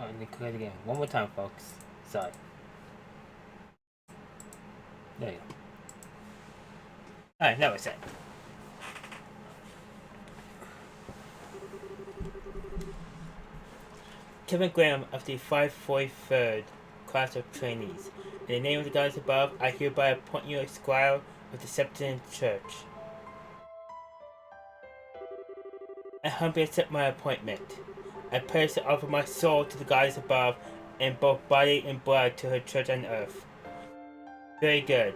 Alright, let me click it again. One more time, folks. Sorry. There you go. Alright, now it's set. Kevin Graham of the 543rd class of trainees. In the name of the gods above, I hereby appoint you a squire of the Septon Church. I humbly accept my appointment. I pledge to offer my soul to the goddess above, and both body and blood to her church on earth. Very good.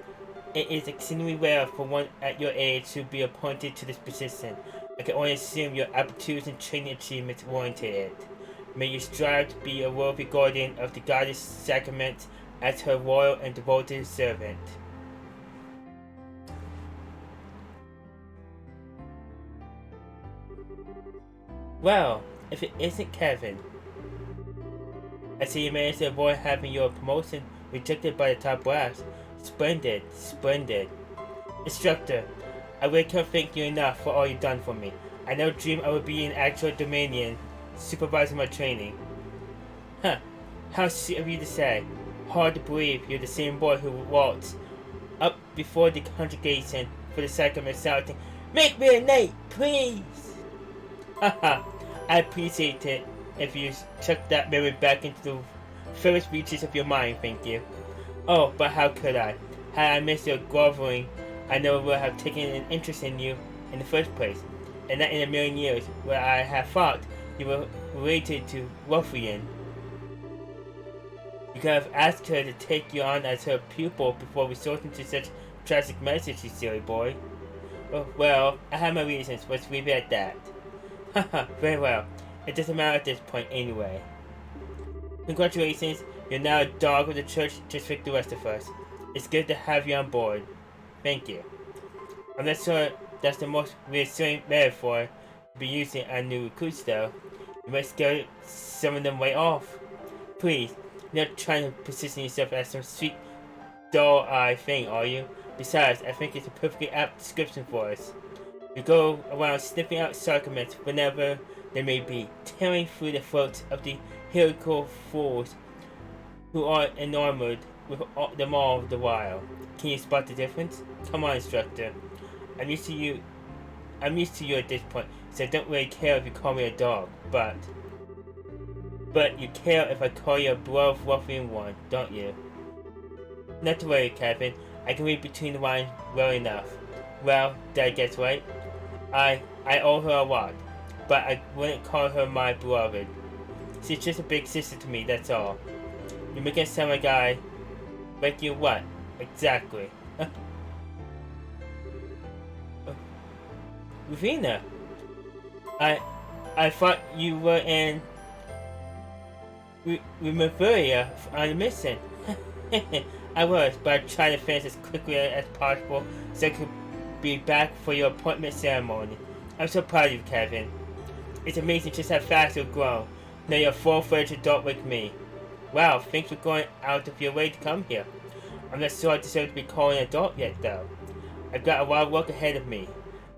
It is exceedingly rare for one at your age to be appointed to this position. I can only assume your aptitudes and training achievements warranted it. May you strive to be a worthy guardian of the goddess sacrament as her loyal and devoted servant. Well, if it isn't Kevin. I see you managed to avoid having your promotion rejected by the top brass. Splendid, splendid. Instructor, I really can't thank you enough for all you've done for me. I never dreamed I would be an actual Dominion, supervising my training. Huh, how sweet of you to say. Hard to believe you're the same boy who waltzed up before the congregation for the sacrament shouting, "Make me a knight, please!" Haha, I appreciate it if you chuck that memory back into the furthest reaches of your mind, thank you. Oh, but how could I? Had I missed your groveling, I never would have taken an interest in you in the first place, and not in a million years where I have thought you were related to Ruffian. You could have asked her to take you on as her pupil before resorting to such tragic measures, you silly boy. Oh, well, I have my reasons, let's leave it at that. Haha, very well. It doesn't matter at this point anyway. Congratulations, you're now a dog of the church just like the rest of us. It's good to have you on board. Thank you. I'm not sure that's the most reassuring metaphor to be using on new recruits though. You might scare some of them right off. Please, you're not trying to position yourself as some sweet doll-eye thing, are you? Besides, I think it's a perfectly apt description for us. We go around sniffing out sacraments whenever they may be, tearing through the throats of the hysterical fools who are enamored with them all the while. Can you spot the difference? Come on, instructor. I'm used to you at this point, so I don't really care if you call me a dog, but you care if I call you a bluff ruffian one, don't you? Not to worry, Kevin. I can read between the lines well enough. Well, did I guess right? I owe her a lot, but I wouldn't call her my beloved. She's just a big sister to me, that's all. You make it sound like like you what? Exactly. Rufina, I thought you were in Remeveria on a mission. I was, but I tried to finish as quickly as possible so I could be back for your appointment ceremony. I'm so proud of you, Kevin. It's amazing just how fast you've grown. Now you're a full-fledged adult like me. Wow, thanks for going out of your way to come here. I'm not sure I deserve to be called an adult yet, though. I've got a lot of work ahead of me,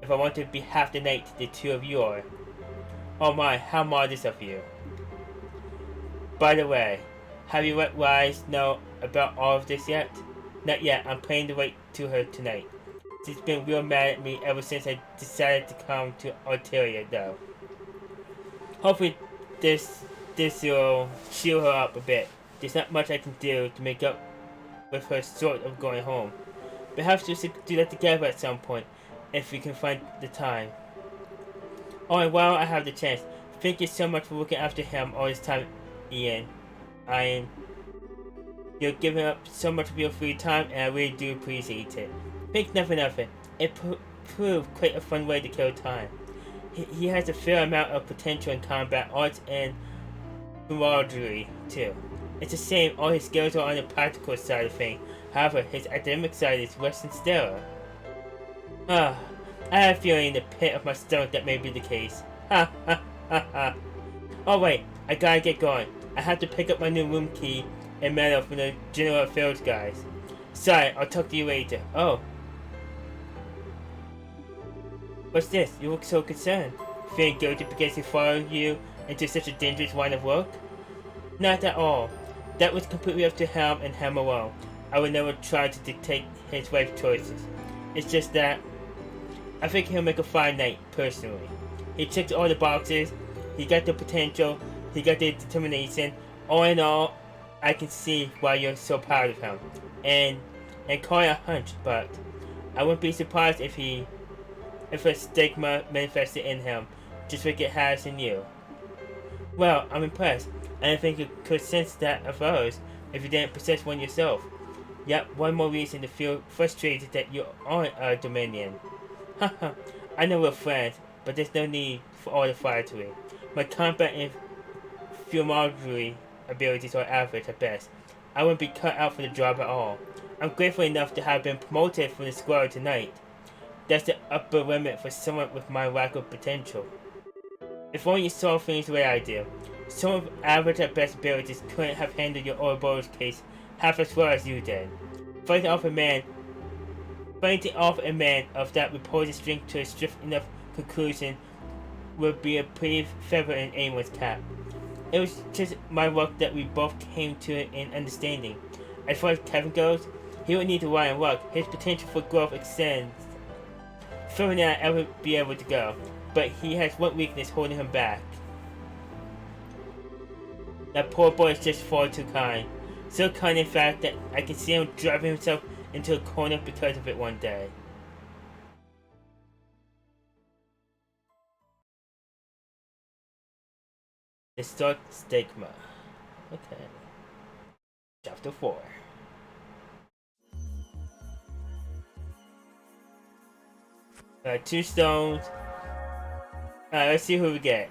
if I want to be half the knight the two of you are. Oh my, how modest of you. By the way, have you let Rise know about all of this yet? Not yet, I'm planning to wait to her tonight. She's been real mad at me ever since I decided to come to Altaria, though. Hopefully this will cheer her up a bit. There's not much I can do to make up with her sort of going home. Perhaps we should do that together at some point, if we can find the time. Oh, and while I have the chance, thank you so much for looking after him all this time, Ian. You're giving up so much of your free time, and I really do appreciate it. Think nothing of it. It proved quite a fun way to kill time. He has a fair amount of potential in combat arts and camaraderie, too. It's a shame all his skills are on the practical side of things. However, his academic side is worse than stellar. I have a feeling in the pit of my stomach that may be the case. Ha ha ha ha. Oh wait, I gotta get going. I have to pick up my new room key and medal from the General Affairs guys. Sorry, I'll talk to you later. Oh. What's this? You look so concerned. Feeling guilty because he followed you into such a dangerous line of work? Not at all. That was completely up to him and him alone. I would never try to dictate his wife's choices. It's just that I think he'll make a fine knight, personally. He checked all the boxes, he got the potential, he got the determination. All in all, I can see why you're so proud of him. And call it a hunch, but I wouldn't be surprised if a stigma manifested in him, just like it has in you. Well, I'm impressed, and I think you could sense that of others if you didn't possess one yourself. Yet, one more reason to feel frustrated that you aren't a Dominion. Haha, I know we're friends, but there's no need for all the flattery. My combat and filmography abilities are average at best. I wouldn't be cut out for the job at all. I'm grateful enough to have been promoted from the squad tonight. That's the upper limit for someone with my lack of potential. If only you saw things the way I do. Someone with average at best abilities couldn't have handled your Ouroboros case half as well as you did. Fighting off a man of that reported strength to a swift enough conclusion would be a pretty feather in anyone's cap. It was just my luck that we both came to an understanding. As far as Kevin goes, he would need to rely on luck. His potential for growth extends further than I'll ever be able to go, but he has one weakness holding him back. That poor boy is just far too kind. So kind, in fact, that I can see him driving himself into a corner because of it one day. The Stark Stigma. Okay. Chapter 4. Two stones. Let's see who we get.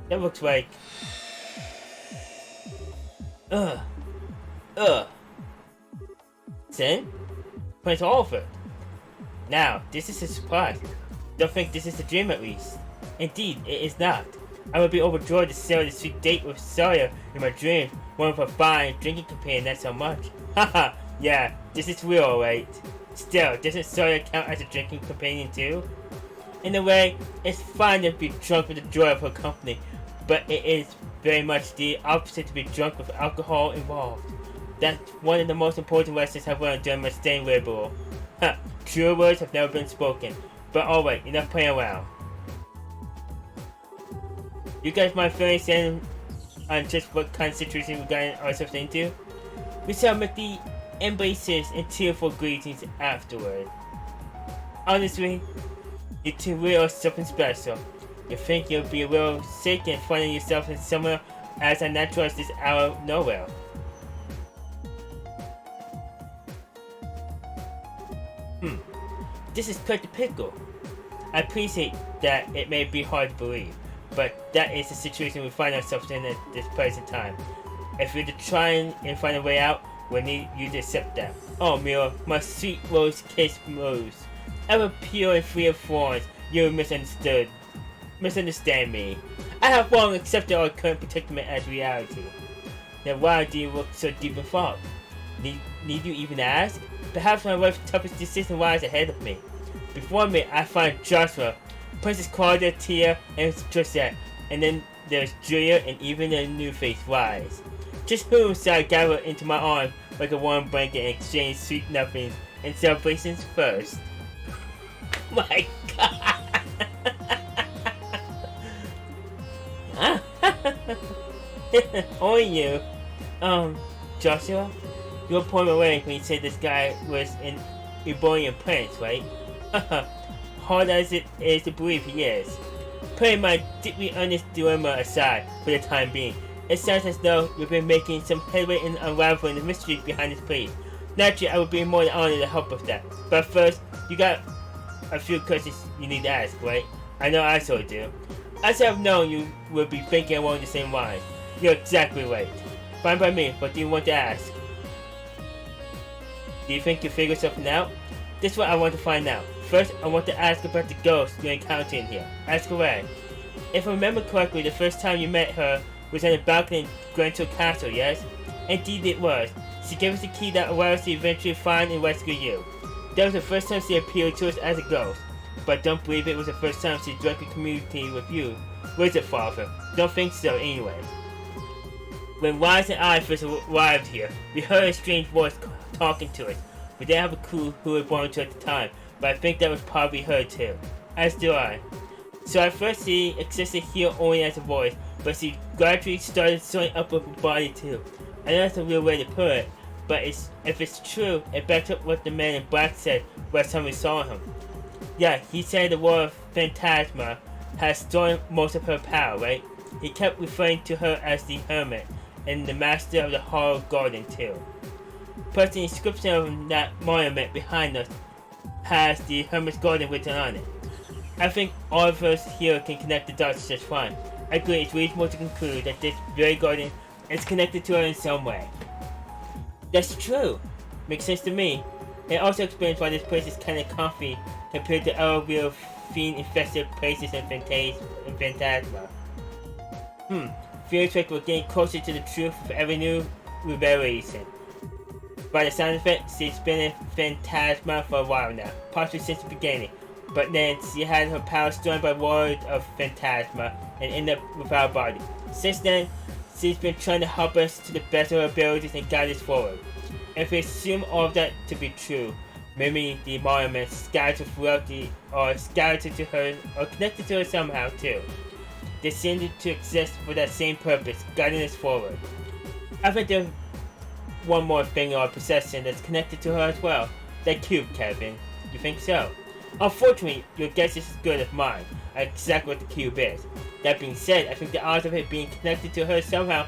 That looks like... Sin? Prince Alfred. Now, this is a surprise. Don't think this is a dream at least. Indeed, it is not. I would be overjoyed to share the sweet date with Sawyer in my dreams, one of a fine drinking companion, not so much. Haha, yeah, this is real, alright. Still, doesn't Sawyer count as a drinking companion too? In a way, it's fine to be drunk with the joy of her company, but it is very much the opposite to be drunk with alcohol involved. That's one of the most important lessons I've learned during my stay in Liberal. Huh, truer words have never been spoken. But alright, enough playing around. You guys mind filling in on just what kind of situation we got ourselves into? We shall make the embraces and tearful greetings afterward. Honestly, you two really are something special. You think you'll be a little sick and finding yourself in somewhere as unnatural as this out of nowhere. This is quite the pickle. I appreciate that it may be hard to believe, but that is the situation we find ourselves in at this present time. If we're to try and find a way out, we need you to accept that. Oh, Mira, my sweet rose-kissed rose. Ever pure and free of thorns, you misunderstand me. I have long accepted our current predicament as reality. Then why do you look so deep in thought? Need you even ask? Perhaps my wife's toughest decision lies ahead of me. Before me, I find Joshua, Princess Claudia, Tia, and Josette, and then there's Julia and even a new-faced Wise. Just whom shall I gather into my arms like a warm blanket and exchange sweet nothings and celebrations first? My God! Only you. Joshua? You were pulling away when you said this guy was an Ebonian prince, right? Hard as it is to believe he is. Putting my deeply earnest dilemma aside for the time being, it sounds as though you've been making some headway in unraveling the mystery behind this place. Naturally, I would be more than honored to help with that. But first, you got a few questions you need to ask, right? I know I sort of do. I should have known you would be thinking along the same lines. You're exactly right. Fine by me, but do you want to ask? Do you think you figured something out? This is what I want to find out. First, I want to ask about the ghost you encountered in here. Ask away. If I remember correctly, the first time you met her was on the balcony in Grantor Castle, yes? Indeed it was. She gave us the key that allowed us to eventually find and rescue you. That was the first time she appeared to us as a ghost. But don't believe it was the first time she directly communicated with you. Was it, Father? Don't think so, anyway. When Wise and I first arrived here, we heard a strange voice talking to us. We didn't have a clue who it belonged to at the time, but I think that was probably her too. As do I. So at first she existed here only as a voice, but she gradually started showing up with her body too. I know that's a real way to put it, but if it's true, it backs up what the man in black said last time we saw him. Yeah, he said the world of Phantasma has stolen most of her power, right? He kept referring to her as the Hermit, and the Master of the Hollow Garden too. Plus the inscription of that monument behind us has the Hermit's Garden written on it. I think all of us here can connect the dots just fine. I agree it's reasonable to conclude that this very garden is connected to her in some way. That's true. Makes sense to me. It also explains why this place is kinda comfy compared to other real fiend-infested places in Phantasma. Feels like we're getting closer to the truth with every new revelation. By the sound of it, she's been in Phantasma for a while now, possibly since the beginning. But then she had her power stolen by Lord of Phantasma and ended up without a body. Since then, she's been trying to help us to the best of her abilities and guide us forward. If we assume all of that to be true, maybe the monuments scattered throughout are scattered to her or connected to her somehow too. They seem to exist for that same purpose, guiding us forward. I think there's one more thing in our possession that's connected to her as well. That cube, Kevin. You think so? Unfortunately, your guess is as good as mine on exactly what the cube is. That being said, I think the odds of it being connected to her somehow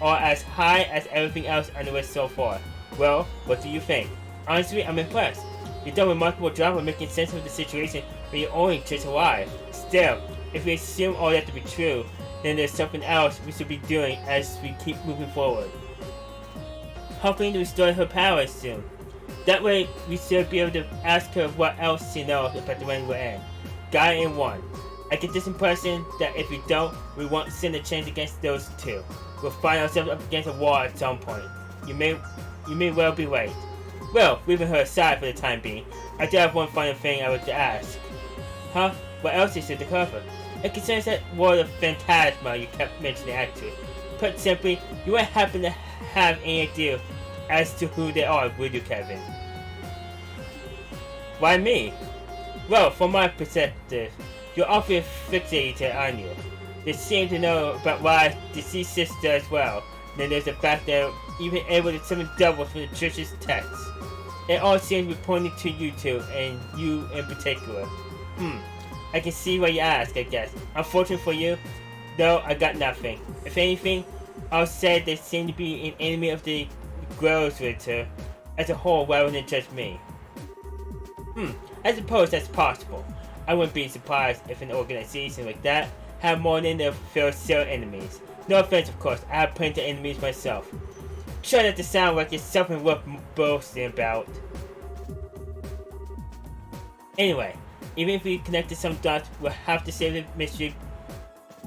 are as high as everything else on the list so far. Well, what do you think? Honestly, I'm impressed. You've done a remarkable job of making sense of the situation when you're only just alive. Still, if we assume all that to be true, then there's something else we should be doing as we keep moving forward. Helping to restore her powers soon. That way, we should be able to ask her what else she knows about the realm we're in. Guy in one. I get this impression that if we don't, we won't stand a chance against those two. We'll find ourselves up against a wall at some point. You may well be right. Well, leaving her aside for the time being, I do have one final thing I would to ask. Huh? What else is there to cover? It concerns that world of Phantasma you kept mentioning actually. Put simply, you won't happen to have any idea as to who they are, would you, Kevin? Why me? Well, from my perspective, you're awfully fixated on you. They seem to know about my deceased sister as well. Then there's the fact that they're even able to summon doubles from the church's texts. It all seems to be pointing to you two, and you in particular. I can see why you ask, I guess. Unfortunately for you, though, I got nothing. If anything, I'll say they seem to be an enemy of the Grows Ritter as a whole rather than just me. I suppose that's possible. I wouldn't be surprised if an organization like that had more than their fair share of enemies. No offense, of course, I have plenty of enemies myself. Try not to sound like it's something worth boasting about. Anyway, even if we connected some dots, we'll have to save the mystery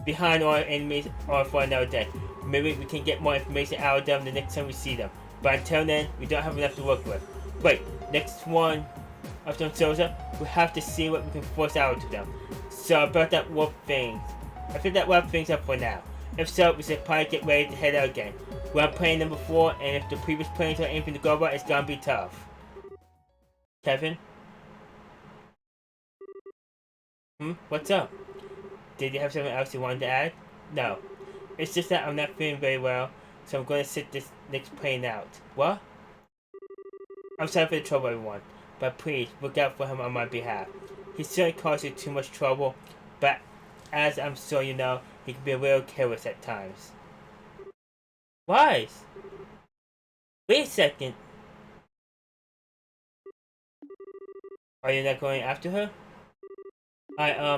behind our enemies or for another day. Maybe we can get more information out of them the next time we see them. But until then, we don't have enough to work with. Wait, next one of them shows up, we'll have to see what we can force out to them. So about that warp thing, I think that wraps things up for now. If so, we should probably get ready to head out again. We're on plane number 4, and if the previous planes are anything to go by, it's gonna be tough. Kevin? What's up? Did you have something else you wanted to add? No. It's just that I'm not feeling very well, so I'm going to sit this next plane out. What? I'm sorry for the trouble, everyone, but please look out for him on my behalf. He certainly caused you too much trouble, but as I'm sure you know, he can be a little careless at times. Wise? Wait a second. Are you not going after her?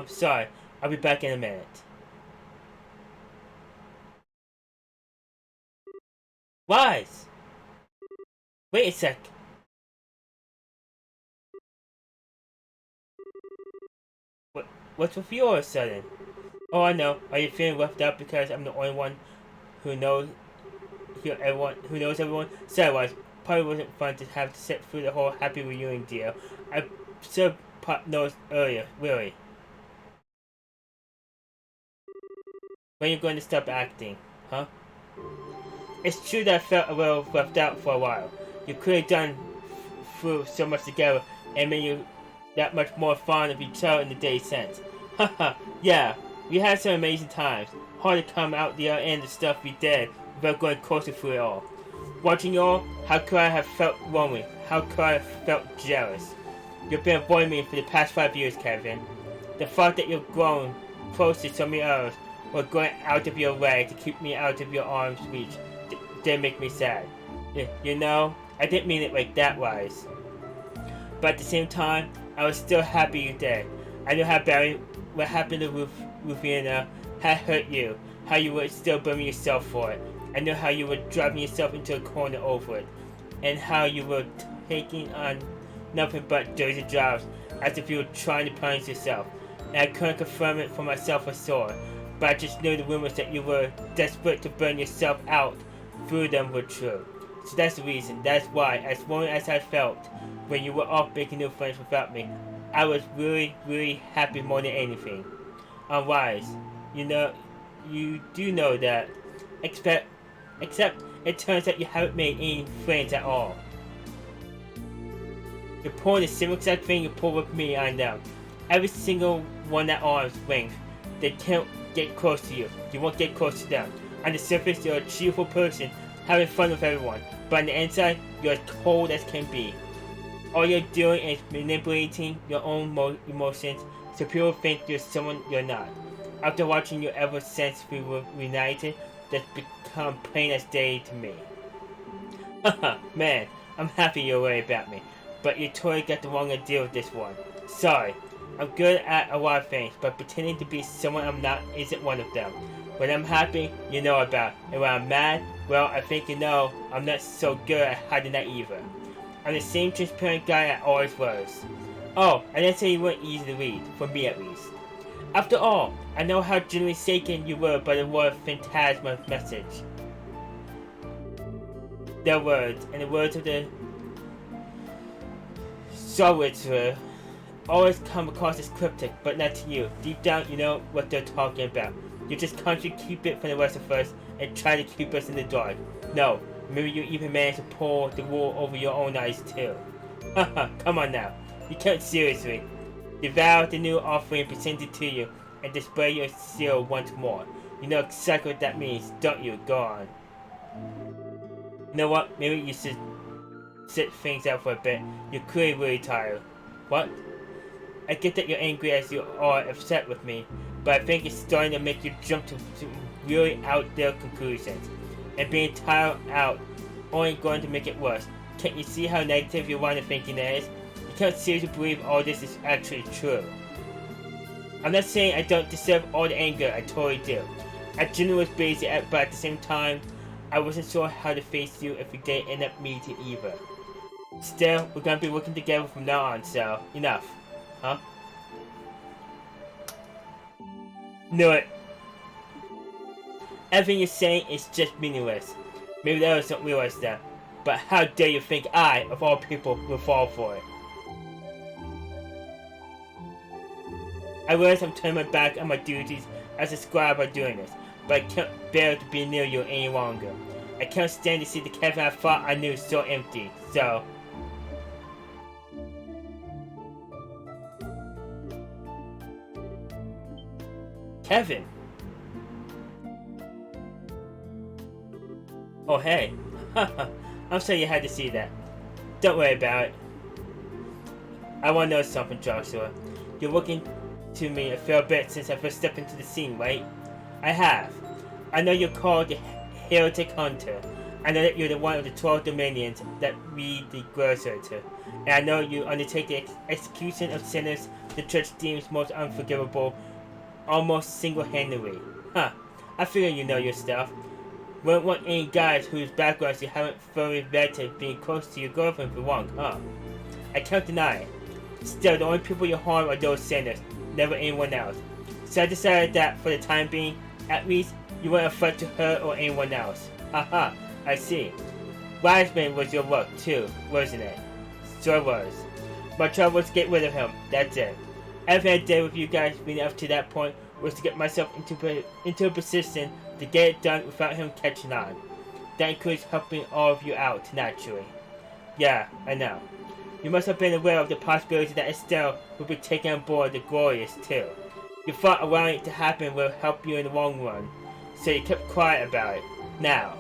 Sorry. I'll be back in a minute. Wise! Wait a sec. What's with you all of a sudden? Oh, I know. Are you feeling left out because I'm the only one who knows who knows everyone said it was. Probably wasn't fun to have to sit through the whole happy reunion deal. I should Pop knows earlier, really. When are you going to stop acting, huh? It's true that I felt a little left out for a while. You could have done through so much together and made you that much more fond of each other in the days since. Haha, yeah, we had some amazing times. Hard to come out the other end of stuff we did without going closer through it all. Watching you all, how could I have felt lonely? How could I have felt jealous? You've been avoiding me for the past 5 years, Kevin. The fact that you've grown close to so many others while going out of your way to keep me out of your arm's reach did make me sad. You know, I didn't mean it like that wise. But at the same time, I was still happy you did. I knew how badly what happened to Rufina had hurt you, how you were still blaming yourself for it. I knew how you were driving yourself into a corner over it, and how you were taking on nothing but dirty jobs as if you were trying to punish yourself. And I couldn't confirm it for myself or sure, but I just knew the rumors that you were desperate to burn yourself out through them were true. So that's the reason, that's why, as lonely as I felt when you were off making new friends without me, I was really, really happy more than anything. Unwise, you do know that, except it turns out you haven't made any friends at all. You're pulling the same exact thing you pull with me on them. Every single one at arm's length, they can't get close to you. You won't get close to them. On the surface, you're a cheerful person, having fun with everyone, but on the inside, you're as cold as can be. All you're doing is manipulating your own emotions so people think you're someone you're not. After watching you ever since we were reunited, that's become plain as day to me. Haha, man, I'm happy you're worried about me, but you totally got the wrong idea with this one. Sorry, I'm good at a lot of things, but pretending to be someone I'm not isn't one of them. When I'm happy, you know about, and when I'm mad, well, I think you know I'm not so good at hiding that either. I'm the same transparent guy I always was. Oh, I didn't say you weren't easy to read, for me at least. After all, I know how genuinely shaken you were by the word Phantasma message. Their words, and the words of the Solitaire, always come across as cryptic, but not to you. Deep down, you know what they're talking about. You just constantly keep it from the rest of us and try to keep us in the dark. No, maybe you even managed to pull the wool over your own eyes too. Haha, come on now. You can't seriously. Devour the new offering presented to you and display your seal once more. You know exactly what that means, don't you? Go on. You know what? Maybe you should sit things out for a bit. You're clearly really tired. What? I get that you're angry as you are upset with me, but I think it's starting to make you jump to really out there conclusions. And being tired out only going to make it worse. Can't you see how negative your line of thinking is? You can't seriously believe all this is actually true. I'm not saying I don't deserve all the anger, I totally do. I genuinely was busy, but at the same time, I wasn't sure how to face you if we didn't end up meeting either. Still, we're gonna be working together from now on, so enough. Huh? Knew it. Everything you're saying is just meaningless. Maybe the others don't realize that. But how dare you think I, of all people, will fall for it? I realize I'm turning my back on my duties as a scribe by doing this, but I can't bear to be near you any longer. I can't stand to see the Kevin I thought I knew so empty, so... Kevin! Oh hey, I'm sorry you had to see that. Don't worry about it. I want to know something, Joshua. You're looking to me a fair bit since I first stepped into the scene, right? I have. I know you're called the Heretic Hunter. I know that you're the one of the 12 Dominions that read the Grosseter. And I know you undertake the execution of sinners the church deems most unforgivable, almost single-handedly. Huh, I figure you know your stuff. Wouldn't want any guys whose backgrounds you haven't thoroughly vetted being close to your girlfriend for long, huh? I can't deny it. Still, the only people you harm are those sinners, never anyone else. So I decided that, for the time being, At least you weren't a threat to her or anyone else. Haha, I see. Wiseman was your work too, wasn't it? Sure was. My job was to get rid of him, that's it. Everything I did with you guys leading up to that point was to get myself into a position to get it done without him catching on. That includes helping all of you out, naturally. Yeah, I know. You must have been aware of the possibility that Estelle would be taking on board the Glorious too. You thought allowing it to happen will help you in the long run, so you kept quiet about it. Now,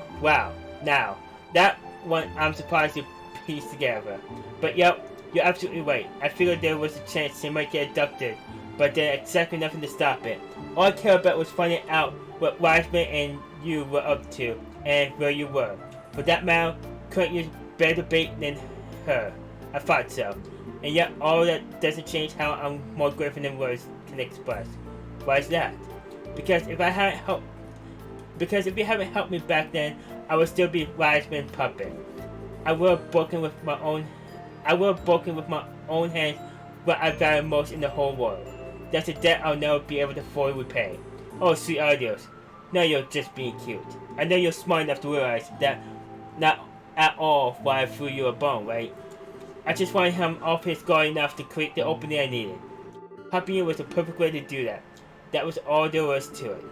that one I'm surprised you pieced together. But yep, you're absolutely right. I figured there was a chance she might get abducted, but I did exactly nothing to stop it. All I cared about was finding out what Wiseman and you were up to, and where you were. For that matter, couldn't use better bait than her. I thought so. And yet all that doesn't change how I'm more grateful than words can express. Why is that? Because if you haven't helped me back then, I would still be Wiseman's puppet. I would have broken with my own hands what I value most in the whole world. That's a debt I'll never be able to fully repay. Oh, sweet Adios. Now you're just being cute. I know you're smart enough to realize that not at all why I threw you a bone, right? I just wanted him off his guard enough to create the opening I needed. Helping you was the perfect way to do that. That was all there was to it.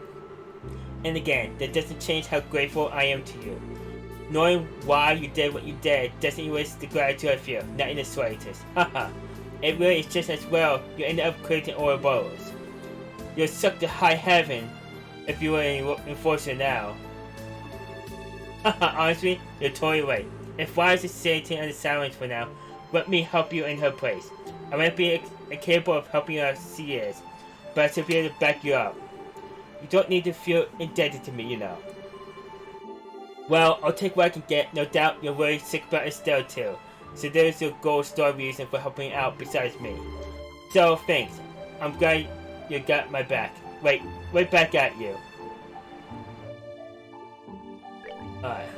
And again, that doesn't change how grateful I am to you. Knowing why you did what you did doesn't erase the gratitude I feel, not in the slightest. Haha. It really is just as well you ended up creating Ouroboros. You're sucked to high heaven if you were an enforcer now. Haha, honestly, you're totally right. If Wise is sitting on the silence for now, let me help you in her place. I might be incapable of helping you as she is, but I should be able to back you up. You don't need to feel indebted to me, you know. Well, I'll take what I can get. No doubt you're very sick about Estelle too. So there's your gold star reason for helping out besides me. So, thanks. I'm glad you got my back. Right back at you. Alright.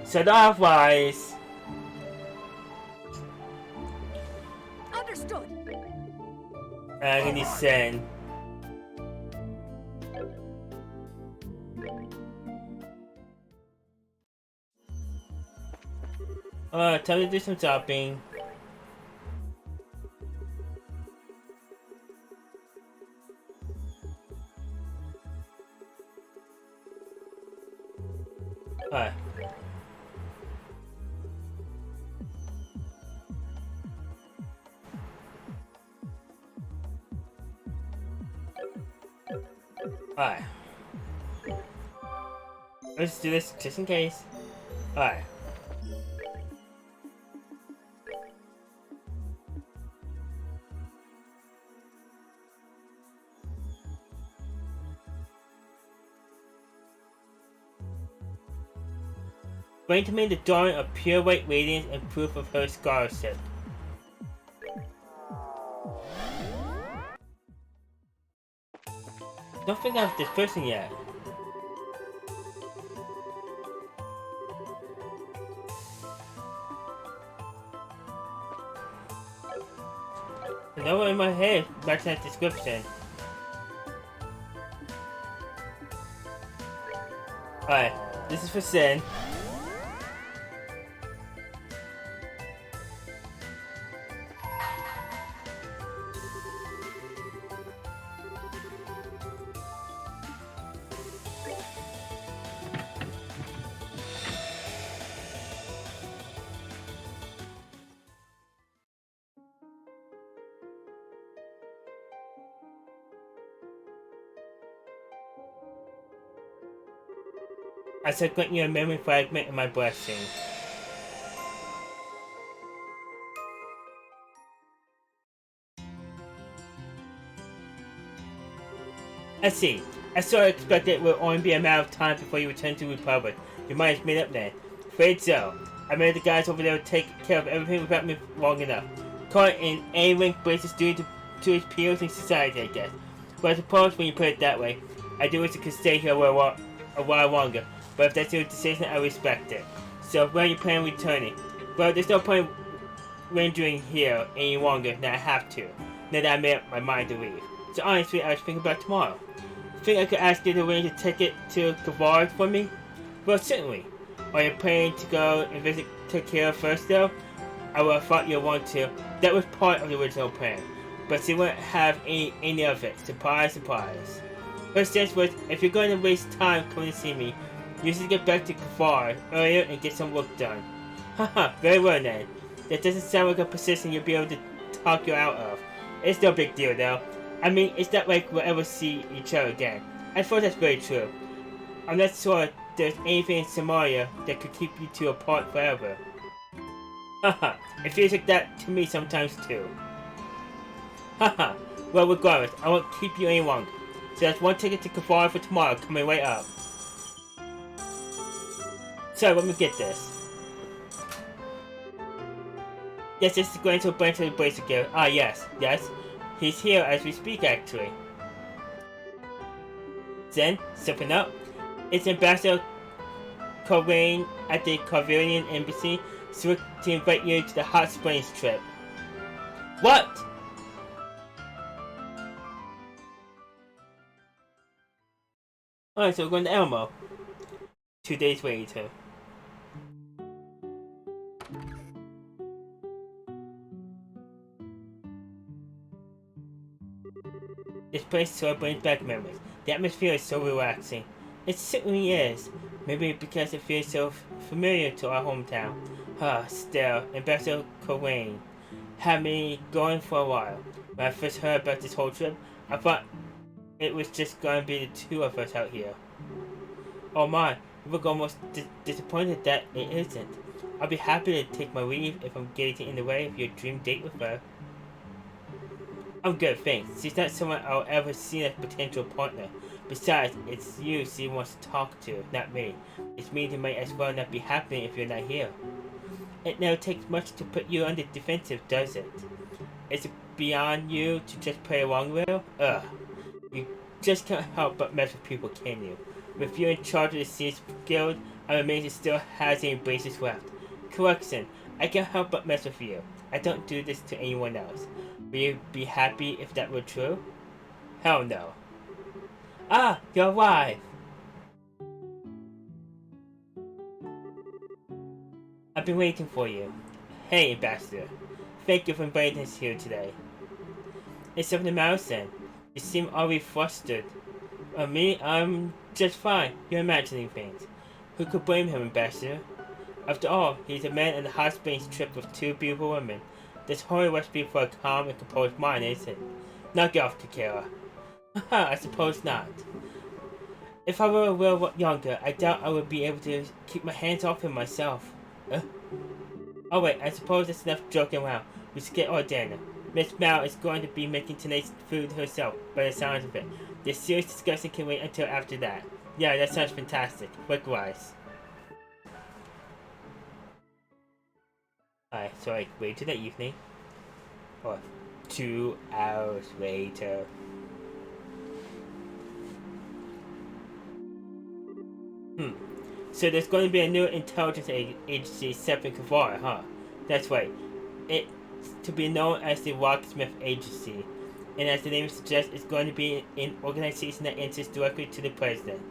So otherwise... Understood. I'm gonna send... time to do some shopping. Alright. Alright. Let's do this just in case. Alright. Bring to me the drawing of pure white radiance and proof of her scholarship. Don't think of this person yet. The number in my head matches that description. Alright, this is for Sin. I said grant you a memory fragment in my blessing. I see. I sort of expected it would only be a matter of time before you return to the Republic. Your mind's made up then. Afraid so. I made the guys over there take care of everything without me long enough. Caught in A-Link braces due to his peers in society, I guess. But I suppose when you put it that way, I do wish I could stay here a while longer. But if that's your decision, I respect it. So, when are you planning on returning? Well, there's no point lingering here any longer than I have to, now that I made up my mind to leave. So honestly, I was thinking about tomorrow. think I could ask you to arrange a ticket to Kavard for me? Well, certainly. Are you planning to go and visit Takira first, though? I would have thought you'd want to. That was part of the original plan, but she wouldn't have any of it. Surprise, surprise. Her sense was, if you're going to waste time coming to see me, you should get back to Kafar earlier and get some work done. Haha, very well then. That doesn't sound like a position you'll be able to talk you out of. It's no big deal though. I mean, it's not like we'll ever see each other again. I suppose that's very true. I'm not sure there's anything in Somalia that could keep you two apart forever. Haha, it feels like that to me sometimes too. Haha, well regardless, I won't keep you any longer. So that's one ticket to Kafar for tomorrow coming right up. So let me get this. Yes, this is going to branch of the Bracer Guild. Ah, yes. He's here as we speak, actually. Zen, stepping up. It's Ambassador Corraine at the Carverian Embassy, so to invite you to the Hot Springs trip. What? Alright, so we're going to Elmo. 2 days later. This place so brings back memories. The atmosphere is so relaxing. It certainly is. Maybe because it feels so familiar to our hometown. Still, Ambassador Corraine had me going for a while. When I first heard about this whole trip, I thought it was just going to be the two of us out here. Oh my, I look almost disappointed that it isn't. I'll be happy to take my leave if I'm getting in the way of your dream date with her. I'm good, thanks. She's not someone I'll ever see as a potential partner. Besides, it's you she wants to talk to, not me. It's me who might as well not be happening if you're not here. It never takes much to put you on the defensive, does it? Is it beyond you to just play along with? Ugh. You just can't help but mess with people, can you? With you in charge of the Seas Guild, I'm amazed it still has any bases left. Correction, I can't help but mess with you. I don't do this to anyone else. Would you be happy if that were true? Hell no. Ah, your wife! I've been waiting for you. Hey, Ambassador. Thank you for inviting us here today. It's something the matter, then. You seem already flustered. Me? I'm just fine. You're imagining things. Who could blame him, Ambassador? After all, he's a man on the hot springs trip with two beautiful women. This whole recipe for a calm and composed mind, isn't it? Now get off, Takira. Haha, I suppose not. If I were a little younger, I doubt I would be able to keep my hands off him myself. Oh wait, I suppose that's enough joking around. We should get our dinner. Miss Mal is going to be making tonight's food herself, by the sounds of it. This serious discussion can wait until after that. Yeah, that sounds fantastic. Likewise. Alright, so I wait till the evening. Or 2 hours later. So there's going to be a new intelligence agency set in Kavara, huh? That's right. It's to be known as the Rocksmith Agency. And as the name suggests, it's going to be an organization that answers directly to the president.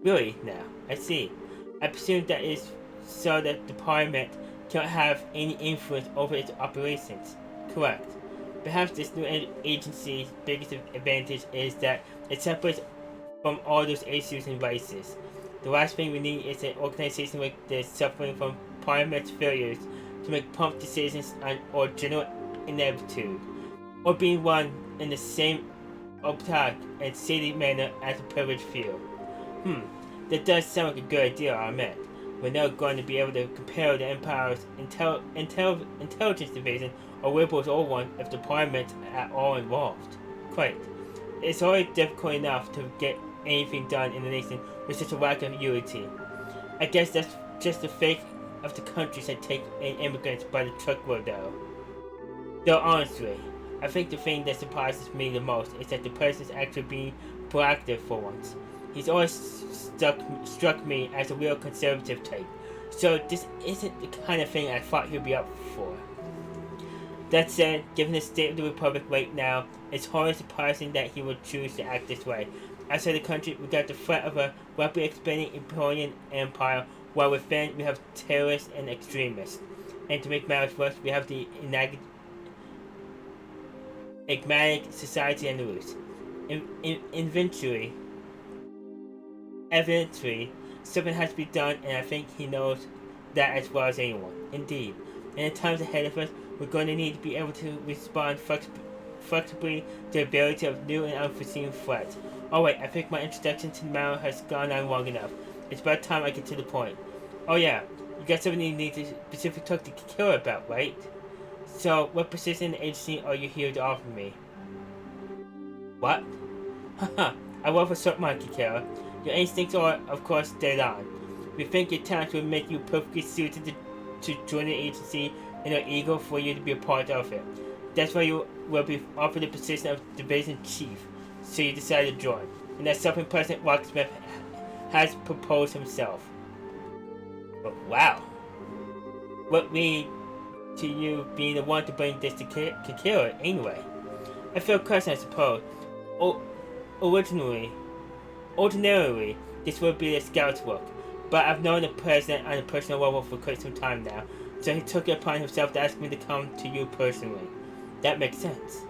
Really? Now, I see. I presume that is so that the parliament cannot have any influence over its operations. Correct. Perhaps this new agency's biggest advantage is that it separates from all those issues and vices. The last thing we need is an organization like this suffering from parliament's failures to make prompt decisions or general ineptitude, or being run in the same opaque and shady manner as a privileged few. That does sound like a good idea, I admit. We're now going to be able to compare the Empire's intelligence division or Liberal's old one if the Parliament's at all involved. Quite. It's already difficult enough to get anything done in the nation with such a lack of unity. I guess that's just the fate of the countries that take in immigrants by the truckload though. Though honestly, I think the thing that surprises me the most is that the president's actually being proactive for once. He's always struck me as a real conservative type, so this isn't the kind of thing I thought he'd be up for. That said, given the state of the Republic right now, it's hardly surprising that he would choose to act this way. Outside the country, we got the threat of a rapidly expanding Imperial empire, while within we have terrorists and extremists. And to make matters worse, we have the enigmatic society on the loose. Eventually, something has to be done, and I think he knows that as well as anyone. Indeed, in the times ahead of us, we're going to need to be able to respond flexibly to the ability of new and unforeseen threats. Alright, I think my introduction to the matter has gone on long enough. It's about time I get to the point. Oh yeah, you got something you need to specifically talk to Kikira about, right? So, what position in the agency are you here to offer me? What? Haha, I work for Sortmon, Kikira. Your instincts are, of course, dead on. We think your talents will make you perfectly suited to join the agency and are eager for you to be a part of it. That's why you will be offered the position of Division Chief, so you decided to join. And that's something President Rocksmith has proposed himself. But wow. What lead to you being the one to bring this to Kikira anyway? I feel cursed, I suppose. Ordinarily, this would be the scout's work, but I've known the president on a personal level for quite some time now, so he took it upon himself to ask me to come to you personally. That makes sense.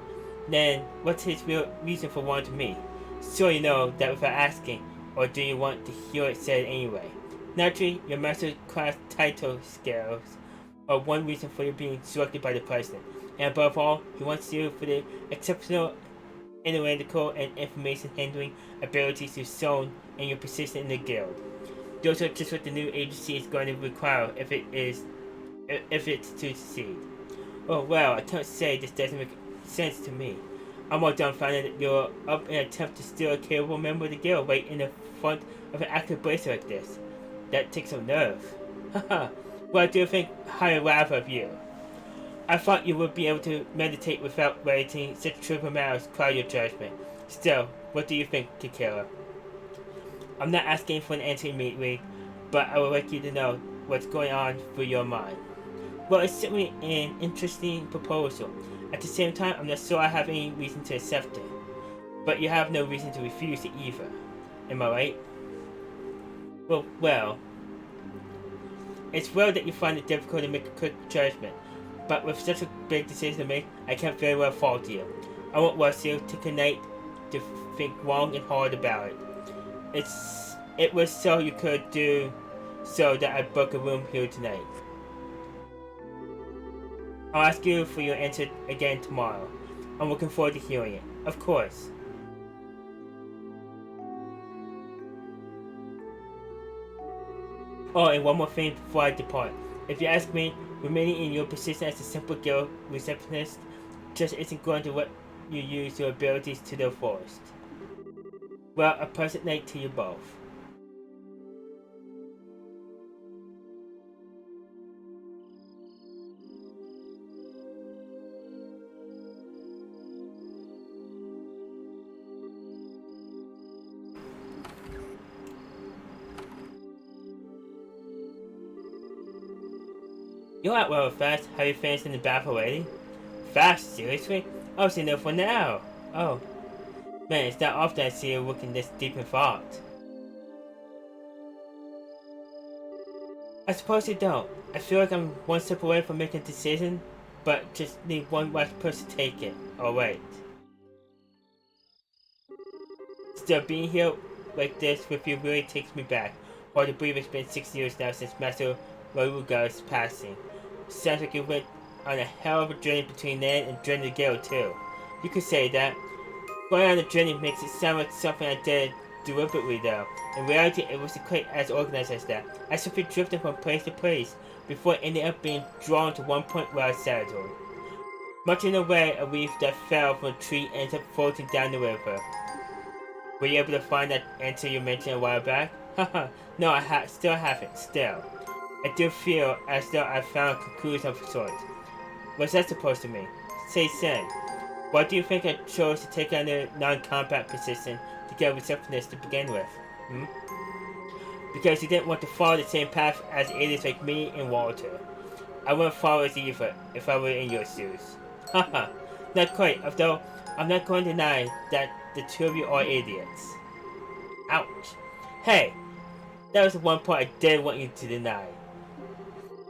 Then, what's his real reason for wanting me? So you know that without asking, or do you want to hear it said anyway? Naturally, your master class title scales are one reason for you being selected by the president, and above all, he wants you for the exceptional analytical and information handling abilities you've shown in your position in the guild. Those are just what the new agency is going to require if it's to succeed. Oh well, I can't say this doesn't make sense to me. I'm all dumbfounded that you're up in an attempt to steal a capable member of the guild right in the front of an active bracer like this. That takes some nerve. Haha, well I do think highly rather of you. I thought you would be able to meditate without letting such trivial matters cloud your judgment. Still, what do you think, Kikira? I'm not asking for an answer immediately, but I would like you to know what's going on through your mind. Well, it's certainly an interesting proposal. At the same time, I'm not sure I have any reason to accept it. But you have no reason to refuse it either. Am I right? Well, it's well that you find it difficult to make a quick judgment. But with such a big decision to make, I can't very well fault you. I won't rush you. Take a night to think long and hard about it. It was so you could do so that I booked a room here tonight. I'll ask you for your answer again tomorrow. I'm looking forward to hearing it. Of course. Oh, and one more thing before I depart. If you ask me, remaining in your position as a simple guild receptionist just isn't going to let you use your abilities to the fullest. Well, a pleasant night to you both. You're out well fast. Have you finished in the bath already? Fast? Seriously? Oh, so no for now. Oh. Man, it's not often I see you looking this deep in thought. I suppose you don't. I feel like I'm one step away from making a decision, but just need one last person to take it. Alright. Still, being here like this with you really takes me back. Hard to believe it's been 6 years now since Master Laruga's passing. Sounds like you went on a hell of a journey between then and joining the guild too. You could say that. Going on the journey makes it sound like something I did deliberately though. In reality, it wasn't quite as organized as that. I simply drifted from place to place before ending up being drawn to one point where I settled. Much in the way, a leaf that fell from a tree ends up floating down the river. Were you able to find that answer you mentioned a while back? Haha, no, I still haven't, still. I do feel as though I found a conclusion of sorts. What's that supposed to mean? Say, Sen, why do you think I chose to take on the non-combat position to get a receptionist to begin with? Because you didn't want to follow the same path as idiots like me and Walter. I wouldn't follow it either if I were in your shoes. Haha, not quite, although I'm not going to deny that the two of you are idiots. Ouch. Hey, that was the one part I didn't want you to deny.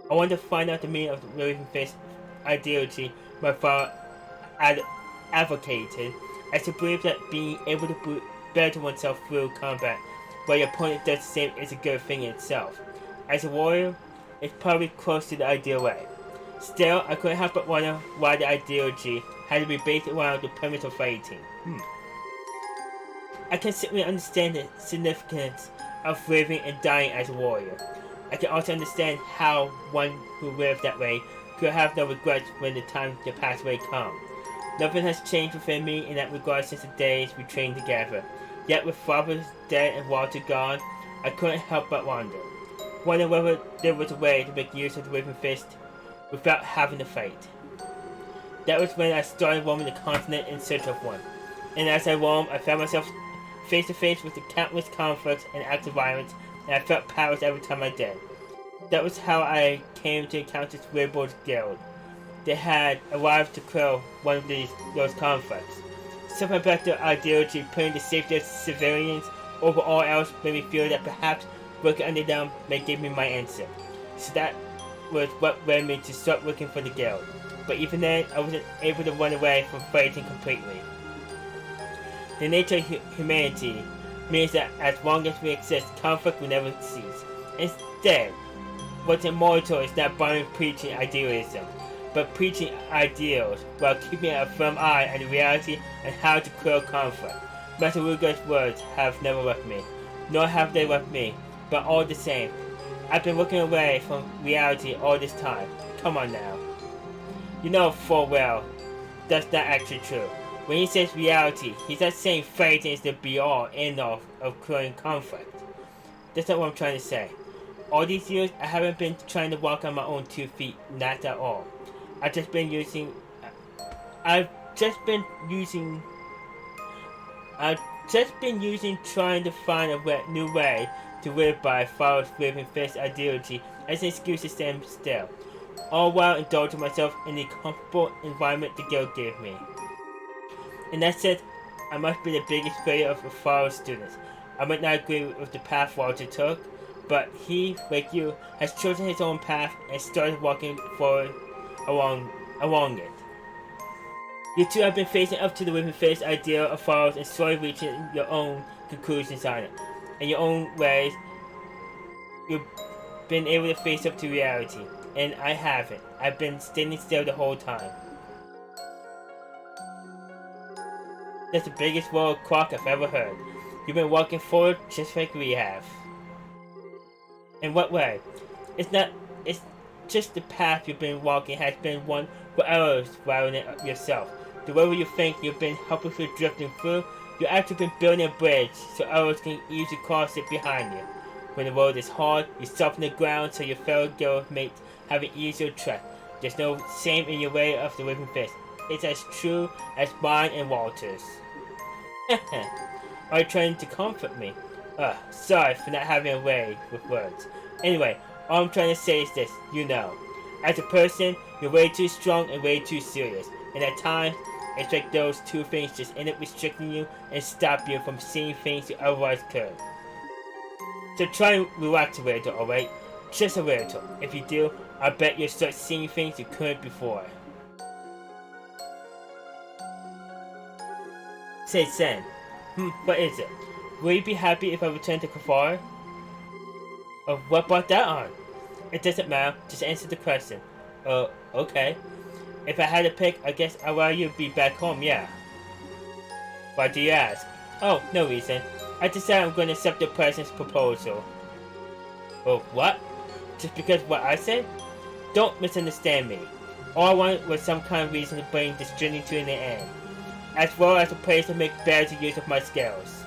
I wanted to find out the meaning of the Raven-Fist ideology my father advocated, as he believed that being able to better oneself through combat while your opponent does the same is a good thing in itself. As a warrior, it's probably close to the ideal way. Still, I couldn't help but wonder why the ideology had to be based around the premise of fighting. I can certainly understand the significance of living and dying as a warrior. I can also understand how one who lived that way could have no regrets when the time to pass away comes. Nothing has changed within me in that regard since the days we trained together. Yet with Father dead and Walter gone, I couldn't help but wonder whether there was a way to make use of the Raven-Fist without having to fight. That was when I started roaming the continent in search of one. And as I roamed, I found myself face to face with the countless conflicts and acts of violence, and I felt powerless every time I did. That was how I came to encounter Weirboard's guild. They had arrived to quell one of those conflicts. Something about their ideology putting the safety of civilians over all else made me feel that perhaps working under them may give me my answer. So that was what led me to start looking for the guild. But even then, I wasn't able to run away from fighting completely. The nature of humanity means that as long as we exist, conflict will never cease. Instead, what's immortal is not boring preaching idealism, but preaching ideals while keeping a firm eye on the reality and how to quell conflict. Master Ruger's words have never left me, nor have they left me, but all the same, I've been looking away from reality all this time. Come on now. You know full well that's not actually true. When he says reality, he's not saying fighting is the be-all, end-all of quelling conflict. That's not what I'm trying to say. All these years, I haven't been trying to walk on my own 2 feet, not at all. I've just been using trying to find a new way to live by Father's Raven-Fist ideology as an excuse to stand still, all while indulging myself in the comfortable environment the guild gave me. In that sense, I must be the biggest failure of the Father's students. I might not agree with the path Walter took, but he, like you, has chosen his own path and started walking forward along it. You two have been facing up to the Raven-Fist ideal of Father's and slowly reaching your own conclusions on it. In your own ways, you've been able to face up to reality, and I haven't. I've been standing still the whole time. That's the biggest world clock I've ever heard. You've been walking forward just like we have. In what way? It's just the path you've been walking has been one for others rather than yourself. The way you think you've been helplessly drifting through, you've actually been building a bridge so others can easily cross it behind you. When the road is hard, you soften the ground so your fellow guildmates have an easier trek. There's no shame in your way of the Raven-Fist. It's as true as mine and Walter's. Are you trying to comfort me? Sorry for not having a way with words. Anyway, all I'm trying to say is this, you know. As a person, you're way too strong and way too serious. And at times, it's like those two things just end up restricting you and stop you from seeing things you otherwise could. So try and relax a little, alright? Just a little. If you do, I bet you'll start seeing things you couldn't before. Say Sen. What is it? Will you be happy if I return to Kafar? What brought that on? It doesn't matter, just answer the question. Okay. If I had to pick, I guess I'd rather you be back home, yeah. Why do you ask? Oh, no reason. I decided I'm going to accept the president's proposal. What? Just because what I said? Don't misunderstand me. All I wanted was some kind of reason to bring this journey to an end, as well as a place to make better use of my skills.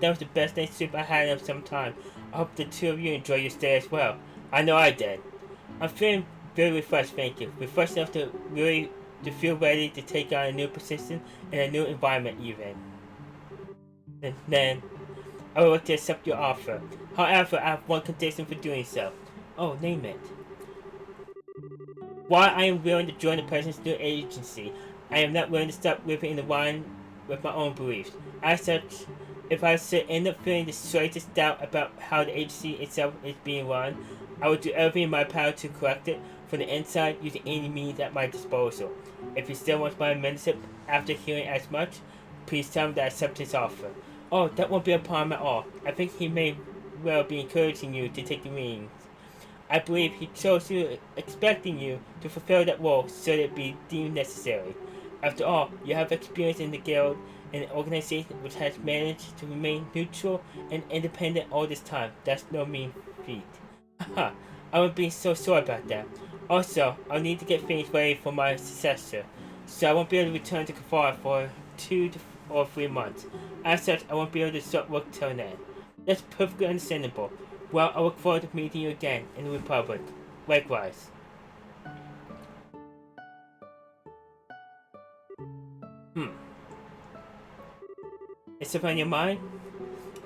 That was the best night's sleep I had in some time. I hope the two of you enjoy your stay as well. I know I did. I'm feeling very refreshed, thank you. Refreshed enough to feel ready to take on a new position and a new environment even. And then, I will look to accept your offer. However, I have one condition for doing so. Oh, name it. While I am willing to join the President's new agency, I am not willing to stop living in the line with my own beliefs. As such, if I should end up feeling the slightest doubt about how the agency itself is being run, I will do everything in my power to correct it from the inside using any means at my disposal. If you still want my mentorship after hearing as much, please tell him that I accept his offer. Oh, that won't be a problem at all. I think he may well be encouraging you to take the reins. I believe he chose you expecting you to fulfill that role should it be deemed necessary. After all, you have experience in the guild, an organization which has managed to remain neutral and independent all this time. That's no mean feat. Haha, I would be so sure about that. Also, I'll need to get things ready for my successor, so I won't be able to return to Kafar for 2 or 3 months. As such, I won't be able to start work till then. That's perfectly understandable. Well, I look forward to meeting you again in the Republic. Likewise. Is something on your mind?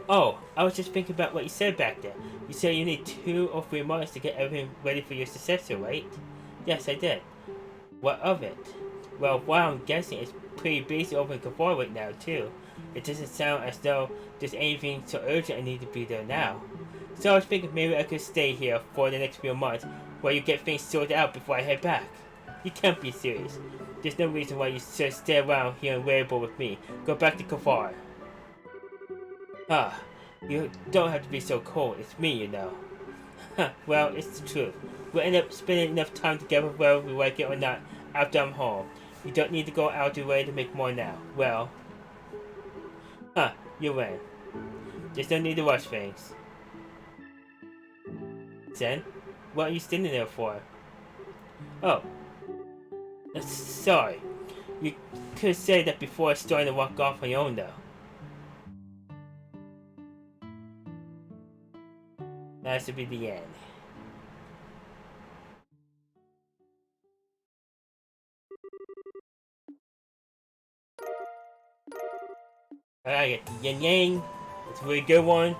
Oh, I was just thinking about what you said back there. You said you need 2 or 3 months to get everything ready for your successor, right? Yes, I did. What of it? Well, what I'm guessing is pretty busy over in Kafar right now, too. It doesn't sound as though there's anything so urgent I need to be there now. So I was thinking maybe I could stay here for the next few months while you get things sorted out before I head back. You can't be serious. There's no reason why you should stay around here in Wearable with me. Go back to Kafar. Ah, you don't have to be so cold. It's me, you know. Well, it's the truth. We'll end up spending enough time together whether we like it or not after I'm home. You don't need to go out of your way to make more now. Well, you win. There's no need to rush things. Zen, what are you standing there for? Oh, sorry. You could say that before starting to walk off on your own, though. That should be the end. I get the yin yang. It's a really good one.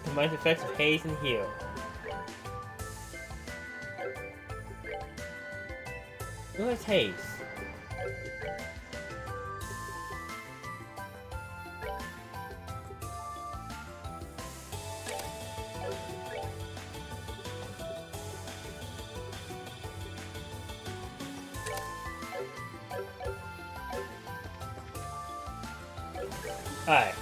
Combines the effects of haze and heal. What is haze? Alright.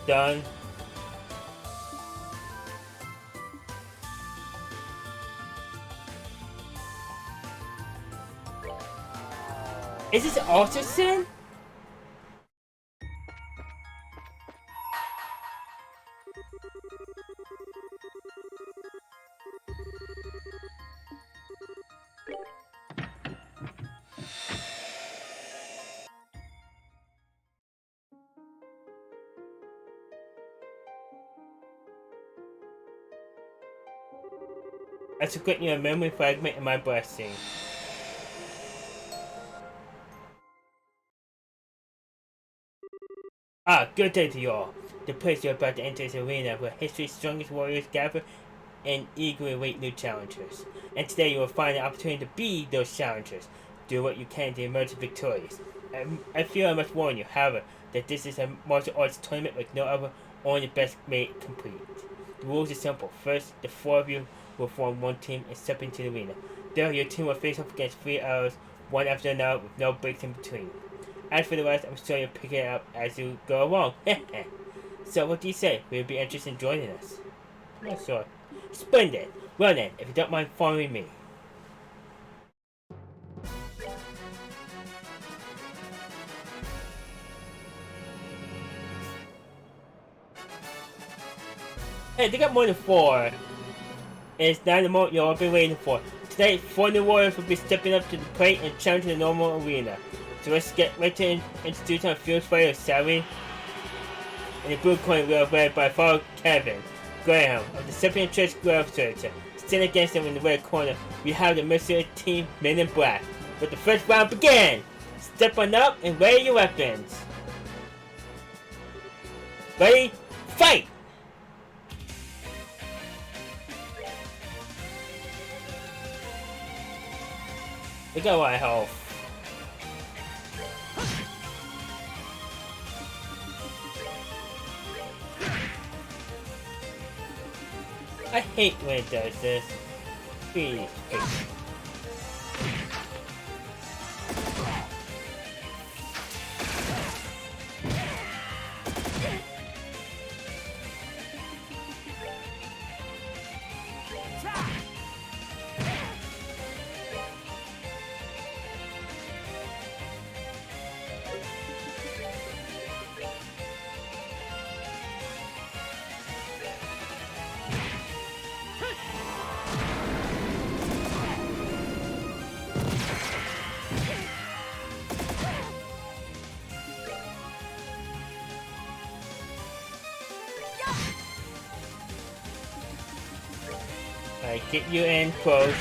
Done. Is this also sin? I took you a memory fragment in my blessing. Ah, good day to you all. The place you're about to enter is an arena where history's strongest warriors gather and eagerly await new challengers. And today you will find an opportunity to be those challengers. Do what you can to emerge victorious. I feel I must warn you, however, that this is a martial arts tournament like no other, only the best made complete. The rules are simple. First, the 4 of you will form one team and step into the arena. There, your team will face off against 3 hours, one after another, with no breaks in between. As for the rest, I'm sure you'll pick it up as you go along. So, what do you say? Will you be interested in joining us? Yeah, sure. Splendid! Well then, if you don't mind following me. Hey, they got more than 4. It's not the moment you've all been waiting for. Today, 4 new warriors will be stepping up to the plate and challenging the normal arena. So let's get right to introduce our field fighter, Sally. And the blue coin will be led by Father Kevin Graham of the Cyprian Church Grove Church. Standing against them in the red corner, we have the Mystery Team Men in Black. Let the first round begin! Step on up and ready your weapons. Ready? Fight! We got a lot of health. I hate when it does this. Really hate it. Alright, get you in close.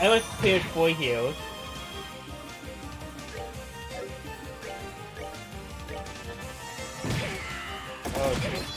I was prepared for heals. Oh, geez.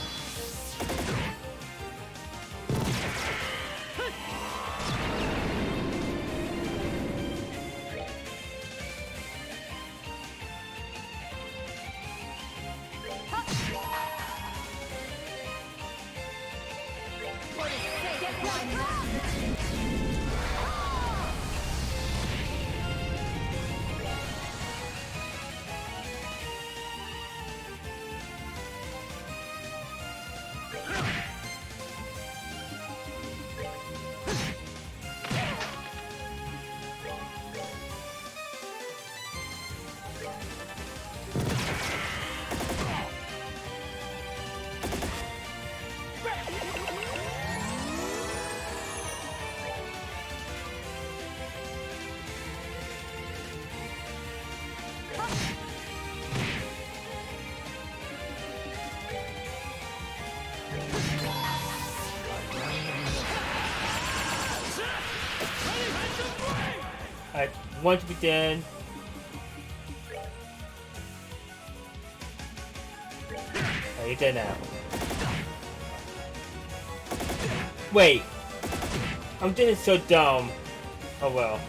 I want to be dead. Oh, you're dead now. Wait. I'm doing so dumb. Oh well.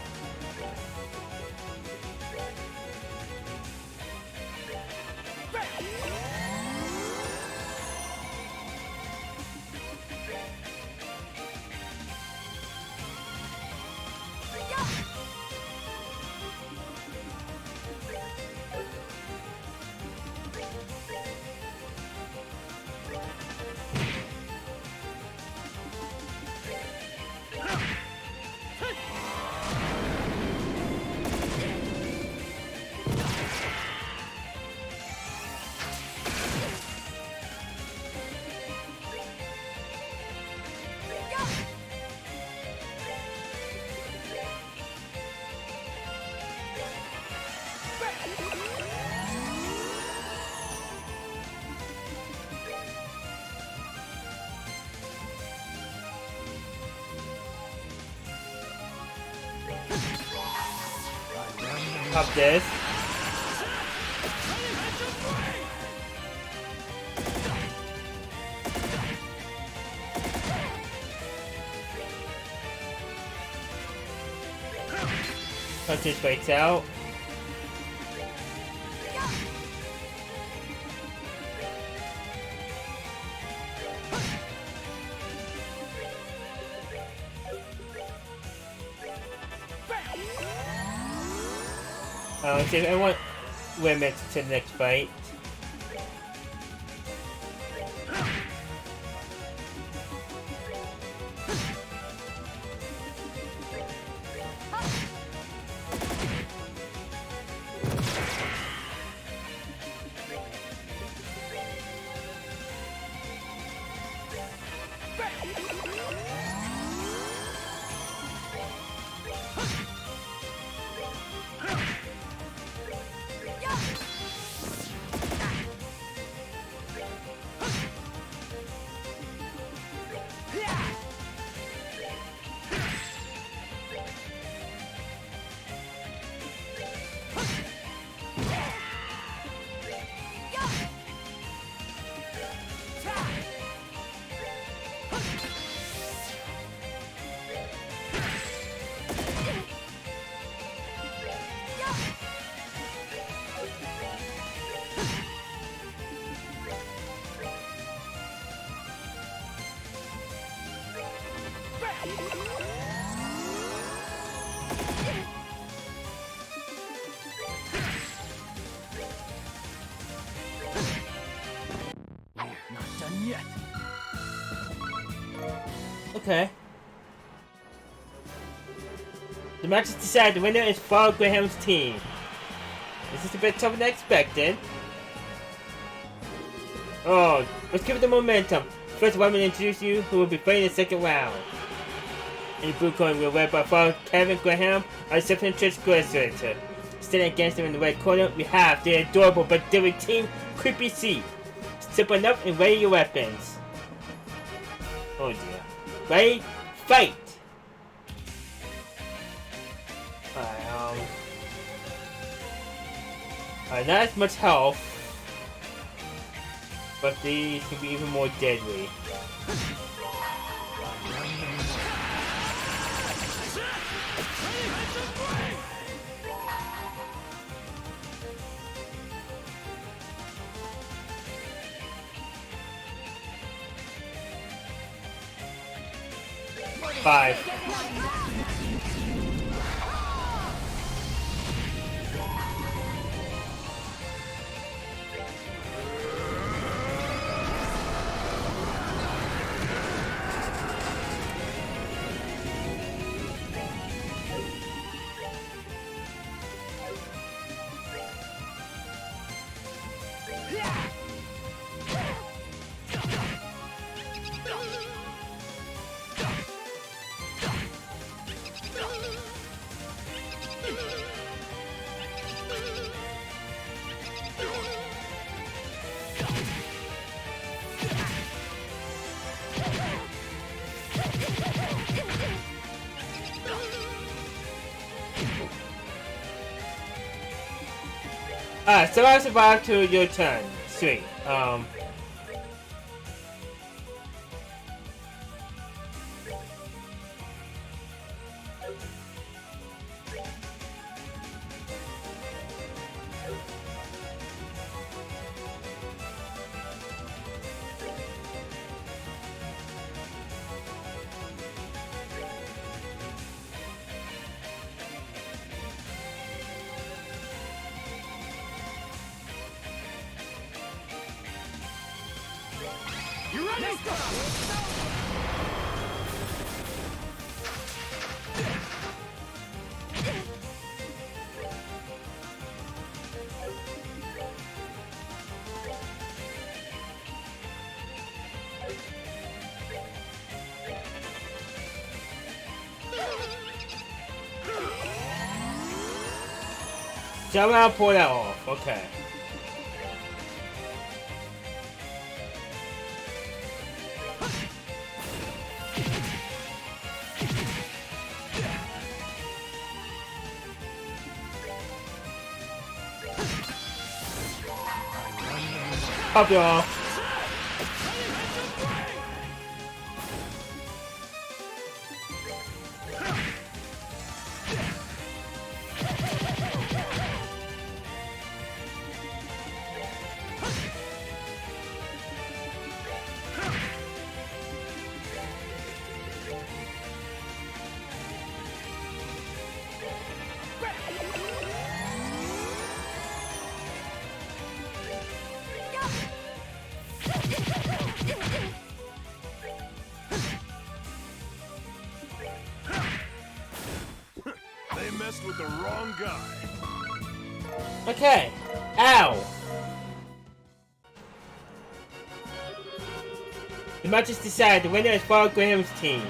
Pop this. Punch his face out. I want women to the next fight. Okay. The match is decided. The winner is Fall Graham's team. This is a bit tougher than I expected. Oh, let's give it the momentum. First, I'm going to introduce you who will be playing in the second round. In the blue corner, we're led by Father Kevin Graham, our Seven Church Graduator. Standing against him in the red corner, we have the adorable but deadly team, Creepy C. Step on up and ready your weapons. Oh dear. Ready? Fight! Not as much health, but these can be even more deadly. Five. So I survived to your turn. Sweet. So I'm gonna pull that off. Okay. Pop you off. Okay. Ow! The match is decided. The winner is Paul Graham's team.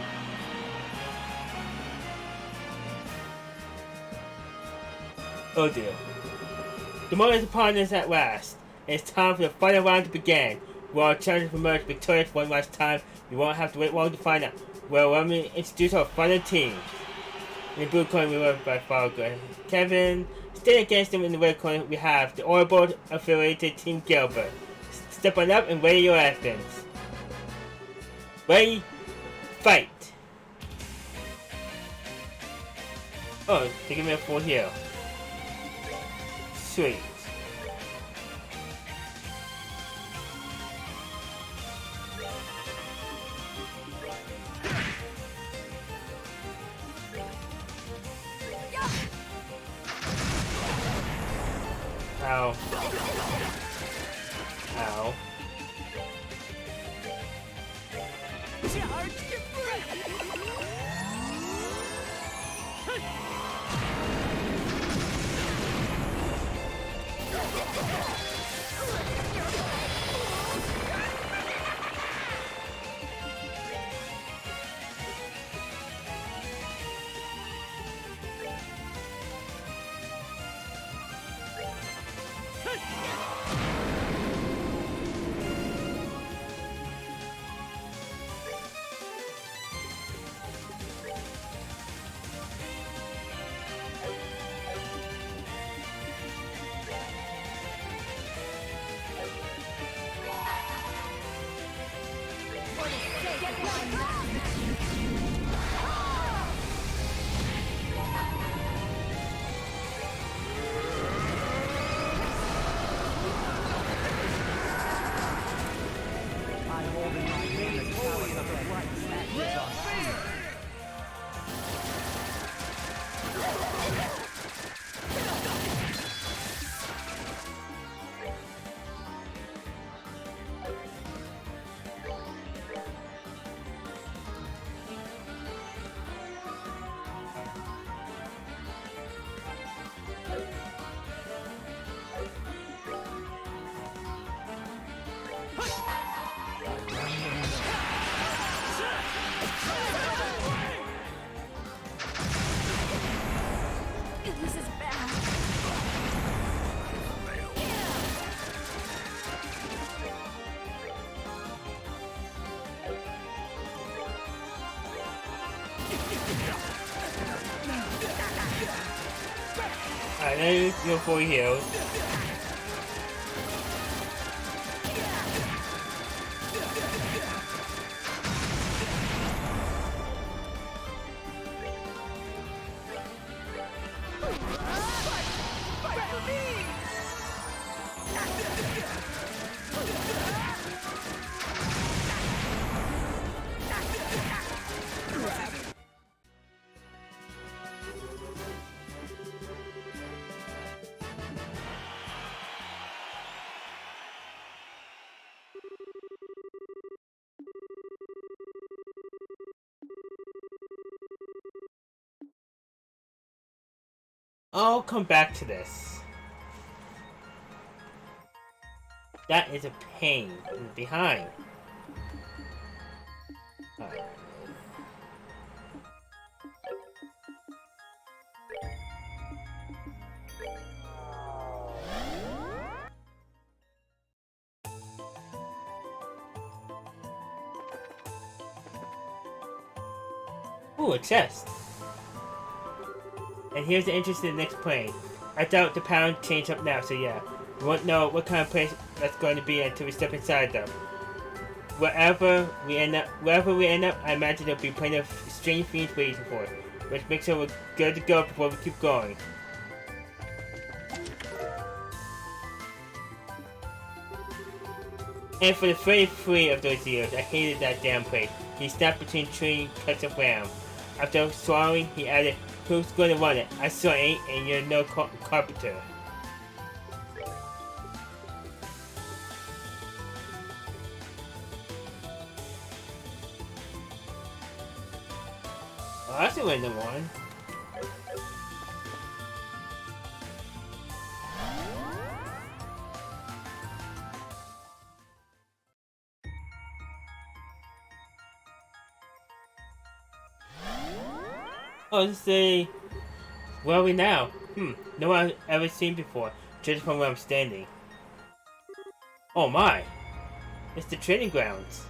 Oh dear. The moment is upon us at last. It's time for the final round to begin. Will our challengers emerge victorious one last time? You won't have to wait long to find out. Well, let me introduce our final team. In the blue corner, we were by Paul Graham. Kevin. Standing against him in the red corner, we have the Orbital affiliated Team Gilbert. Step on up and ready your weapons. Ready, fight! Oh, they give me a full heal. Sweet. Ow. Ow. Alright, now you go for heals. I'll come back to this. That is a pain behind. Ooh, a chest. And here's the entrance to the next plane. I doubt the pound changed up now, so yeah. We won't know what kind of place that's going to be until we step inside them. Wherever we end up, I imagine there'll be plenty of strange fiends waiting for us, which makes sure we're good to go before we keep going. And for the 33 of those years, I hated that damn place. He snapped between tree cuts of ram. After swallowing, he added, "Who's going to run it? I still ain't, and you're no carpenter." Oh, that's a random one. Honestly, where are we now? No one I've ever seen before, judging from where I'm standing. Oh my! It's the training grounds.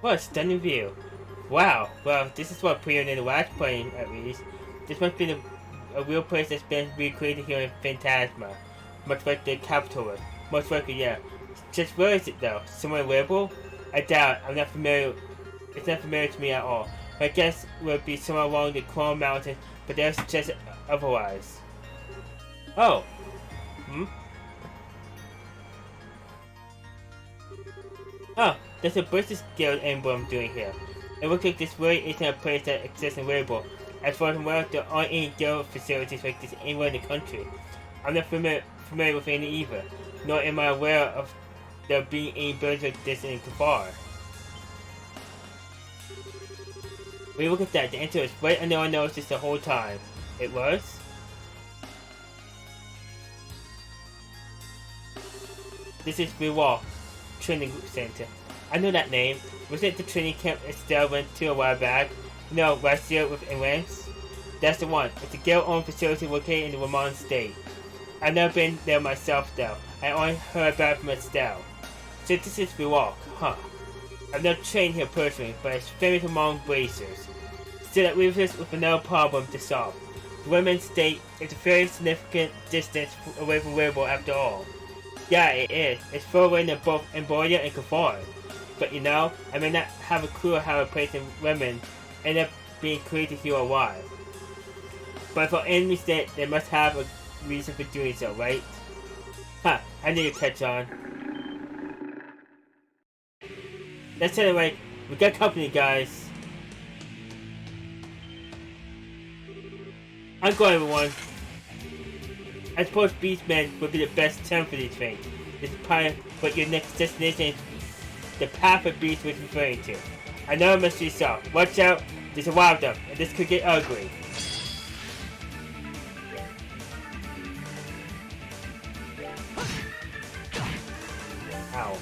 What a stunning view. Wow, well, this is what Prion and the Wax playing, at least. This must be a real place that's been recreated here in Phantasma. Much like the Capitol. Most likely, yeah. Just where is it though? Somewhere labeled? I doubt. I'm not familiar. It's not familiar to me at all. My guess would be somewhere along the Clone Mountains, but there's just otherwise. Oh. Oh, there's a British Guild emblem doing here. It looks like this really isn't a place that exists in Rainbow. As far as I'm aware, there aren't any guild facilities like this anywhere in the country. I'm not familiar with any either, nor am I aware of there being any buildings like this in Kafar. When you look at that, the answer is right under our noses the whole time. It was? This is Rewalk Training Center. I know that name. Was it the training camp Estelle went to a while back? No, last year with Enrance? That's the one. It's a guild-owned facility located in the Vermont state. I've never been there myself though. I only heard about it from Estelle. So this is Rewalk, huh? I've never trained here personally, but it's famous among bracers. Still, that leaves us with another problem to solve. The women's state is a very significant distance away from Rainbow after all. Yeah, it is. It's far away than both Emboria and Kafar. But you know, I may not have a clue how a place in women end up being created here or why. But for any mistake, they must have a reason for doing so, right? Huh, I need to catch on. That's it, anyway. We got company, guys. I'm going, everyone. I suppose Beastman would be the best term for these things. This is probably what your next destination is. The path of Beast was referring to. I know it must be so. Watch out, there's a wild up, and this could get ugly. Ow.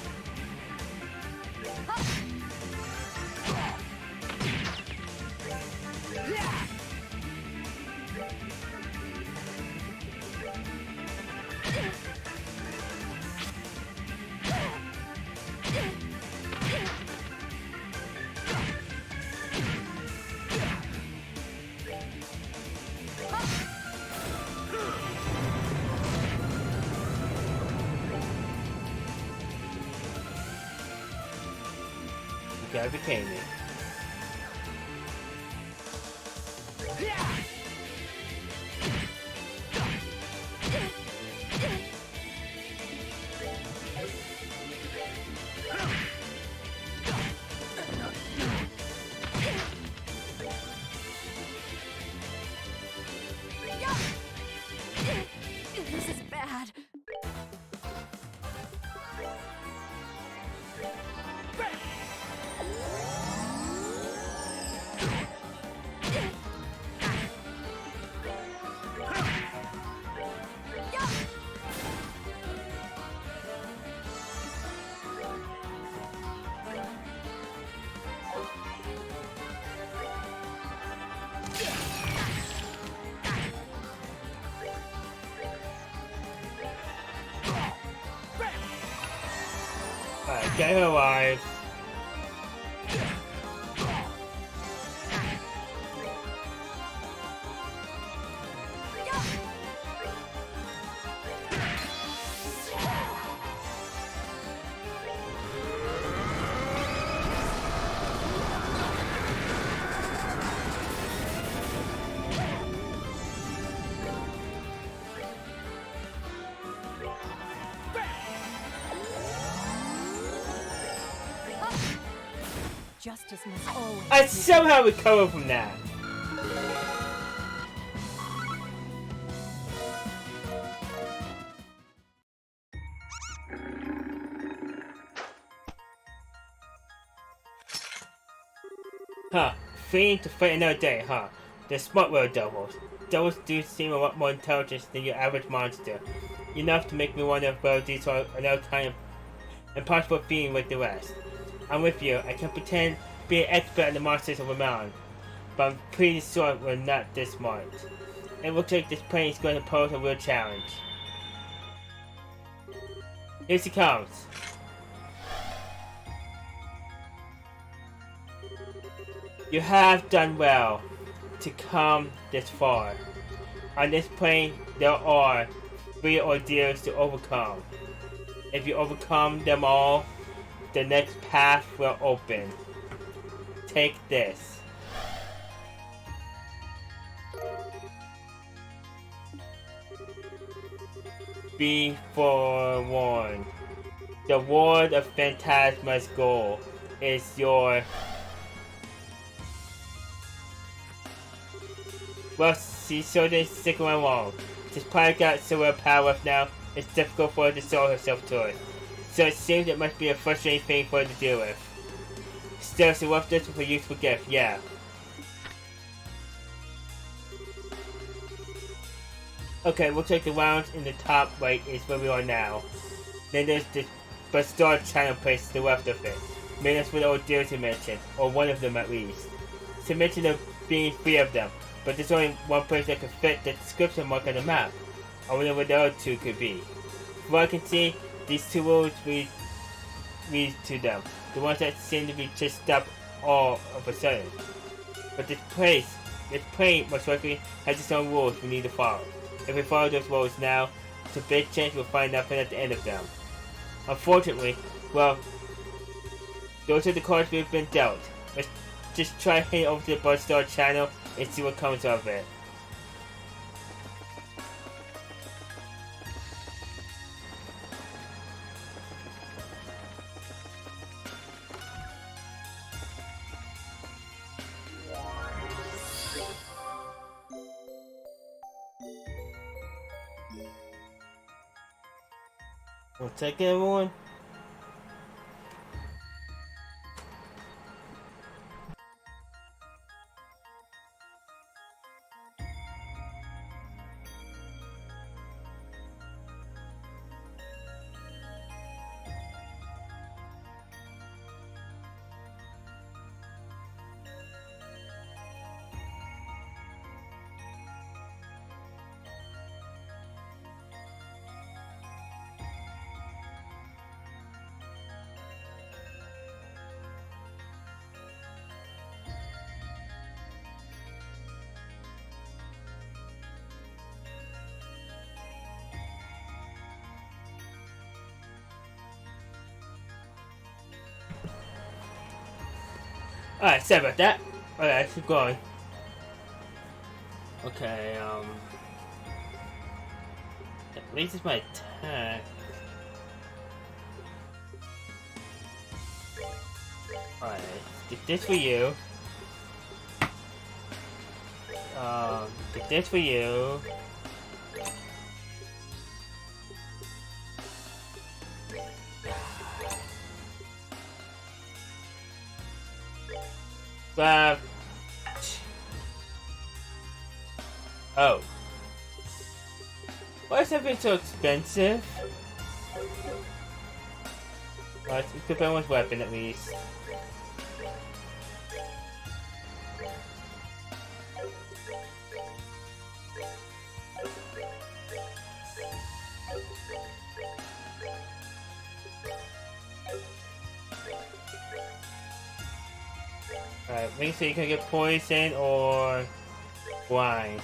You gotta be kidding me. This is bad. Alright, get her alive. Justice must always. I somehow recovered from that. Huh, freeing to fight another day, huh? They're smart little devils. Devils do seem a lot more intelligent than your average monster. Enough to make me wonder whether these are another kind of Impossible being with the rest. I'm with you. I can pretend to be an expert at the monsters of a mountain, but I'm pretty sure we're not this smart. It looks like this plane is going to pose a real challenge. Here she comes. You have done well to come this far. On this plane, there are 3 ordeals to overcome. If you overcome them all, the next path will open. Take this. Be forewarned. The Ward of Phantasma's goal is your... Well, she sure didn't stick around long. She's probably got so little power up now, it's difficult for her to show herself to it. So it seems it must be a frustrating thing for her to deal with. Still, she left this with a useful gift, yeah. Okay, looks like the lounge in the top right is where we are now. Then there's the Bastard Channel place to the left of it. Maybe that's what the ordeal to mention, or one of them at least. She mentioned there being 3 of them, but there's only one place that could fit the description mark on the map. I wonder what the other 2 could be. From what I can see, these 2 roads lead to them. The ones that seem to be just up all of a sudden. But this plane most likely has its own rules we need to follow. If we follow those rules now, there's a big chance we'll find nothing at the end of them. Unfortunately, well, those are the cards we've been dealt. Let's just try heading over to the Bastard Channel and see what comes of it. One second, everyone. Alright, sorry about that. Alright, keep going. Okay, that raises my attack. Alright, get this for you. Get this for you. Oh. Why is everything so expensive? Let's equip everyone's weapon at least. Alright, make sure you can get poison or blind.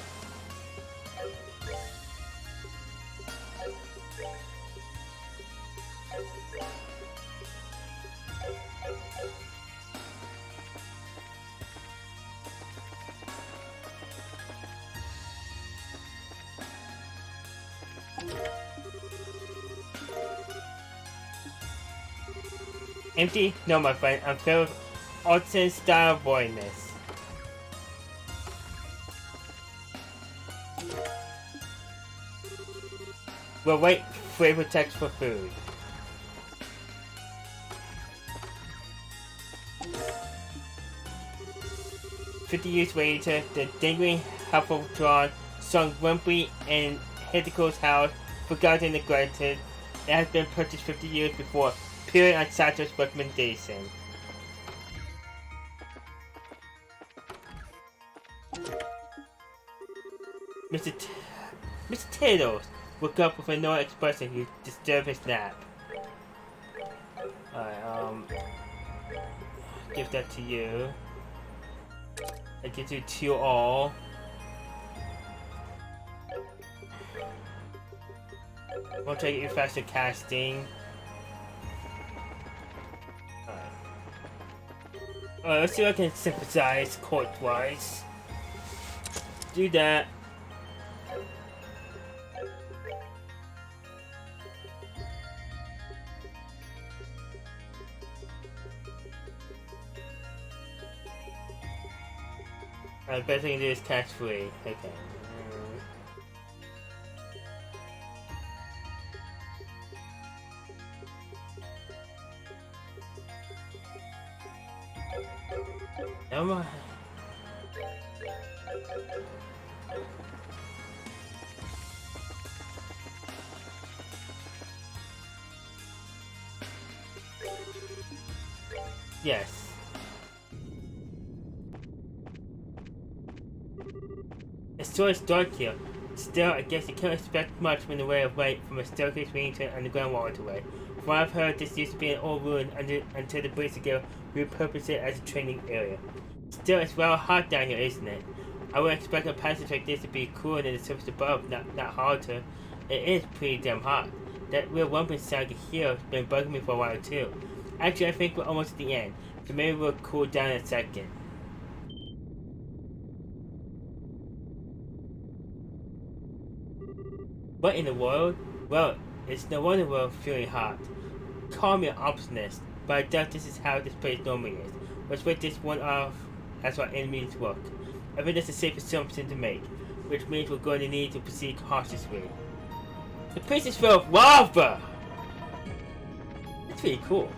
Empty? No, my friend. I'm filled with Alton style voidness. We'll wait flavor text for food. "50 years later, the dangling Huffletron sung Wimpy in Hideco's house, forgotten and neglected. It has been purchased 50 years before. purely on Sato's recommendation. Mr. Mr. Tails woke up with a annoyed expression. He disturbed his nap. Alright, give that to you. I give you to you all. I'll try to get you faster casting. Alright, let's see if I can sympathize court-wise. Do that. The best thing to do is cash free. Okay. Never mind. Yes. It's so dark here. Still, I guess you can't expect much in the way of light from a staircase leading to an underground waterway. From what I've heard, this used to be an old ruin until the British Guild repurposed it as a training area. Still, it's rather hot down here, isn't it? I would expect a passage like this to be cooler than the surface above, not hotter. It is pretty damn hot. That real rumbling sound I can hear has been bugging me for a while too. Actually, I think we're almost at the end, so maybe we'll cool down in a second. What in the world? Well, it's no wonder we're feeling hot. Call me an optimist, but I doubt this is how this place normally is. Let's wait this one off as our enemies work. I think that's a safe assumption to make, which means we're going to need to proceed cautiously. The place is full of lava! That's pretty cool.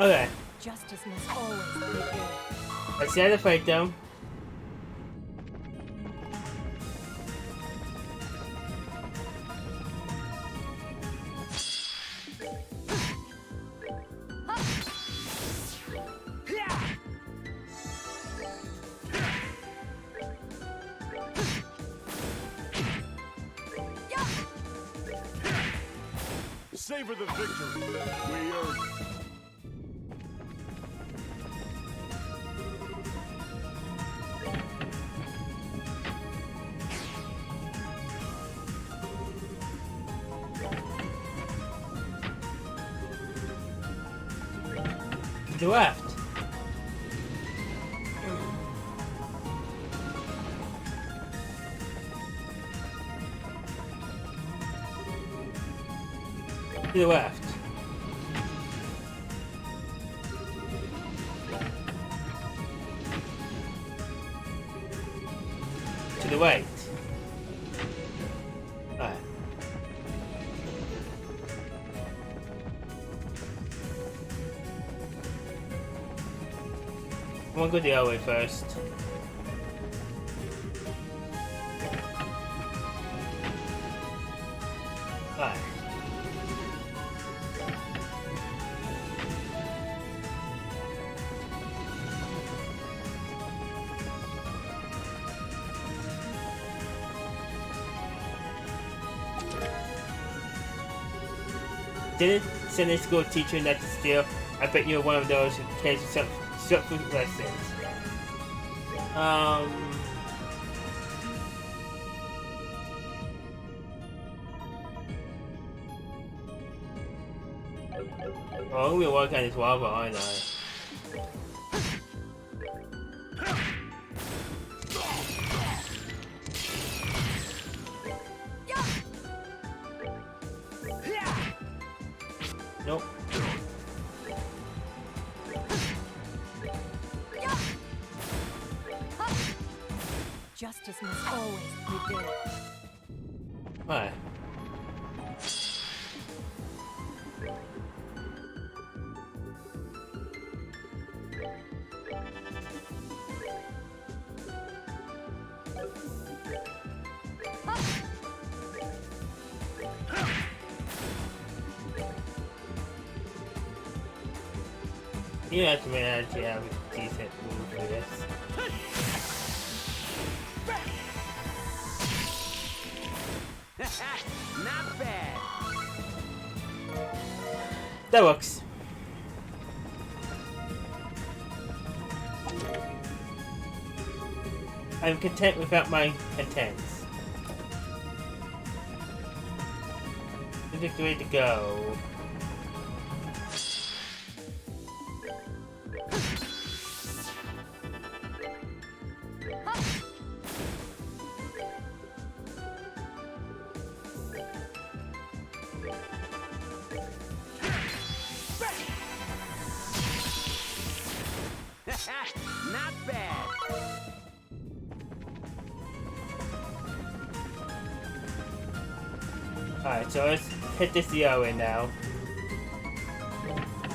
Okay. Justice must always prevail. Let's see how to fight them. Savor the victory. We are. To the left. To the left. To the right. Alright. I'm gonna go the other way first. Alright. Sunday school teacher not to steal. I bet you're one of those who cares yourself with lessons. Oh, I'm gonna work on this lava, aren't I? Nope. Justice must always prevail. Alright. You have to actually have a decent move for this. Not bad. That works. I'm content without my contents. This is the way to go. Not bad. Alright, so let's hit this the other way now.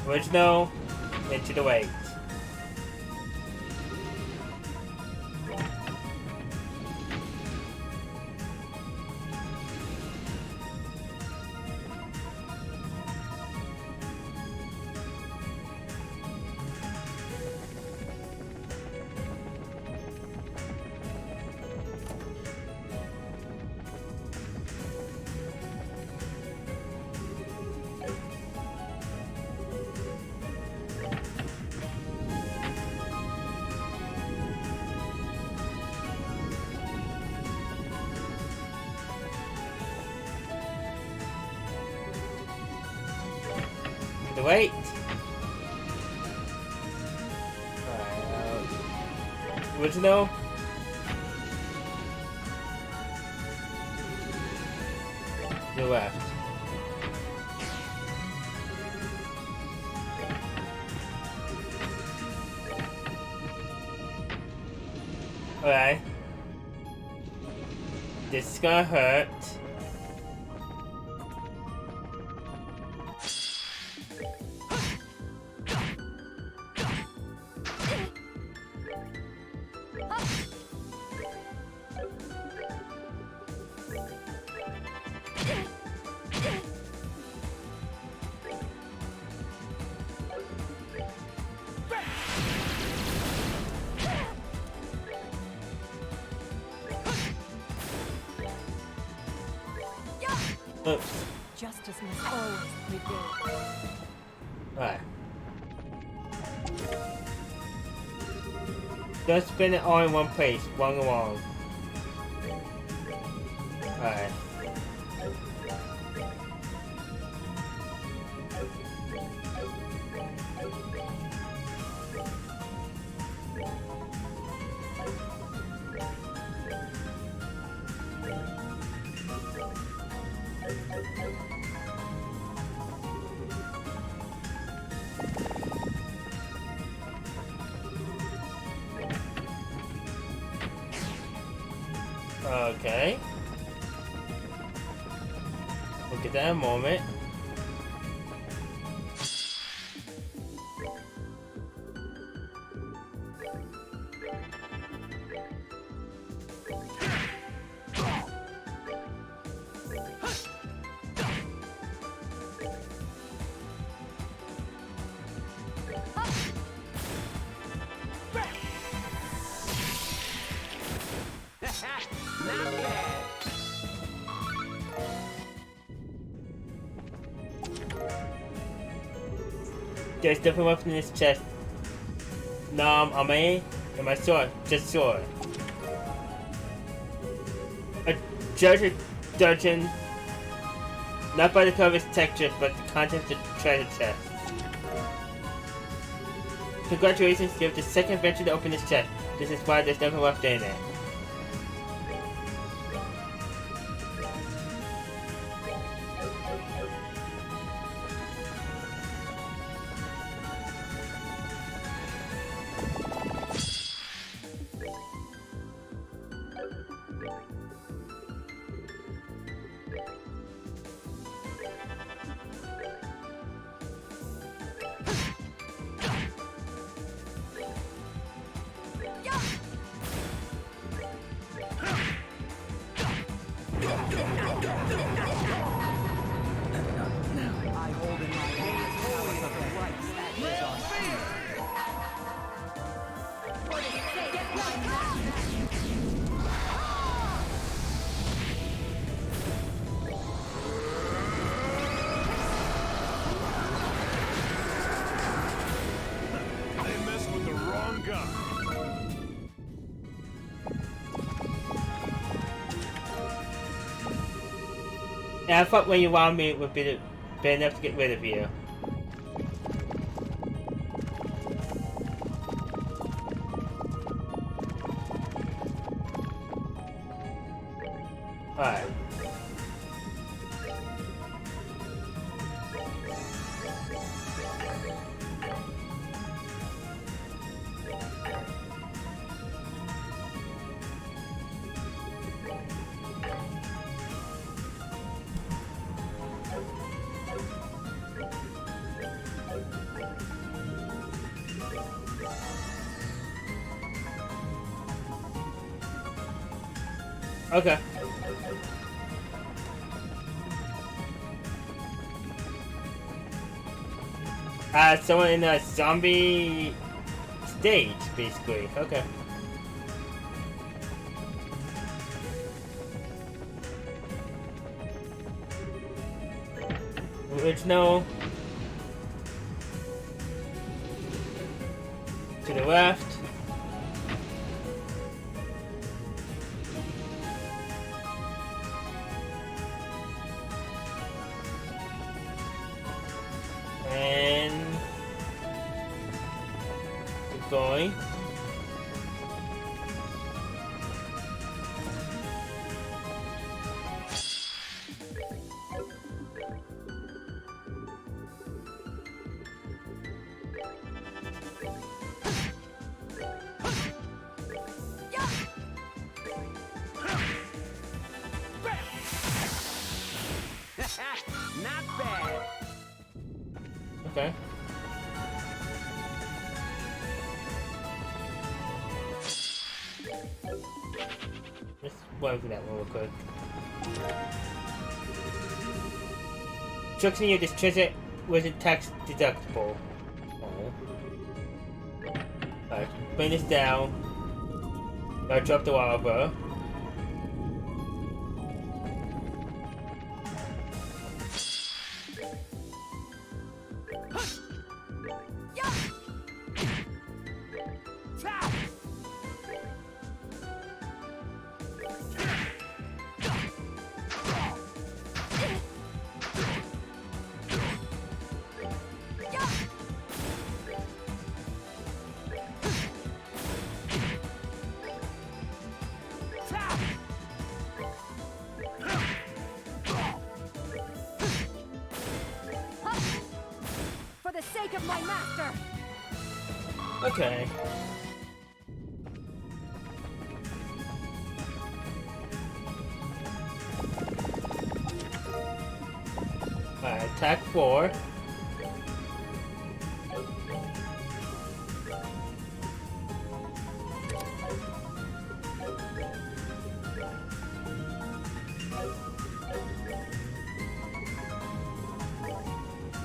Original, into the weight. The weight. Original. The left. Alright. This is gonna hurt. Oops. Justice must always prevail. Alright. Don't spin it all in one place, wrong along. Alright. Okay. We'll get that in a moment. Not bad. There's different weapons in this chest. Nom, Ame, and my sword. Just sword. A treasure dungeon. Not by the cover's texture, but the contents of the treasure chest. Congratulations, you have the second venture to open this chest. This is why there's nothing left in it. I hold in my hands powers of the rights that is on fear. They messed with the wrong guy. And I thought when you wound me it would be enough to get rid of you. Alright. Okay. Someone in a zombie stage, basically. Okay. Original. To the left. And keep going. Not bad. Okay. Let's work that one real quick. Trusting you, this treasure wasn't tax deductible. Oh. Alright, bring this down. I'll drop the lava. For the sake of my master! Okay. Alright, attack 4.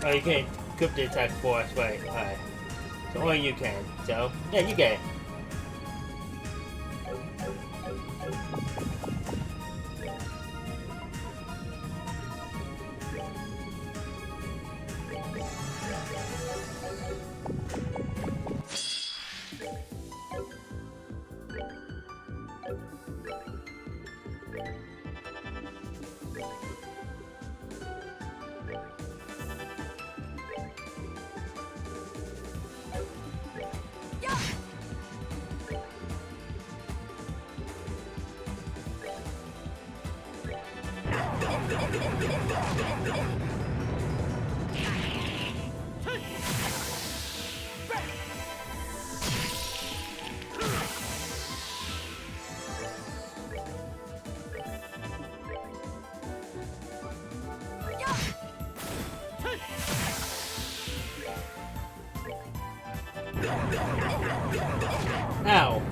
Oh, you can equip the attack 4, that's right. Alright. So only you can. So, yeah, you get it. Ow.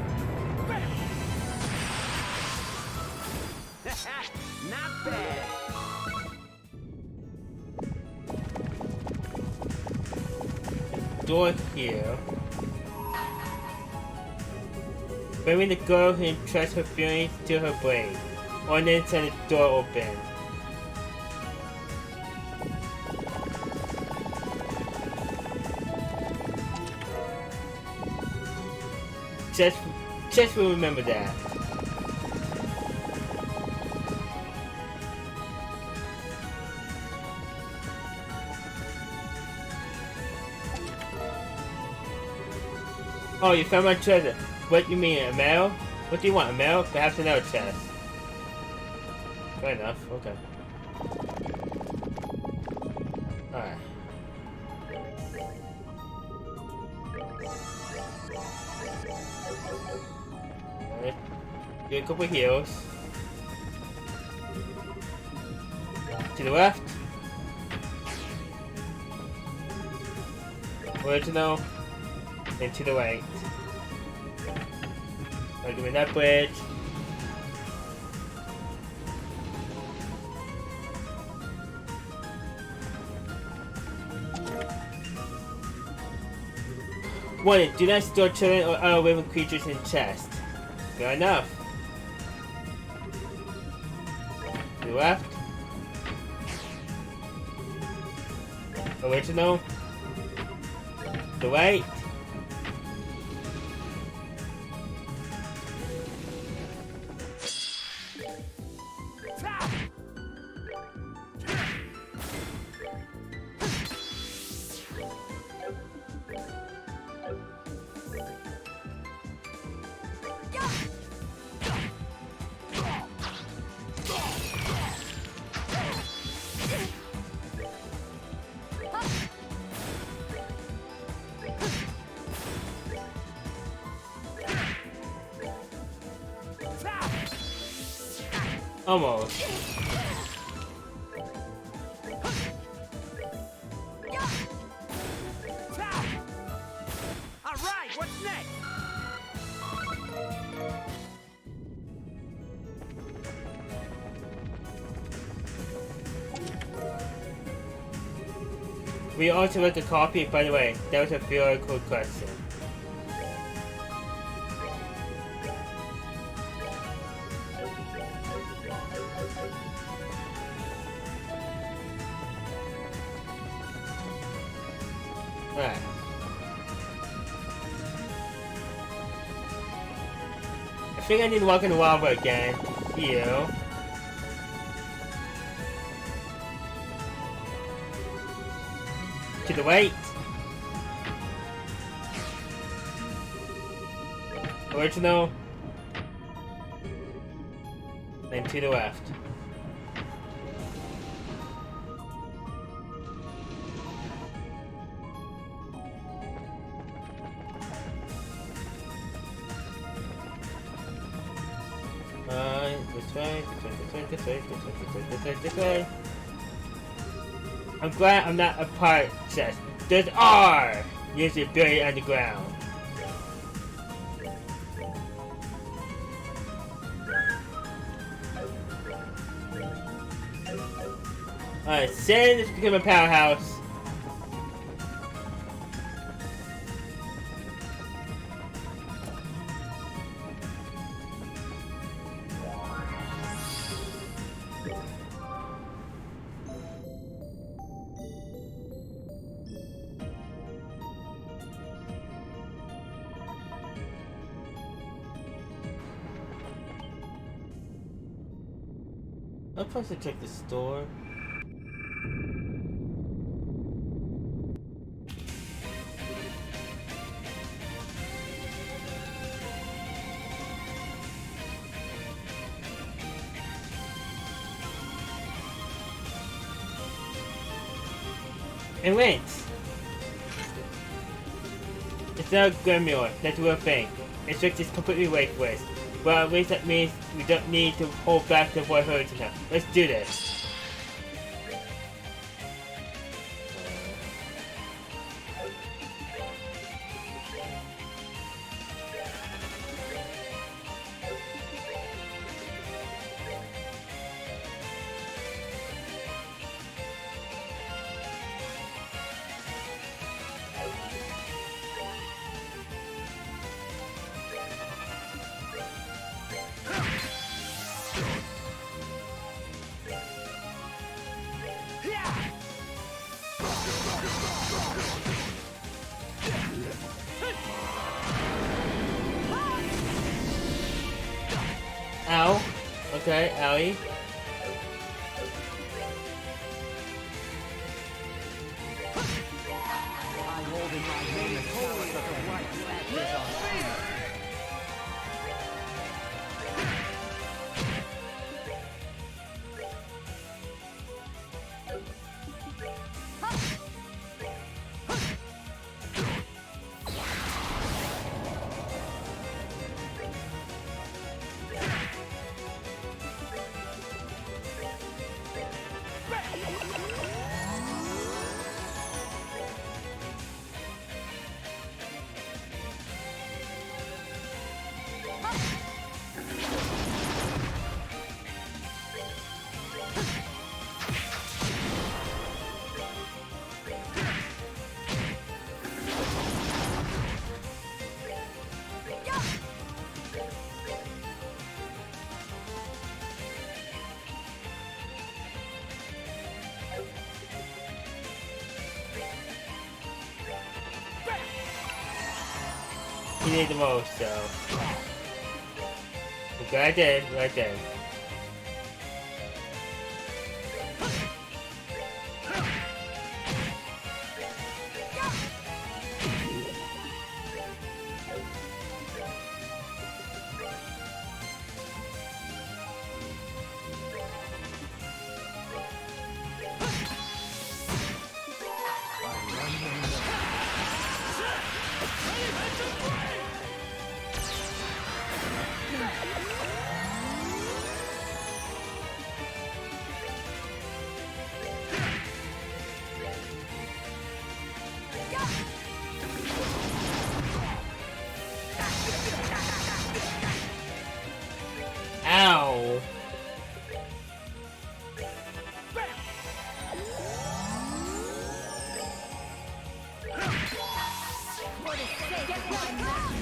Not bad. Door here. Bring the girl who entrusts her feelings to her brain. Or then send the door open. Just will remember that. Oh, you found my treasure. What you mean, a mail? What do you want, a mail? Perhaps another chest. Fair enough, okay. Alright. Do a couple heals. To the left. Original. And to the right. I'll give me that bridge. Warning, do not store children or other living creatures in chests. Fair enough. To the left. Original. To the right. Almost. All right, what's next? We also like a copy, by the way. That was a very cool question. Alright. I think I need to walk in the lava again. You. To the right. Original. And to the left. This way. I'm glad I'm not a part chest. There's R! Usually buried underground. Alright, Sin has become a powerhouse. I'm supposed to check the store. It went! It's not a Gremlin, that's a real thing. Its trick is completely worthless. Well, at least that means we don't need to hold back the boy hurts enough. Let's do this. Ow. Okay, owie. I hold in my hand the chalice of the rights that is on me. He did the most, so. Okay, I did, right there. Ow! For the sake of my master.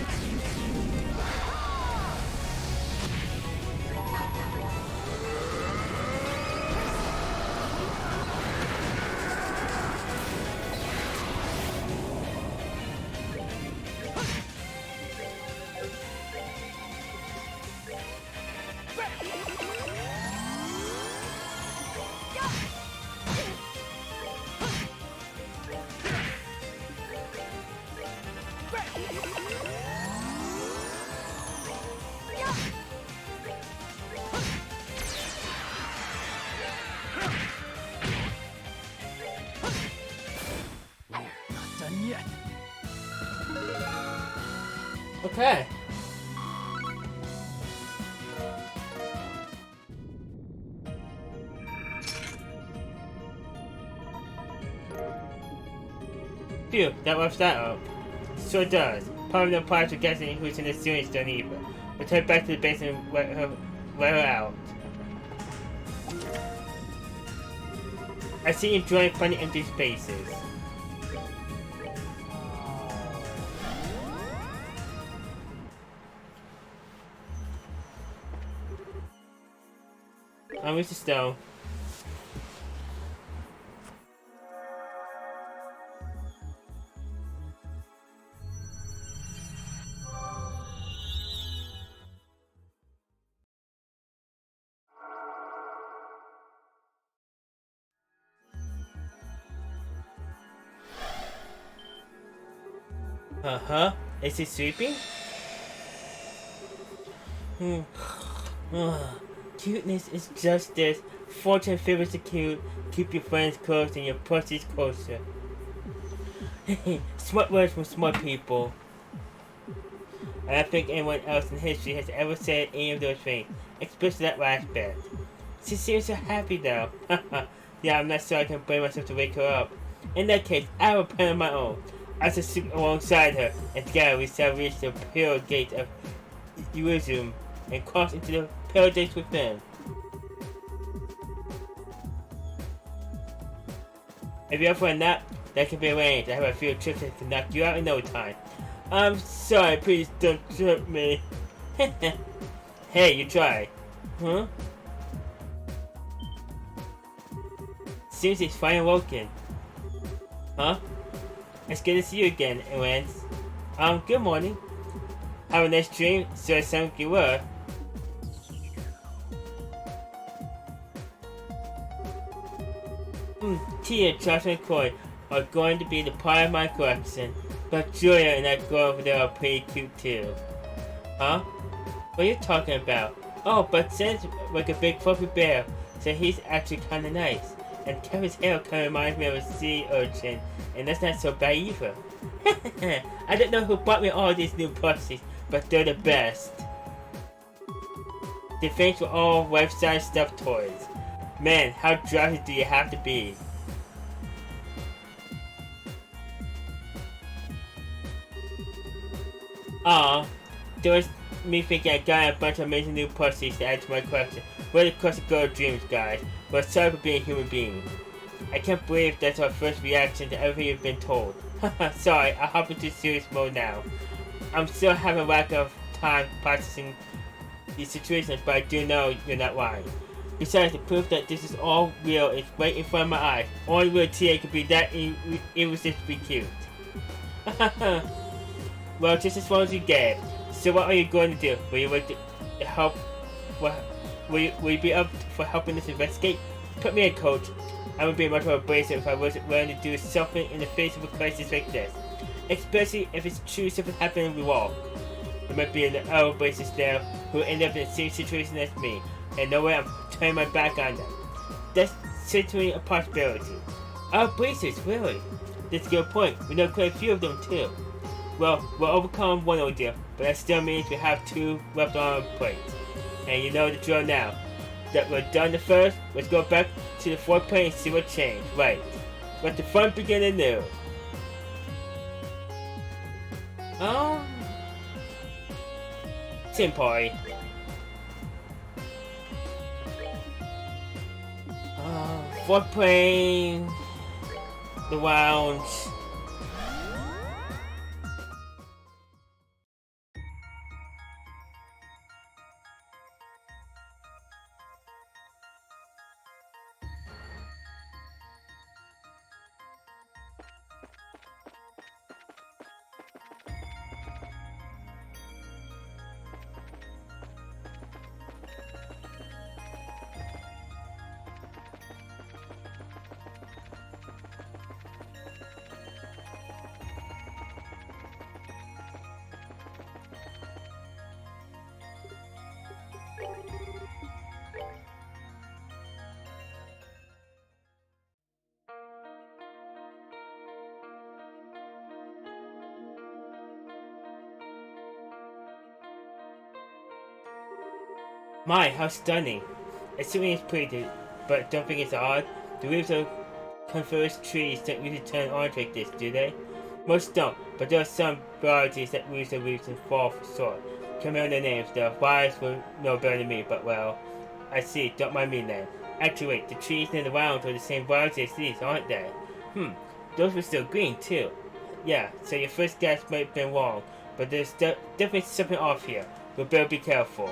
Not done yet. Okay. Phew, that wraps that up. Sure does. Part of the prize for guessing who's in the series done either. Let's head back to the base and let her out. I see him drawing funny empty spaces. I'm Mr. Stone. Uh-huh. Is he sleeping? Hmm. Cuteness is just this. Fortune favors the cute. Keep your friends close and your pussies closer. Smart words from smart people. I don't think anyone else in history has ever said any of those things, especially that last bit. She seems so happy though. Yeah, I'm not sure I can bring myself to wake her up. In that case, I have a plan of my own. I shall sleep alongside her, and together we shall reach the pure gate of Jerusalem and cross into the paradise within. If you're up for a nap, that can be arranged. I have a few tricks that can knock you out in no time. I'm sorry, please don't trip me. Hey, you try. Huh? Seems he's finally woken. Huh? It's good to see you again, Lance. Good morning. Have a nice dream, so it sounds like you were. Tia, Josh, and Corey are going to be the part of my collection, but Julia and that girl over there are pretty cute too. Huh? What are you talking about? Oh, but Sam's like a big fluffy bear, so he's actually kinda nice. And Kevin's hair kinda reminds me of a sea urchin, and that's not so bad either. I don't know who bought me all these new plushies, but they're the best. The things were all life-size stuffed toys. Man, how drowsy do you have to be? Aw, there was me thinking I got a bunch of amazing new plushies to add to my collection. Really close to girl dreams, guys. But sorry for being a human being. I can't believe that's our first reaction to everything you've been told. Sorry, I'll hop into serious mode now. I'm still having a lack of time processing these situations, but I do know you're not lying. Besides, the proof that this is all real is right in front of my eyes. Only real TA could be that irresistibly cute. Well, just as well as you get. So what are you going to do? Will you like to help? Will you be up for helping us investigate? Put me in, coach. I would be much more abrasive if I wasn't willing to do something in the face of a crisis like this. Especially if it's true something happened in Rewalk. There might be an other braces there who end up in the same situation as me, and no way I'm turning my back on them. That's certainly a possibility. Our braces, really? That's a good point. We know quite a few of them too. Well, we'll overcome one ordeal, but that still means we have two left on our plate. And you know the drill now. That we're done the first, let's go back to the fourth plane and see what changed. Right. Let the fun begin anew. Team party. Fourth plane. The lounge. My, how stunning. Assuming it's pretty, but don't think it's odd. The leaves of coniferous trees don't usually turn orange like this, do they? Most don't, but there are some varieties that lose their leaves and fall for short. Can't remember their names, the wise will know better than me, but well, I see, don't mind me then. Actually wait, the trees near the lounge are the same variety as these, aren't they? Those were still green too. Yeah, so your first guess might have been wrong, but there's definitely something off here. We better be careful.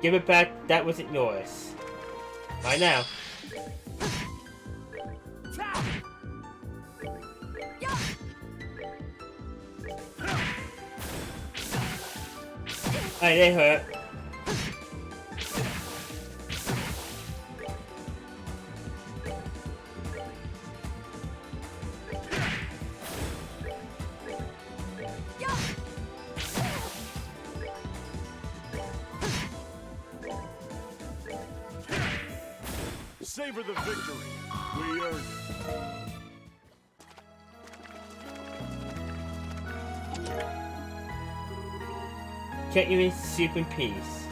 Give it back, that wasn't yours. Right now. Alright, they hurt. Savor the victory. We earned it. Can't even sleep in peace.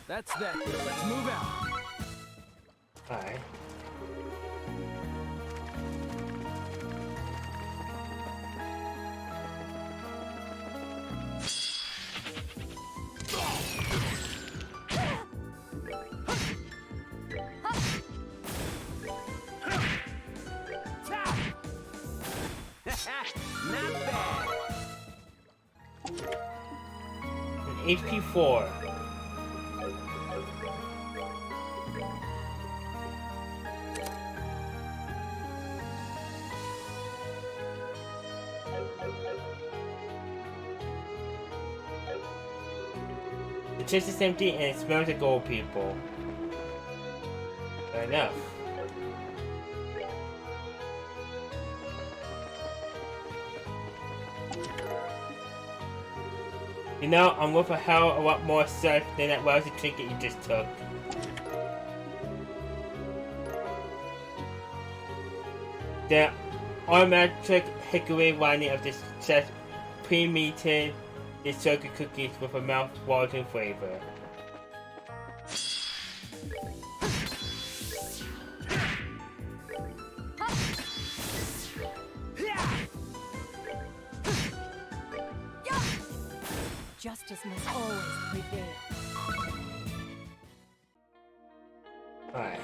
That's that. Let's move out. Alright. Not bad. An HP 4. The chest is empty and it smells like gold, people. Fair enough. You know, I'm worth a hell of a lot more stuff than that lousy trinket you just took. The automatic hickory lining of this chest pre-meated the circuit cookies with a mouth-watering flavor. Justice must always prevail. Alright.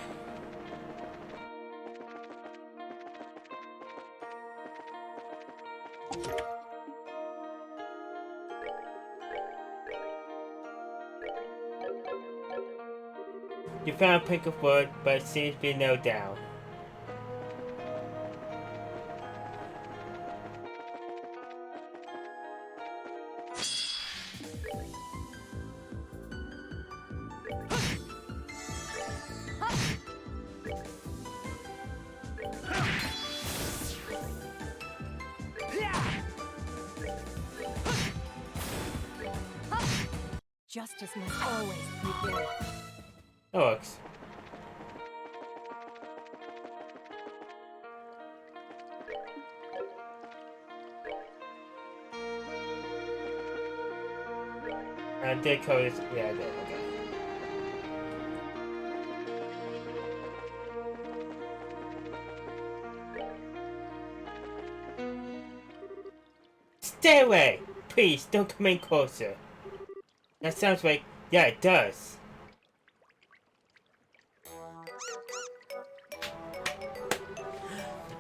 You found a pick of wood, but it seems to be nailed down. Justice must always prevail. That works. I did code this. Yeah, I did. Okay. Stay away! Please, don't come in closer. That sounds like... Yeah, it does.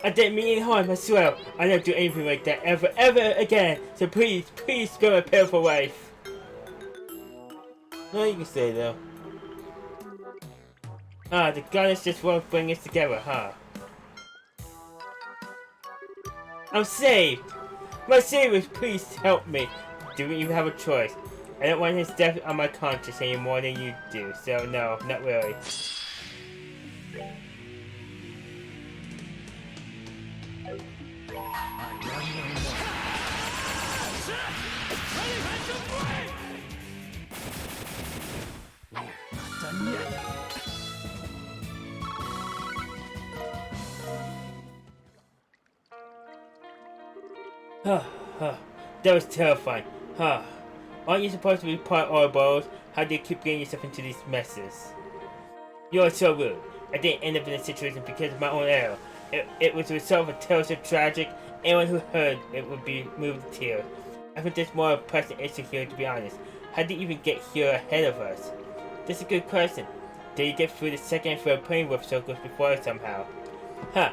I didn't mean any harm, I swear. I never do anything like that ever again. So please, please spare my pitiful life. No, you can stay though. Ah, the goddess just won't bring us together, huh? I'm saved! My saviors, please help me. Do we even have a choice? I don't want his death on my conscience any more than you do, so no, not really. Done yet. That was terrifying. Aren't you supposed to be part Ouroboros? How do you keep getting yourself into these messes? You're so rude. I didn't end up in this situation because of my own error. It was the result of a tale so tragic, anyone who heard it would be moved to tears. I think there's more of a pressing issue here, to be honest. How did you even get here ahead of us? That's a good question. Did you get through the second and third plane warp circles before somehow? Huh.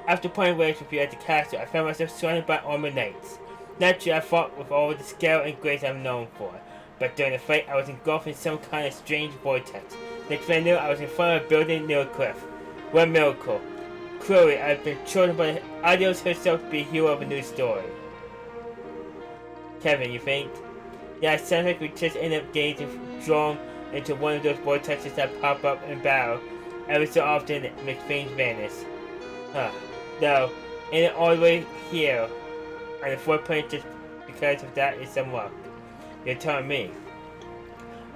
After playing waves with you at the castle, I found myself surrounded by armored knights. Naturally, I fought with all the skill and grace I'm known for. But during the fight, I was engulfed in some kind of strange vortex. Next thing I knew, I was in front of a building near a cliff. What a miracle. Clearly, I've been chosen by the Adios herself to be a hero of a new story. Kevin, you think? Yeah, it sounds like we just ended up getting drawn into one of those vortexes that pop up in battle every so often and make things vanish. Huh. No, ended all the way here on the fourth plane just because of that is some luck. You're telling me.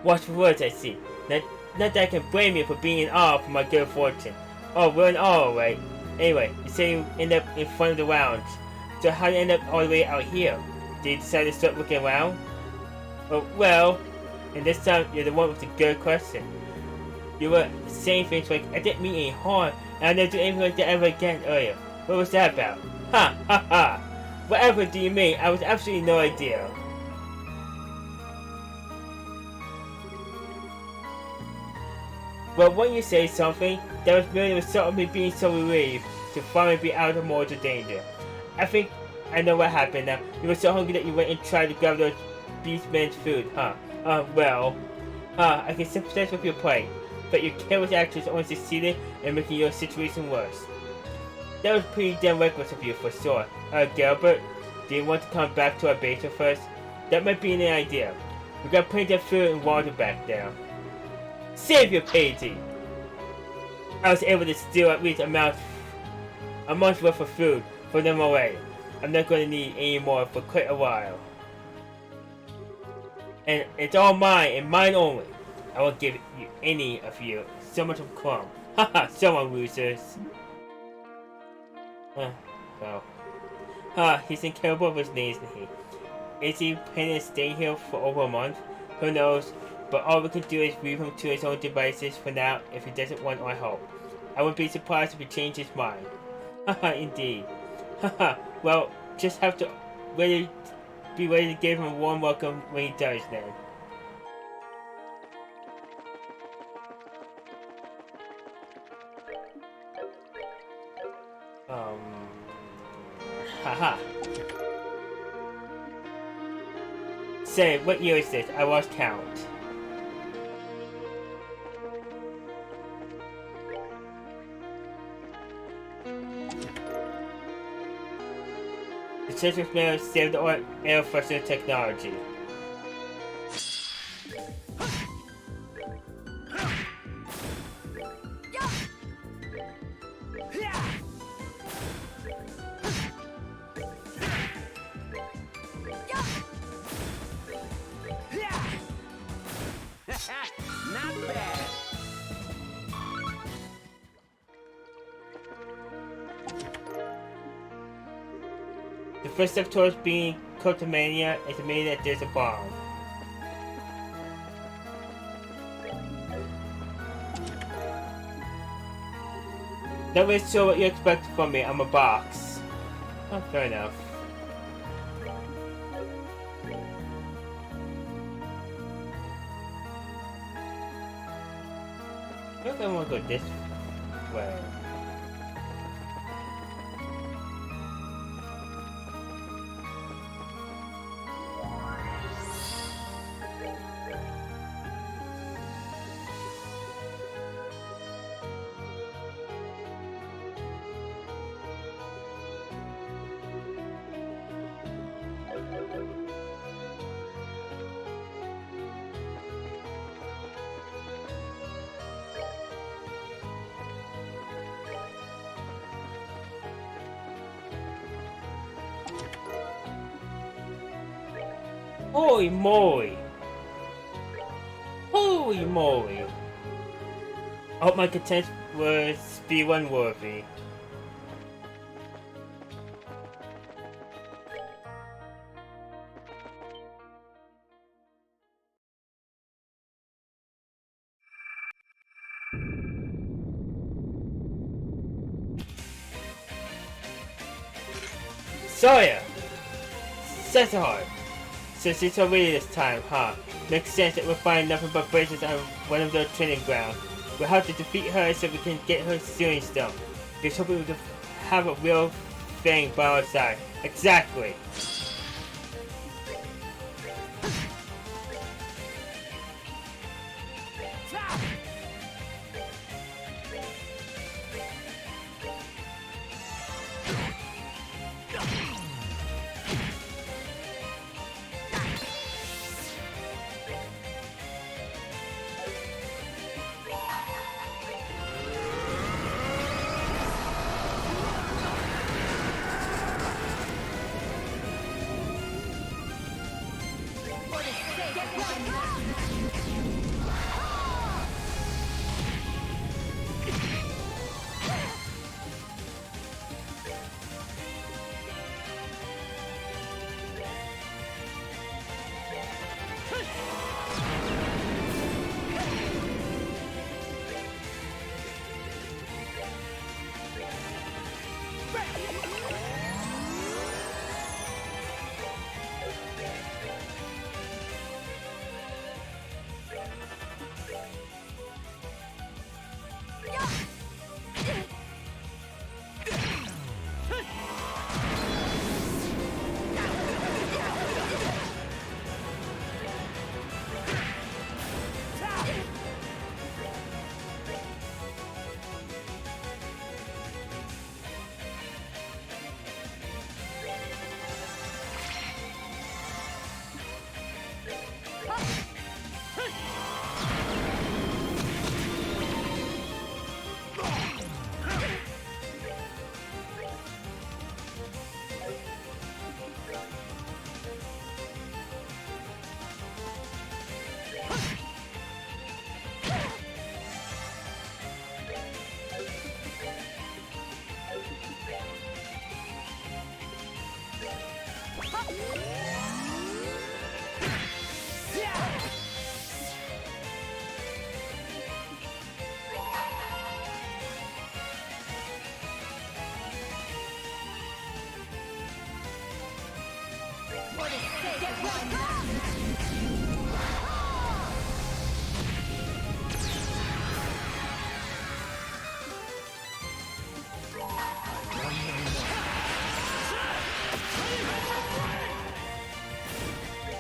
Watch for words, I see. Not that I can blame you for being in awe for my good fortune. Oh, we're in awe, right? Anyway, you say you end up in front of the lounge. So how did you end up all the way out here? Did you decide to start looking around? Oh, well, and this time you're the one with the good question. You were saying things like, I didn't mean any harm, and I never do anything like that ever again earlier. What was that about? Ha ha ha! Whatever do you mean? I was absolutely no idea. Well, when you say something, that was merely the result of me being so relieved to finally be out of mortal danger. I think I know what happened now. You were so hungry that you went and tried to grab those beastmen's food, huh? I can sympathize with your plight, but your careless actions only succeeded in making your situation worse. That was pretty damn reckless of you, for sure. Gilbert, do you want to come back to our base with us? That might be an idea. We got plenty of food and water back there. Save your piety! I was able to steal at least a month's worth of food for them already. I'm not going to need any more for quite a while. And it's all mine and mine only. I won't give you any of you so much of a crumb. Haha, someone losers. He's incapable of his knees, isn't he? Is he planning to stay here for over a month? Who knows? But all we can do is leave him to his own devices for now if he doesn't want our help. I wouldn't be surprised if he changed his mind. Haha, indeed. Haha, well, just have to be ready to give him a warm welcome when he does then. Haha. Say, what year is this? I lost count. The Citrus Man saved the air freshener technology. Not bad. The first step towards being Cryptomania is admitting that there's a bomb. Not really sure what you expect from me. I'm a box. Oh, fair enough. I think I want to go this way. Holy moly! Holy moly! I hope my content was speedrun worthy. Sawyer! Sessahar! Since it's already this time, huh? Makes sense that we'll find nothing but bridges on one of their training grounds. We'll have to defeat her so we can get her Sealing Stone. Just hoping we can have a real thing by our side. Exactly.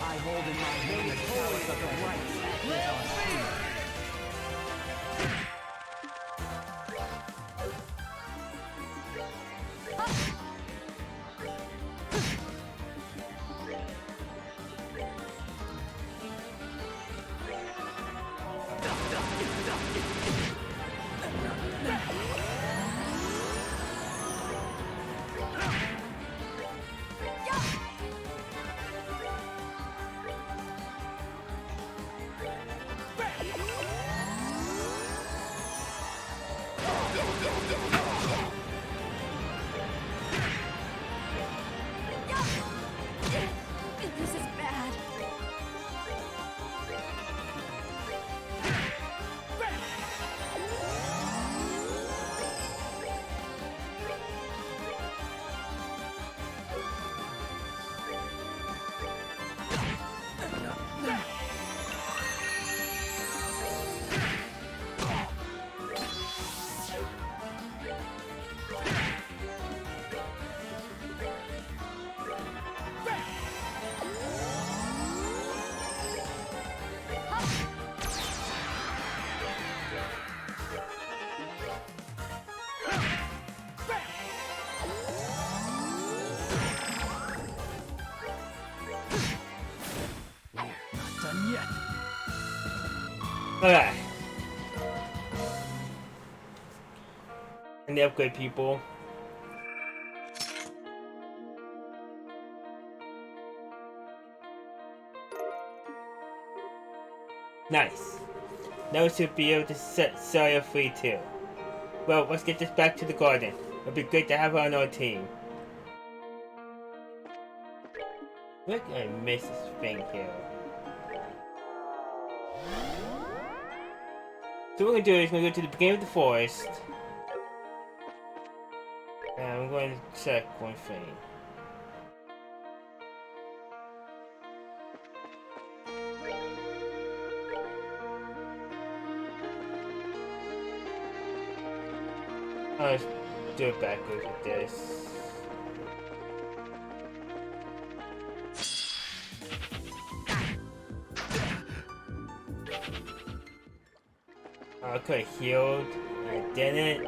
I hold in my hand the chalice of the rights that lives on free. This is bad. Done yet. Okay. And the upgrade people. Nice. Now we should be able to set Saya free too. Well, let's get this back to the garden. It'd be great to have her on our team. Look, I miss this thing here. So what we're gonna do is we're gonna go to the beginning of the forest. And I'm going to check one thing. I'll do it backwards with this. I could have healed. I didn't.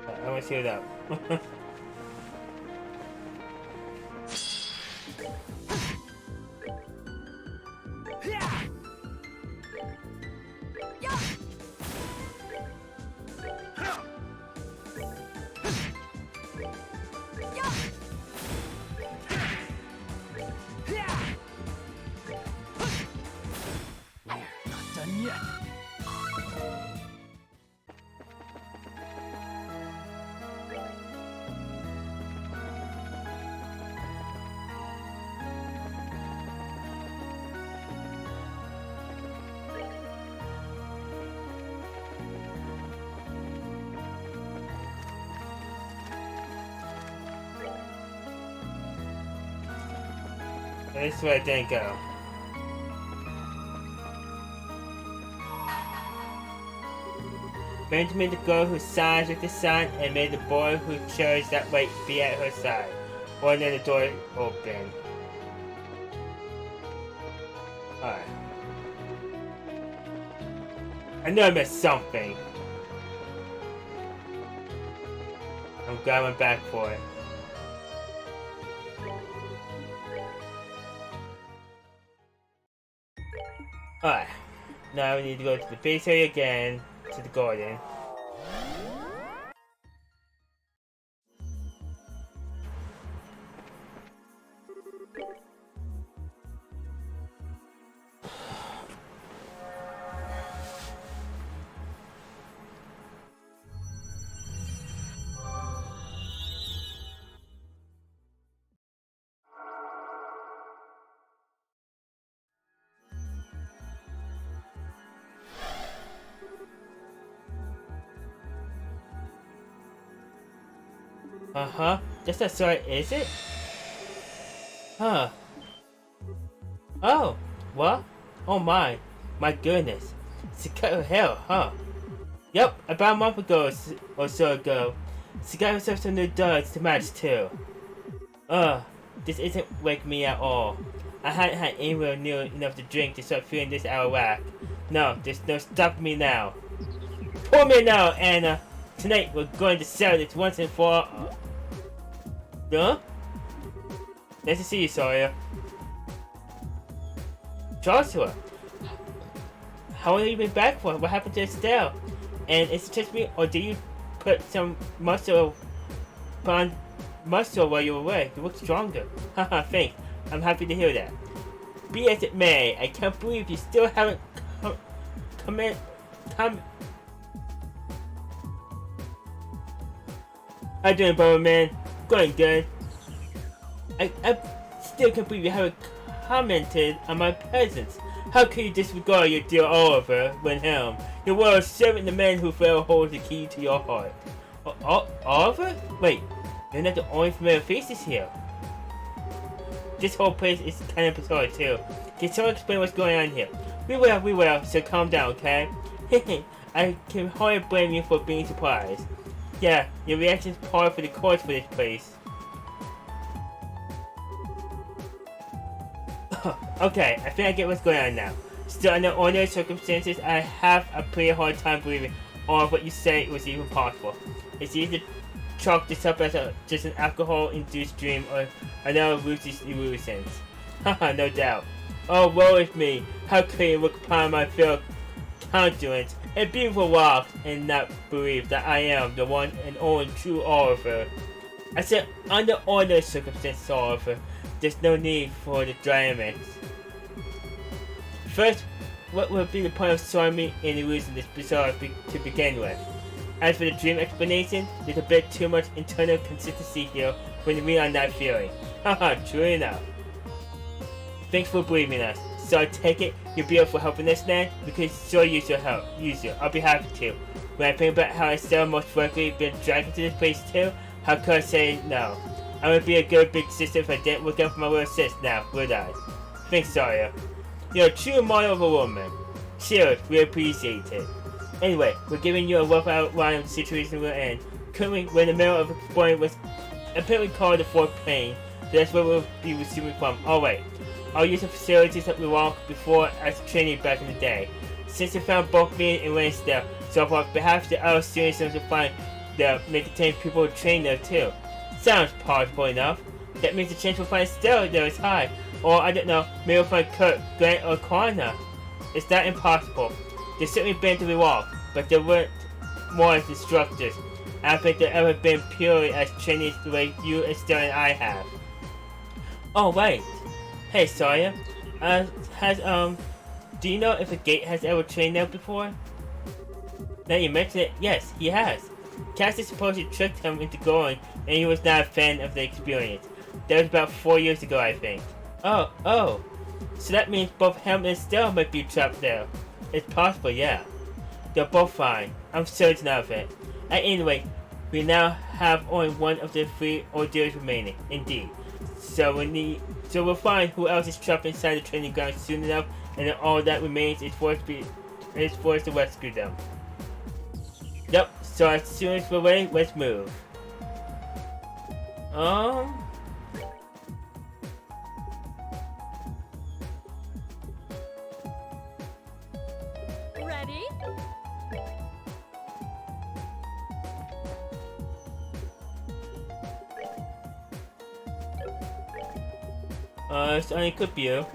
I want to heal up. Not done yet. This is where I didn't go. Benjamin the girl who signs with the sun, and may the boy who chose that way be at her side. Or then the door open. Alright. I know I missed something. I'm glad I went back for it. Alright. Now we need to go to the base area again, to the garden. Uh-huh. Just that sort, is it? Huh. Oh, what? Oh my goodness. Sekai hell, huh? Yep, about a month ago or so ago. Sekai herself some new duds to match too. This isn't waking me at all. I hadn't had anywhere near enough to drink to start feeling this out of whack. No, there's no stopping me now. Pull me now, Anna! Tonight we're going to settle this once and for all. Huh? Nice to see you, Sawyer. Joshua! How long have you been back for? What happened to Estelle? And is it just me, or did you put some muscle while you were away? You look stronger. Haha, thanks. I'm happy to hear that. Be as it may, I can't believe you still haven't come. How you doing, brother man? Going good. I still can't believe you haven't commented on my presence. How could you disregard your dear Oliver Wilhelm? Your world serving the man who fell holds the key to your heart. Oliver? Wait, you're not the only familiar faces here. This whole place is kind of bizarre too. Can someone explain what's going on here? We will, so calm down, okay? I can hardly blame you for being surprised. Yeah, your reaction's par for the course for this place. Okay, I think I get what's going on now. Still, under ordinary circumstances, I have a pretty hard time believing all of what you say was even possible. It's easy to chalk this up as just an alcohol-induced dream or another Lucy's illusions. Haha, no doubt. Oh, woe is me. How could you look upon my fair countenance and beautiful walk and not believe that I am the one and only true Oliver? I said under ordinary circumstances, Oliver. There's no need for the dynamics. First, what would be the point of showing me in illusion this bizarre to begin with? As for the dream explanation, there's a bit too much internal consistency here when we are not feeling. Haha, true enough. Thanks for believing us. So I take it you'll be up for helping us then? We could sure use your help. I'll be happy to. When I think about how I still most likely been dragged into this place too, how could I say no? I would be a good big sister if I didn't look out for my little sis now, would I? Thanks, Sawyer. You're a true model of a woman. Sure, we appreciate it. Anyway, we're giving you a rough outline of the situation we're in. Currently, we're in the middle of exploring what's apparently called the fourth plane. That's where we'll be receiving from. Alright, I'll use the facilities that we walked before as training back in the day. Since we found both me and Lansdale, so on behalf of the other students to find there may contain people who train there too. Sounds plausible enough. That means the chance we'll find Stella there is high. Or I don't know, maybe we'll find Kurt, Grant, or Kwana. It's not impossible. They've certainly been to the wall, but they weren't more as instructors. I don't think they've ever been purely as trainees the way you and Stella and I have. Oh right. Hey Sawyer. Do you know if a Gate has ever trained there before? Now you mention it, yes, he has. Cassie supposedly tricked him into going, and he was not a fan of the experience. That was about 4 years ago, I think. Oh. So that means both him and Stella might be trapped there. It's possible, yeah. They're both fine. I'm certain of it. At any rate, we now have only one of the 3 ordeals remaining, indeed. So we'll find who else is trapped inside the training ground soon enough, and then all that remains is for us to rescue them. Yep, so as soon as we're ready, let's move. Ready? It's only could be you.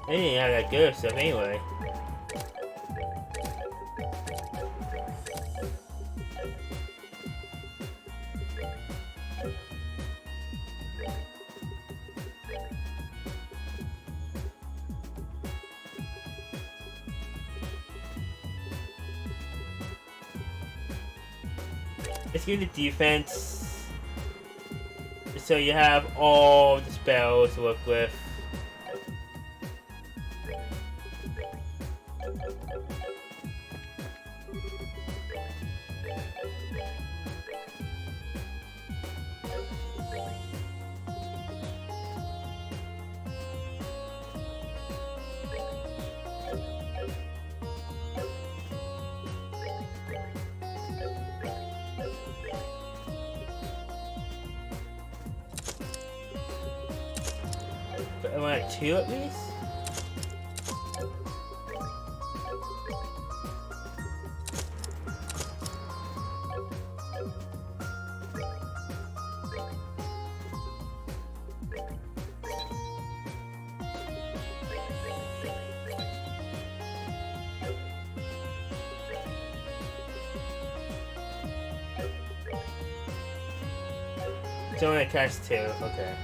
I didn't have that good stuff anyway. Let's give the defense. So you have all the spells to work with. But I want 2 at least? It's only attached 2, okay.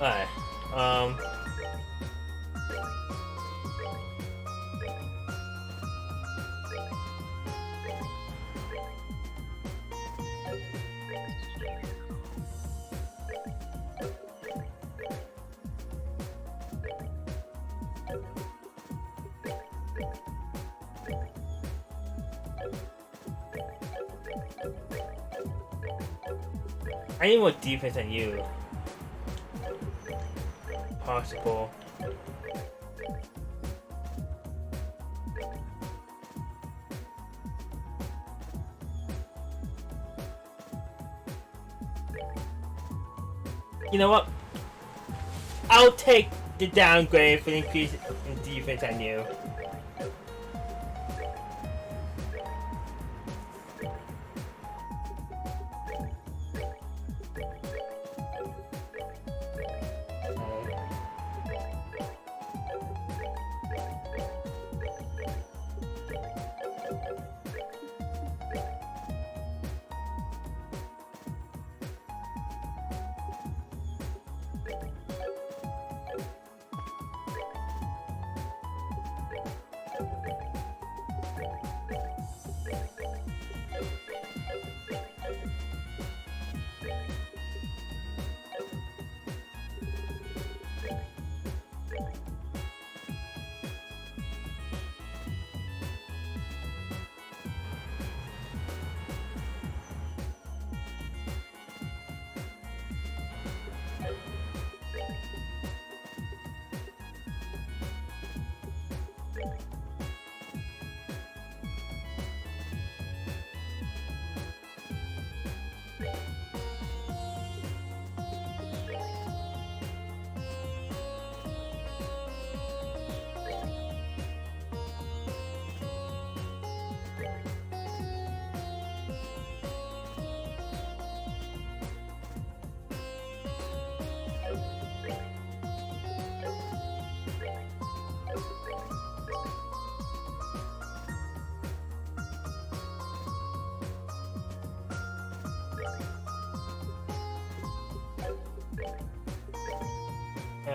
Alright, I need more defense than you. Possible. You know what? I'll take the downgrade for the increase in defense on you.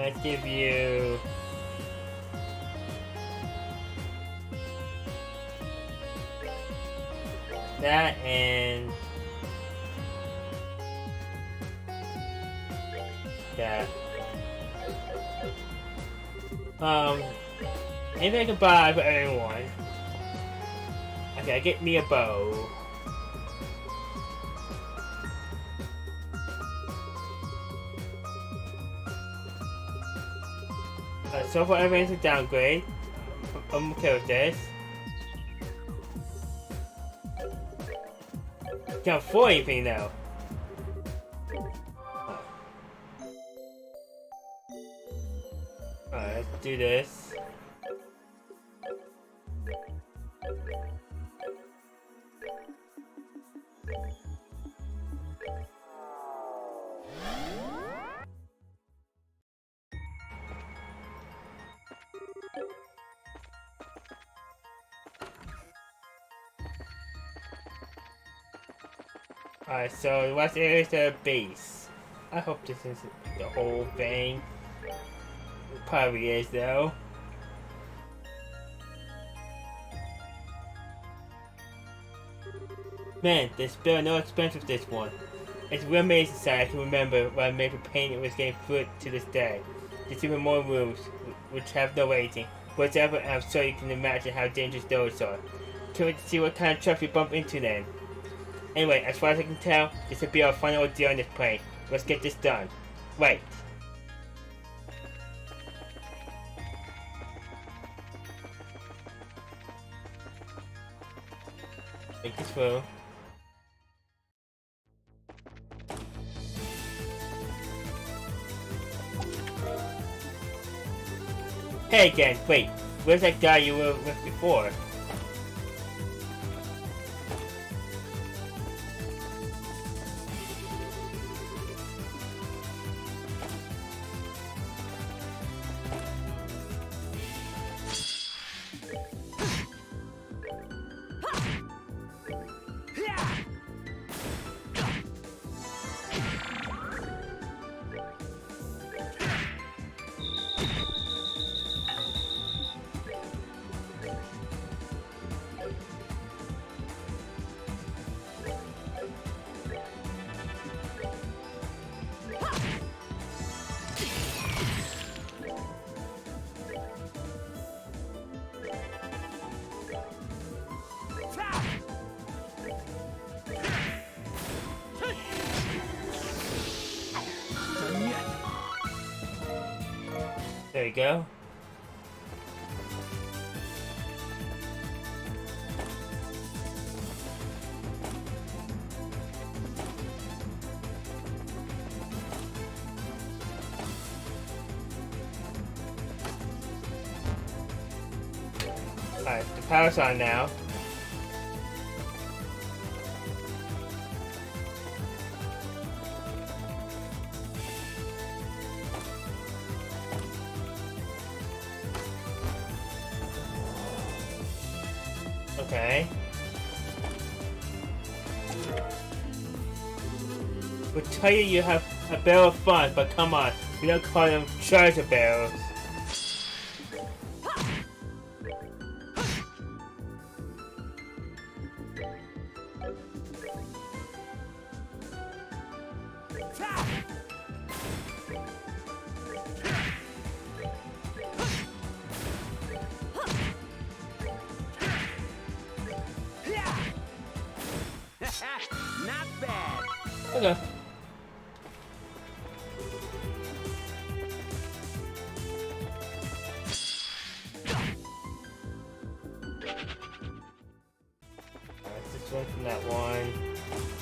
I give you that and that. Anything I can buy for everyone. Okay, get me a bow. So far everything's a downgrade. I'm okay with this. Can't afford anything though. Alright, let's do this. Alright, so the west area is the base. I hope this isn't the whole thing. It probably is though. Man, there's still no expense with this one. It's real amazing sight I can remember when I made for paint it was getting foot to this day. There's even more rooms, which have no rating, whatever, and I'm sure you can imagine how dangerous those are. Can't wait to see what kind of truck we bump into then. Anyway, as far as I can tell, this will be our final ordeal on this plane. Let's get this done. Right. Make this through. Hey again, wait, where's that guy you were with before? There you go. Alright, the power's on now. Okay. We'll tell you you have a barrel of fun, but come on, we don't call them treasure barrels. Not bad. Okay. This one from that one.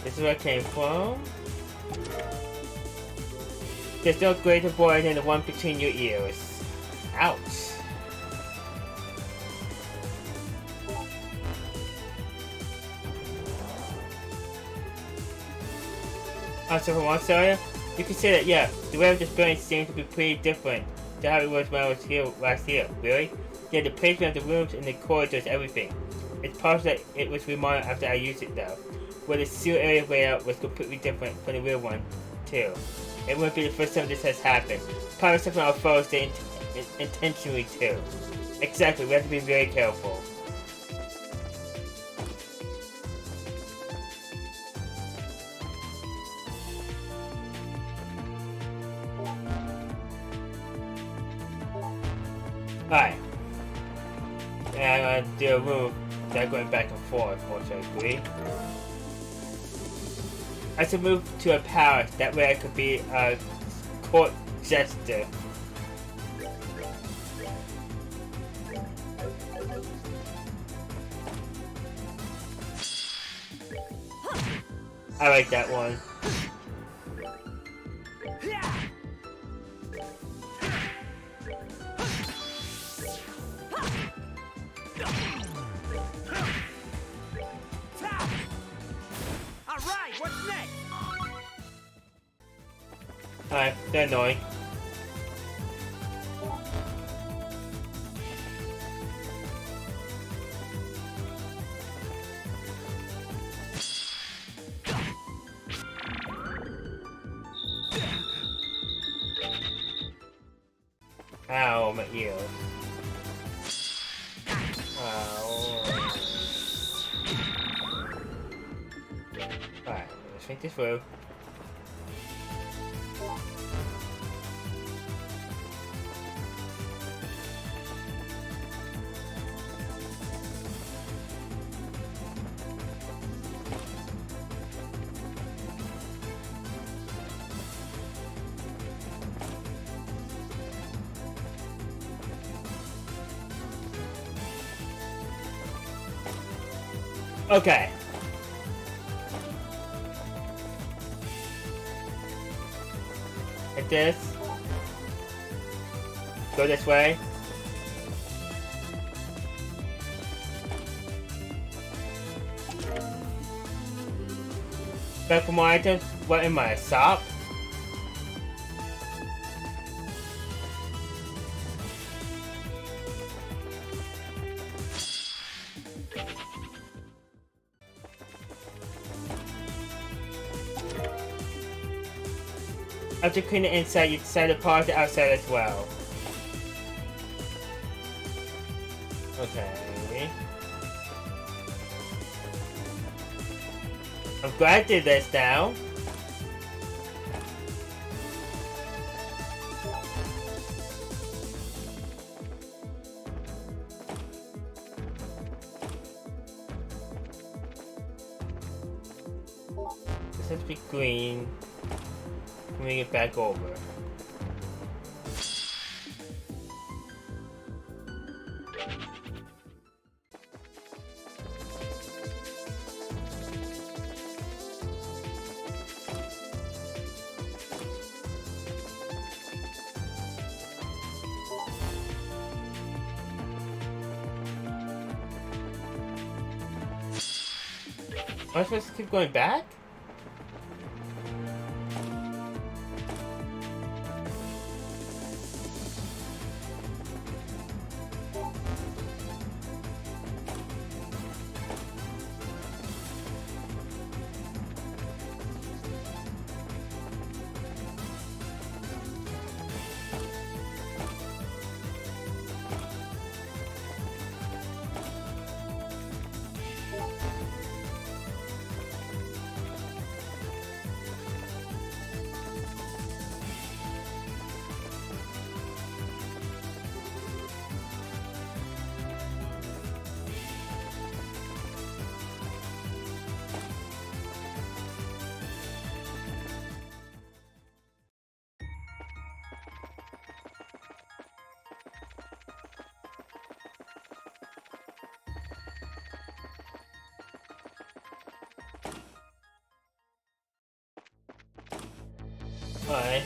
This is where it came from. There's no greater void than the one between your ears. Ouch. Also, from one area, you can see that, yeah, the way of this building seems to be pretty different to how it was when I was here last year. Really? Yeah, the placement of the rooms and the corridors, everything. It's possible that it was remodeled after I used it though, where the sealed area layout was completely different from the real one, too. It wouldn't be the first time this has happened. Probably something our foes did intentionally too. Exactly, we have to be very careful. Alright. And I'm gonna do a move that going back and forth, most likely. I should move to a palace, that way I could be a court jester. I like that one. Alright, what's next? Alright, they're annoying. Ow, my ears. Ow. Alright, let's think this through. Okay. Like this. Go this way. Back for more items. What am I, a sop? After cleaning the inside, you decide to polish the outside as well. Okay. I'm glad I did this now. This has to be green. Bring it back over. Am I supposed to keep going back? Alright.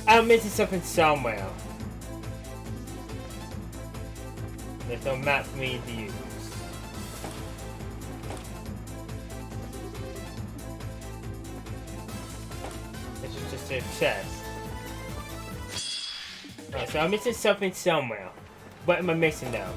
I'm missing something somewhere. There's no map for me to use. This is just a chest. Alright, so I'm missing something somewhere. What am I missing now?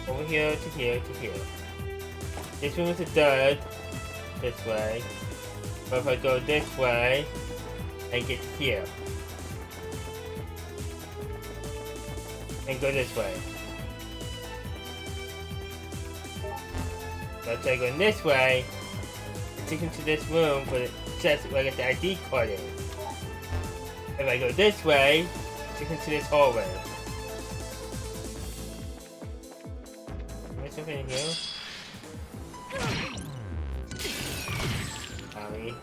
Over here to here to here. This one was a dud. This way. But if I go this way and get here. And go this way. So I go this way. Take him to this room for the chest where I get the ID card in. If I go this way, take him to this hallway. Something in here? Sorry.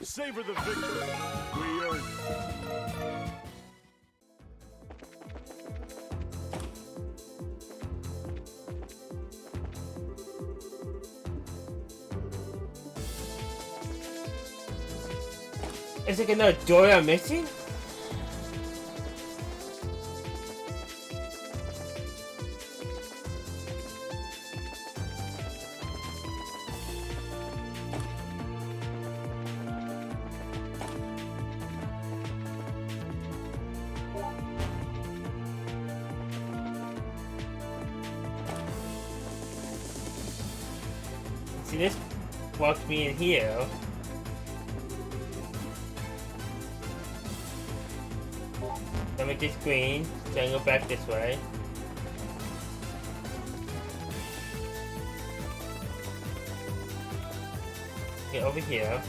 Savor the victory. We earned it. Is there another door I'm missing? See, this walks me in here. I'll make this green, so I can go back this way. Get over here.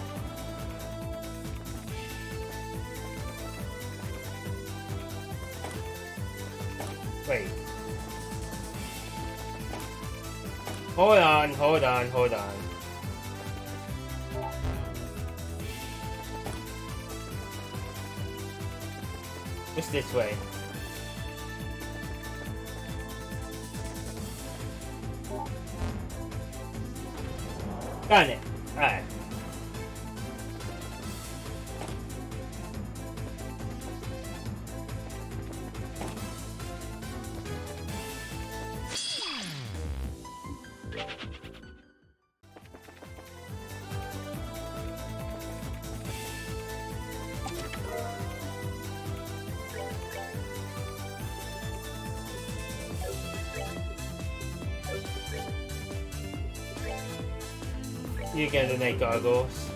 Wait. Hold on, hold on, hold on. What's this way? Got it. Alright. You get the night goggles.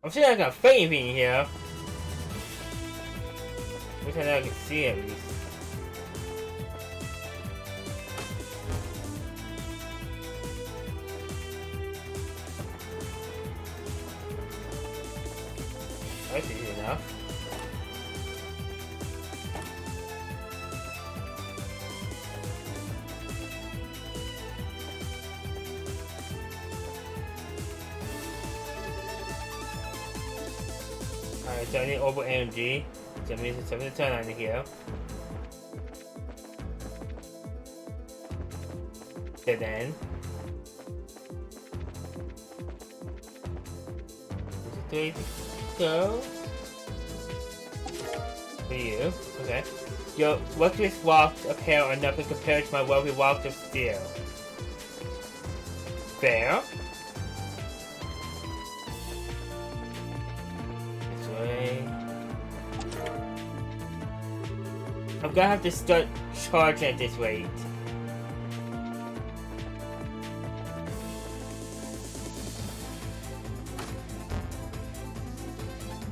I'm sure I got anything here. Wish I can see at least. enough. Alright, so I need over energy. So I'm using something to turn on here. Dead end. Is it go? For you, okay. Your luxurious walks of hair are nothing compared to my wealthy walks of steel. Fair? This way. I'm gonna have to start charging at this rate.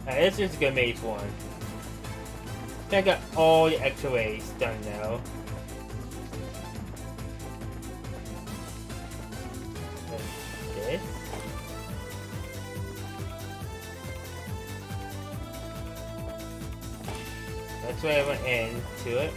Alright, let's just go maze 1. I got all the X-rays done now. And this. That's where I went into it.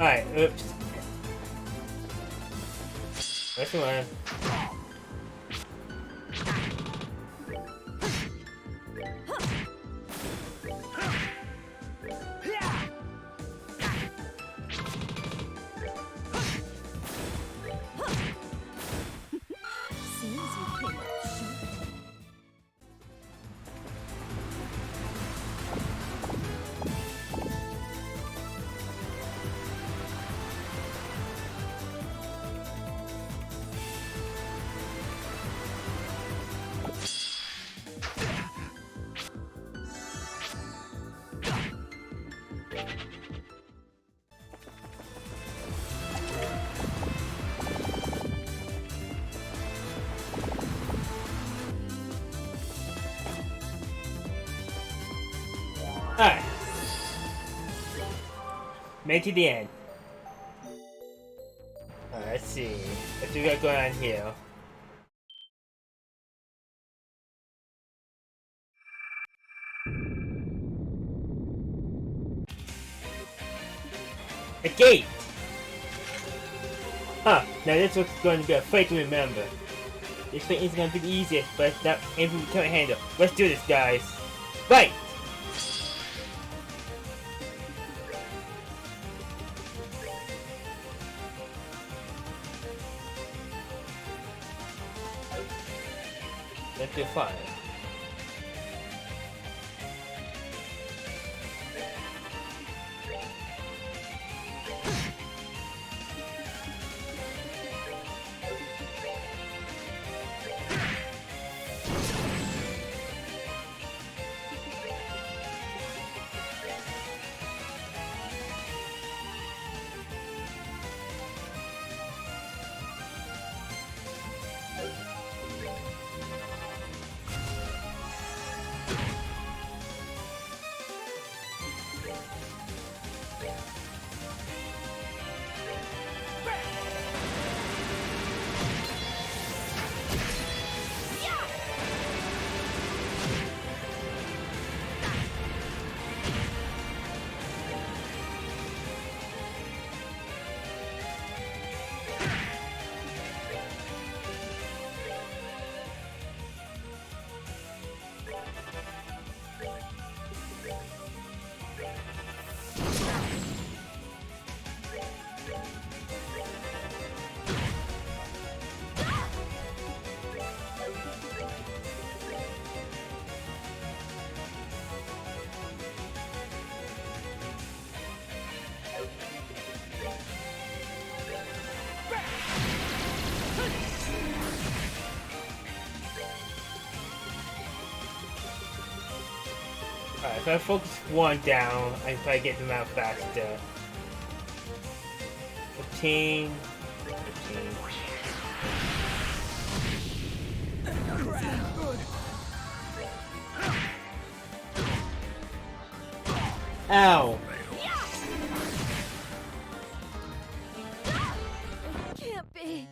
Alright, oops. That's the one. Seems you came up short. Alright. Made it to the end. Alright, let's see. What do we got going on here? A gate! Huh, now this looks going to be a fight to remember. This fight isn't going to be the easiest, but it's not anything we can't handle. Let's do this, guys. Right! Let's do fine. Alright, if I focus one down, I can probably get them out faster. 15, machine. Ow! It can't be.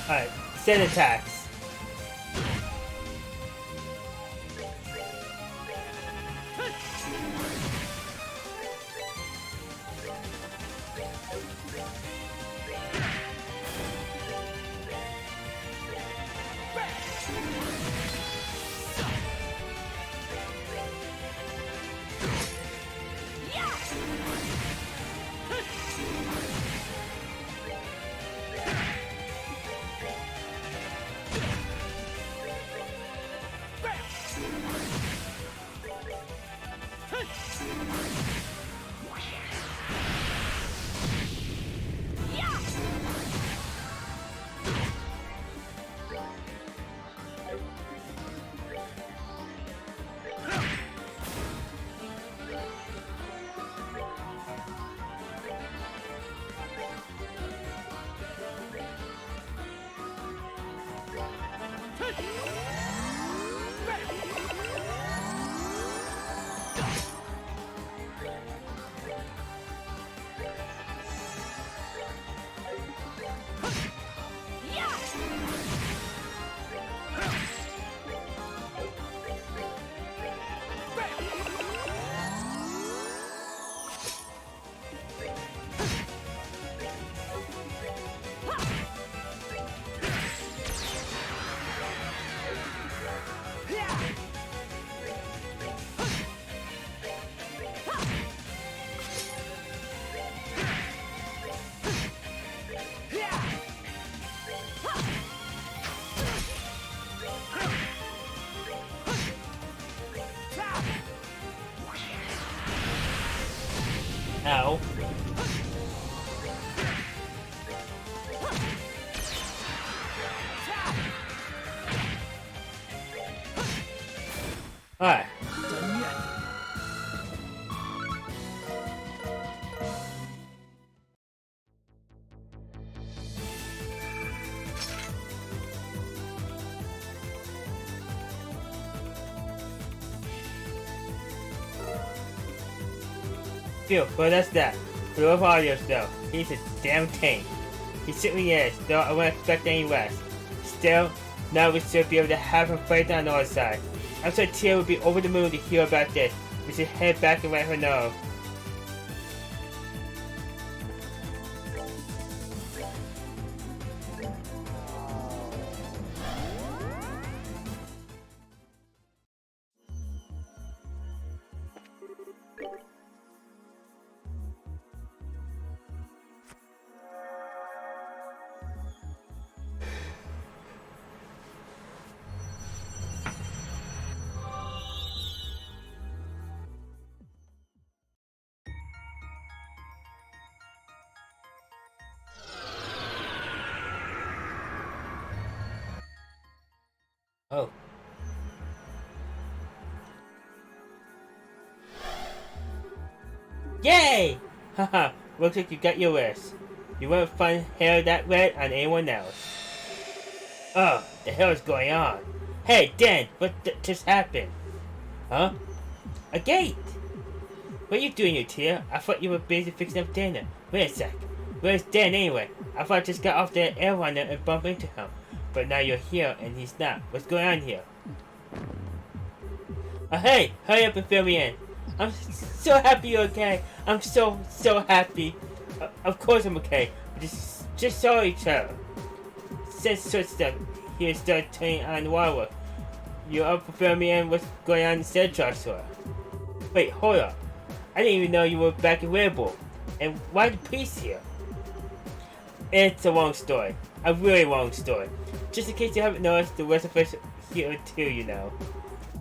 Alright, set attacks. Ow. Alright. Done yet. Phew, well that's that. For love audios though, he's a damn tank. He certainly is, though I wouldn't expect any less. Still, now we should be able to have him fight on the other side. I'm sure Tia would be over the moon to hear about this. We should head back and let her know. Oh. Yay! Haha, looks like you got your wish. You won't find hair that red on anyone else. Oh, the hell is going on? Hey, Dan, what just happened? Huh? A gate! What are you doing here, Tia? I thought you were busy fixing up dinner. Wait a sec. Where's Dan anyway? I thought I just got off the airliner and bumped into him. But now you're here and he's not. What's going on here? Hey, hurry up and fill me in. I'm so happy you're okay. I'm so happy. Of course I'm okay. Just saw each other. Since such stuff, he started turning on the water. You up for filling me in what's going on instead, Joshua? Wait, hold up. I didn't even know you were back in Werewolf. And why the priest here? It's a long story. A really long story. Just in case you haven't noticed, the rest of us here too, you know.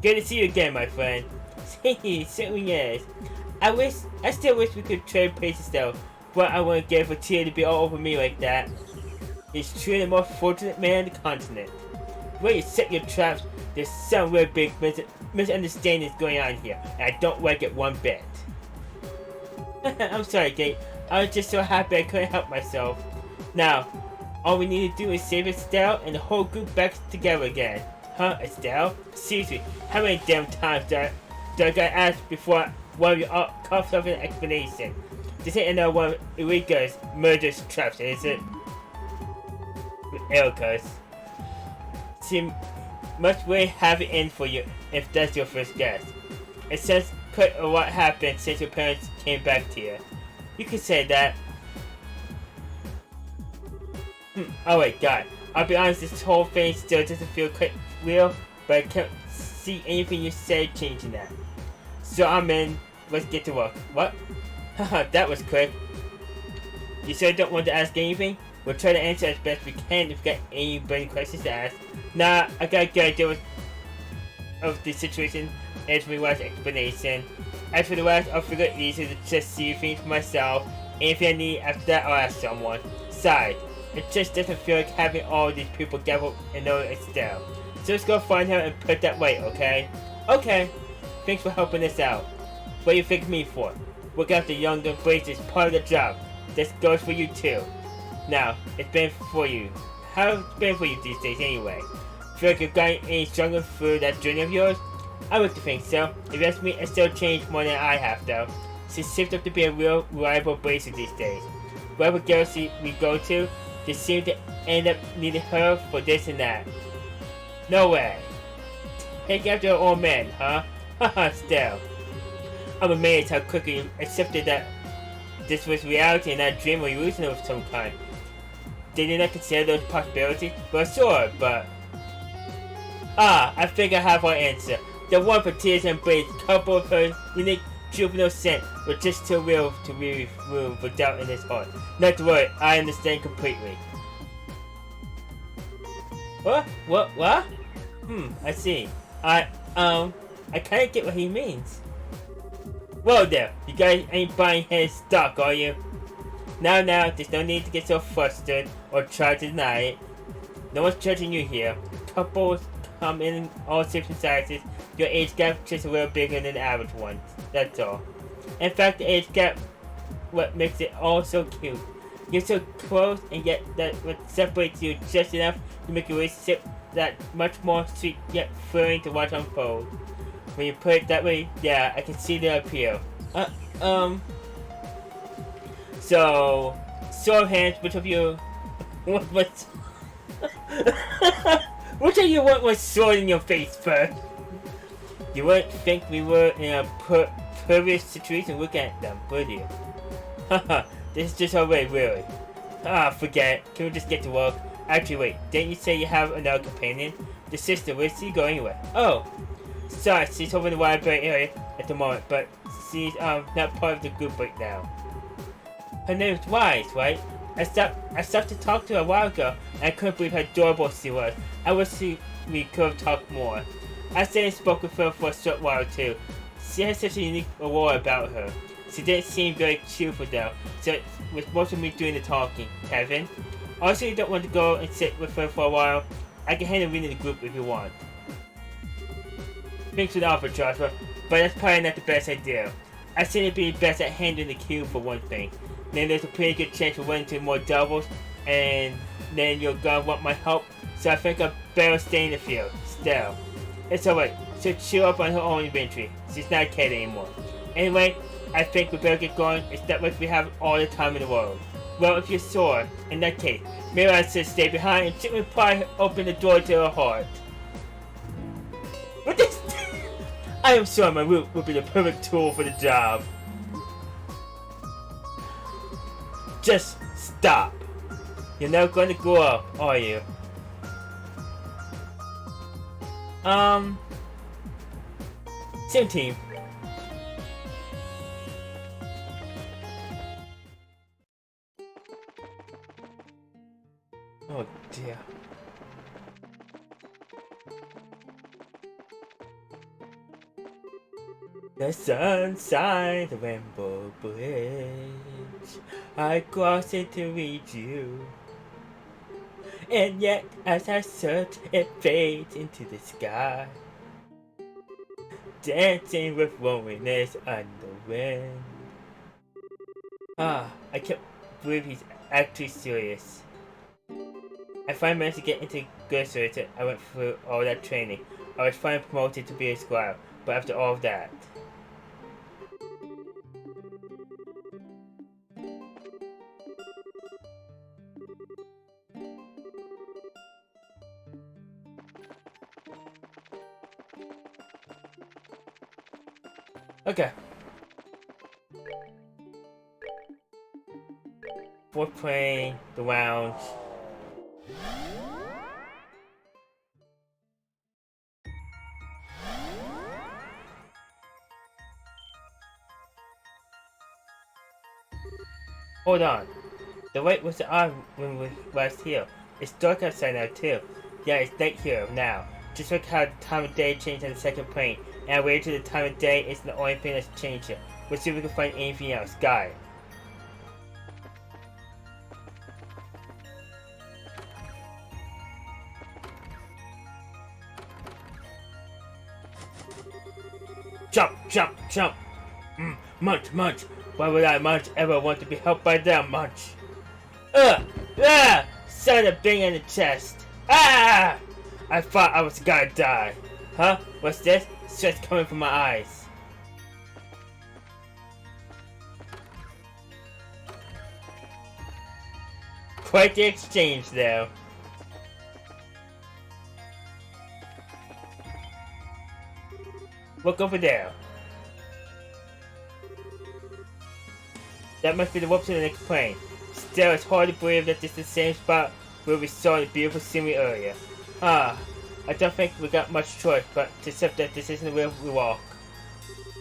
Good to see you again, my friend. It certainly is. I still wish we could trade places though, but I wouldn't get for Tia to be all over me like that. He's truly the most fortunate man on the continent. Where you set your traps, there's some real big misunderstandings going on here, and I don't like it one bit. I'm sorry, Kate. I was just so happy I couldn't help myself. Now, all we need to do is save Estelle and the whole group back together again. Huh, Estelle? Seriously, how many damn times did I get asked before one of you coughs up an explanation? This ain't another one of Eureka's murderous traps, is it? Erica's. She must really have it in for you if that's your first guess. It says quite a lot happened since your parents came back to you. You could say that. Oh my god. I'll be honest, this whole thing still doesn't feel quite real, but I can't see anything you said changing that. So I'm in. Let's get to work. What? Haha, that was quick. You sure don't want to ask anything? We'll try to answer as best we can if you got any burning questions to ask. Nah, I got a good idea of the situation and for my last explanation. As for the rest, I'll figure it easier to just see things for myself. Anything I need after that, I'll ask someone. Besides, it just doesn't feel like having all these people gather and know Estelle. So let's go find her and put that right, okay? Okay. Thanks for helping us out. What do you think me for? Look after younger Brace is part of the job. This goes for you too. Now, it's been for you. How's it been for you these days anyway? Feel like you've gotten any stronger through that journey of yours? I would think so. If you ask me, it's still changed more than I have though. She's shaped up to be a real reliable bracer these days. Wherever girls we go to, they seem to end up needing her for this and that. No way. Taking after her old man, huh? Haha, still. I'm amazed how quickly you accepted that this was reality and not a dream or illusion of some kind. Did you not consider those possibilities? Well, sure, but... I think I have our answer. The one for Tears and Blaze, coupled with her unique juvenile scent, was just too real to leave room for doubt in his heart. Not to worry, I understand completely. What? I see. I kinda get what he means. Well there, you guys ain't buying his stock, are you? Now, there's no need to get so flustered or try to deny it. No one's judging you here. Couples come in all shapes and sizes. Your age gap just a little bigger than the average one. That's all. In fact, the age gap what makes it all so cute. You're so close, and yet that what separates you just enough to make your relationship that much more sweet yet thrilling to watch unfold. When you put it that way, yeah, I can see the appeal. So, show of hands, which of you what's which of you want my sword in your face first? You wouldn't think we were in a previous situation looking at them, would you? Haha, this is just already really. Forget it. Can we just get to work? Actually, wait, didn't you say you have another companion? The sister, where's she going anyway? Oh, sorry, she's over in the library area at the moment, but she's not part of the group right now. Her name's Wise, right? I stopped to talk to her a while ago, and I couldn't believe how adorable she was. I wish we could have talked more. I stayed and spoke with her for a short while too. She has such a unique aura about her. She didn't seem very cheerful though, so it was most of me doing the talking. Kevin? Also, you don't want to go and sit with her for a while. I can handle reading the group if you want. Thanks for the offer, Joshua, but that's probably not the best idea. I seem to be best at handling the queue for one thing. Then there's a pretty good chance we'll run into more doubles, and then you're gonna want my help, so I think I'd better stay in the field. Still. It's alright, she'll chew up on her own eventually. She's not a kid anymore. Anyway, I think we better get going. It's not like we have all the time in the world. Well, if you're sore, in that case, maybe I should stay behind and simply pry open the door to her heart. What this? I am sure my root will be the perfect tool for the job. Just stop. You're not going to grow up, are you? Same team. Oh dear. The sunshine, the rainbow bridge, I cross it to reach you. And yet, as I search, it fades into the sky, dancing with loneliness on the wind. I can't believe he's actually serious. I finally managed to get into Ghost. I went through all that training. I was finally promoted to be a squire, but after all of that... Okay. We're playing the round. Hold on. The light was on when we last here. It's dark outside now too. Yeah, it's night here now. Just look how the time of day changed on the second plane. And wait till the time of day isn't the only thing that's changed here. We'll see if we can find anything else. Guy. Jump, jump, jump. Munch, munch. Why would I, Munch, ever want to be helped by them, Munch? Son of a bang in the chest. Ah! I thought I was gonna die. Huh? What's this? Sweat's coming from my eyes. Quite the exchange, though. Look over there. That must be the whoops in the next plane. Still, it's hard to believe that this is the same spot where we saw the beautiful scenery earlier. I don't think we got much choice but to accept that this isn't where we walk.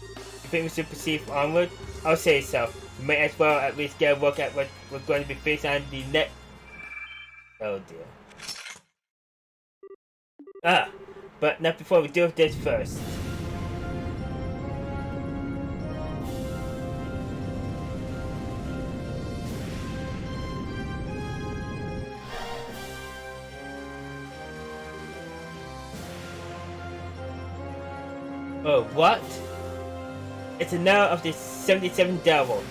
You think we should proceed onward? I'll say so. We may as well at least get a look at what we're going to be facing on the next... Oh dear. But not before we do this first. Oh, what? It's a knell of the 77 Devil,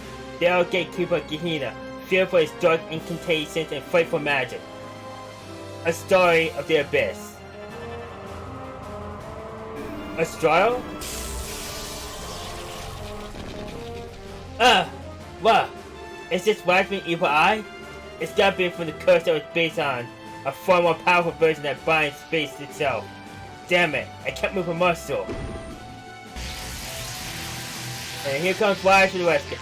the old gatekeeper of Gehenna, feared for his dark incantations and frightful magic. A story of the abyss. A straw? What? Is this Watchman Evil Eye? It's gotta be from the curse that was based on a far more powerful version that binds space itself. Damn it, I can't move a muscle. And here comes Wise to the rescue.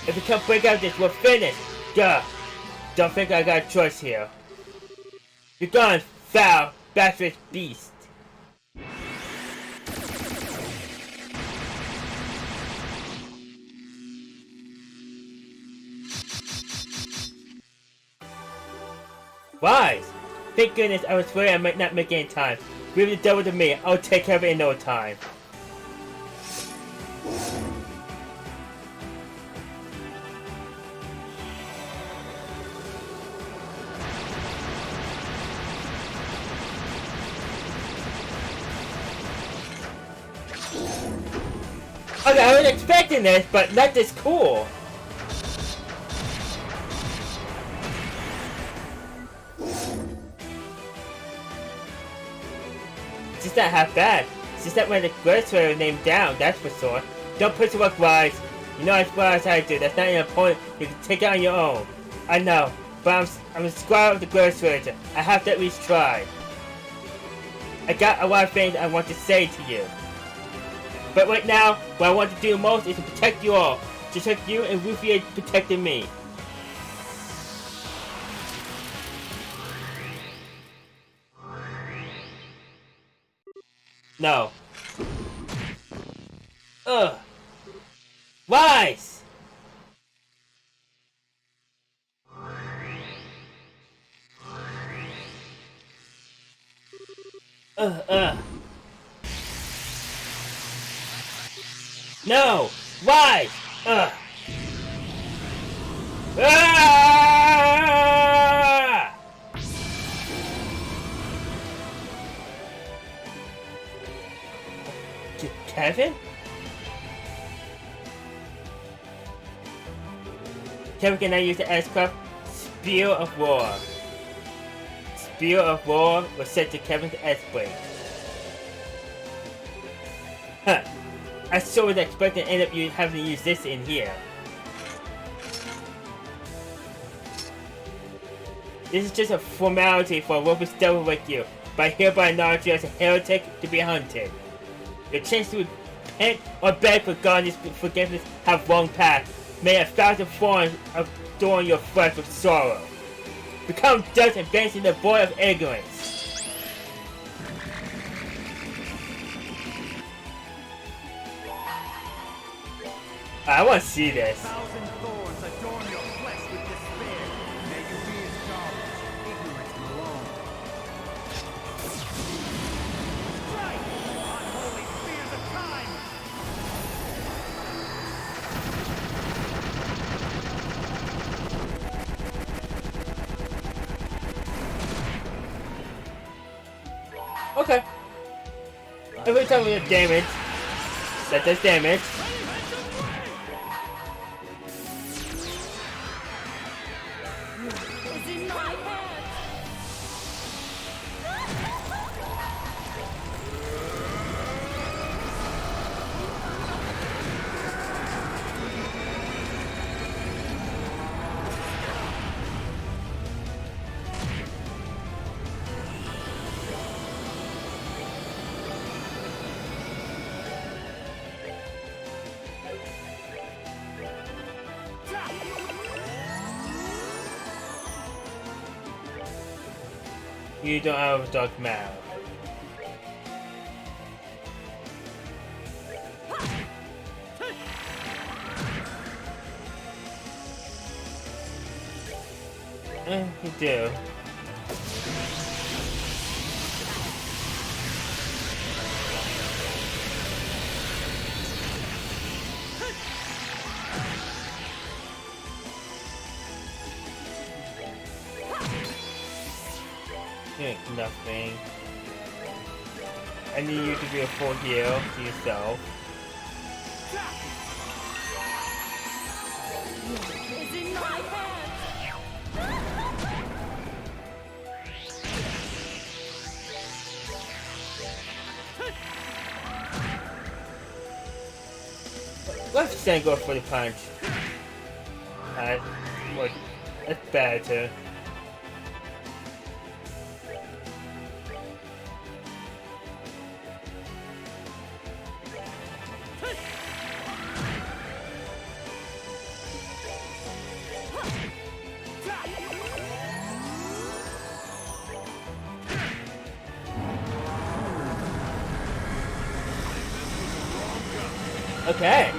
If we can't break out this, we're finished! Duh! Don't think I got a choice here. You're gone, foul, bastard beast! Wise! Thank goodness I was worried I might not make it in time. Leave the devil to me, I'll take care of it in no time. Okay, I was expecting this, but not this cool. It's just not half bad. It's just that when the Ghost named down, that's for sure. Don't push the work, Wise. You know as well as I do, that's not an opponent you can take it on your own. I know, but I'm a squire of the Ghost Ranger. I have to at least try. I got a lot of things I want to say to you. But right now, what I want to do most is to protect you all. Just like you and Rufia protected me. No. Ugh. Rise! No! Rise! Ah! Kevin? Kevin cannot use the S-Craft Spear of War. Spear of War was set to Kevin's S-Blade. Huh. I sure was expecting to end up having to use this in here. This is just a formality for a ruthless devil like you, but I hereby acknowledge you as a heretic to be hunted. Your chance to repent or beg for God's forgiveness have long passed. May 1,000 thorns adorn your flesh with sorrow. Become dust and vanish in the void of ignorance. I want to see this. 1,000 thorns adorn your flesh with despair. May you be as childless, ignorant and alone. Strike! Unholy spears of time! Okay. Every time we have damage, that does damage. Is in my hands. You don't have a dark mouth. You do. Nothing. I need you to be a full heal to yourself. Is in my hands. Let's just go for the punch. What? That's better. Okay.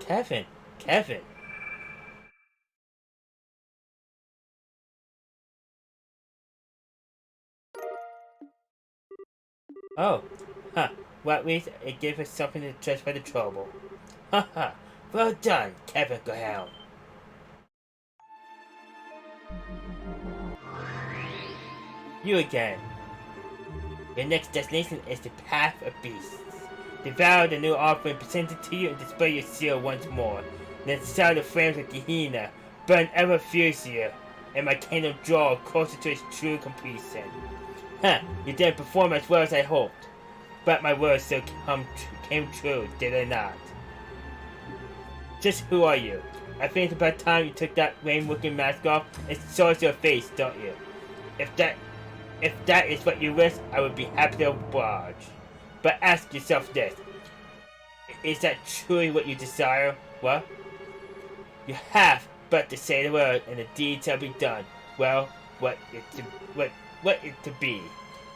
Kevin. Oh, huh. Well, at least it gave us something to justify the trouble. Haha. Well done, Kevin Graham. You again. Your next destination is the Path of Beasts. Devour the new offering presented to you and display your seal once more. Then sound the flames of Gehenna burn ever fiercer, and my kingdom draw closer to its true completion. Huh, you didn't perform as well as I hoped. But my words still came true, did they not? Just who are you? I think it's about time you took that lame-looking mask off and shows your face, don't you? If that is what you wish, I would be happy to oblige. But ask yourself this. Is that truly what you desire? What? You have but to say the word and the deed shall be done. Well, what it to be?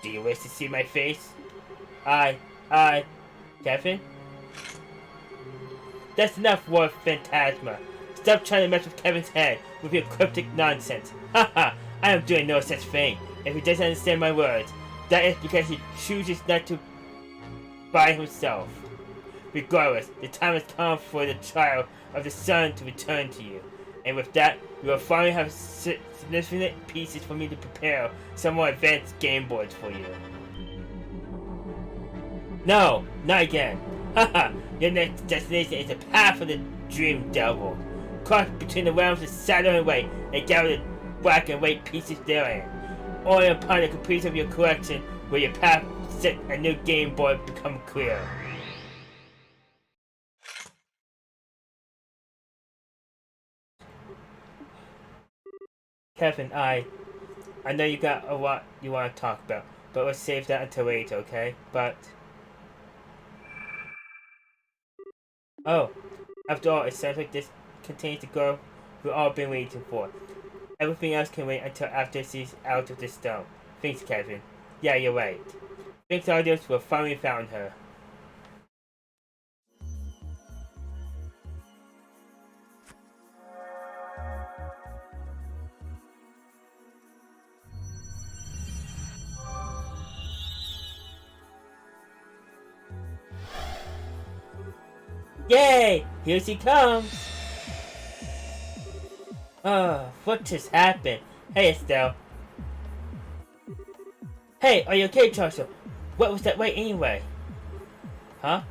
Do you wish to see my face? Kevin? That's enough, War Phantasma. Stop trying to mess with Kevin's head with your cryptic nonsense. Haha, I am doing no such thing. If he doesn't understand my words, that is because he chooses not to by himself. Regardless, the time has come for the child of the sun to return to you. And with that, you will finally have significant pieces for me to prepare some more advanced game boards for you. No, not again. Haha, your next destination is the path of the Dream Devil. Cross between the realms of Saturn and White and gather the black and white pieces therein. Only upon the completion of your collection will your path set a new game board become clear. Kevin, I know you got a lot you want to talk about, but let's save that until later, okay? But oh, after all, it sounds like this contains the girl we've all been waiting for. Everything else can wait until after she's out of the stone. Thanks, Kevin. Yeah, you're right. Thanks, audience, we finally found her. Yay! Here she comes! What just happened? Hey, Estelle. Hey, are you okay, Charles? What was that way anyway? Huh?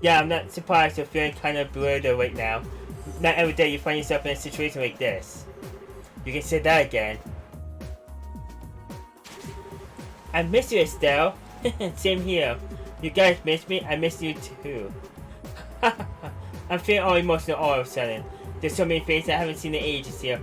Yeah, I'm not surprised you're feeling kind of bewildered right now. Not every day you find yourself in a situation like this. You can say that again. I miss you, Estelle. Same here. You guys miss me? I miss you too. I'm feeling all emotional all of a sudden. There's so many faces I haven't seen in ages here.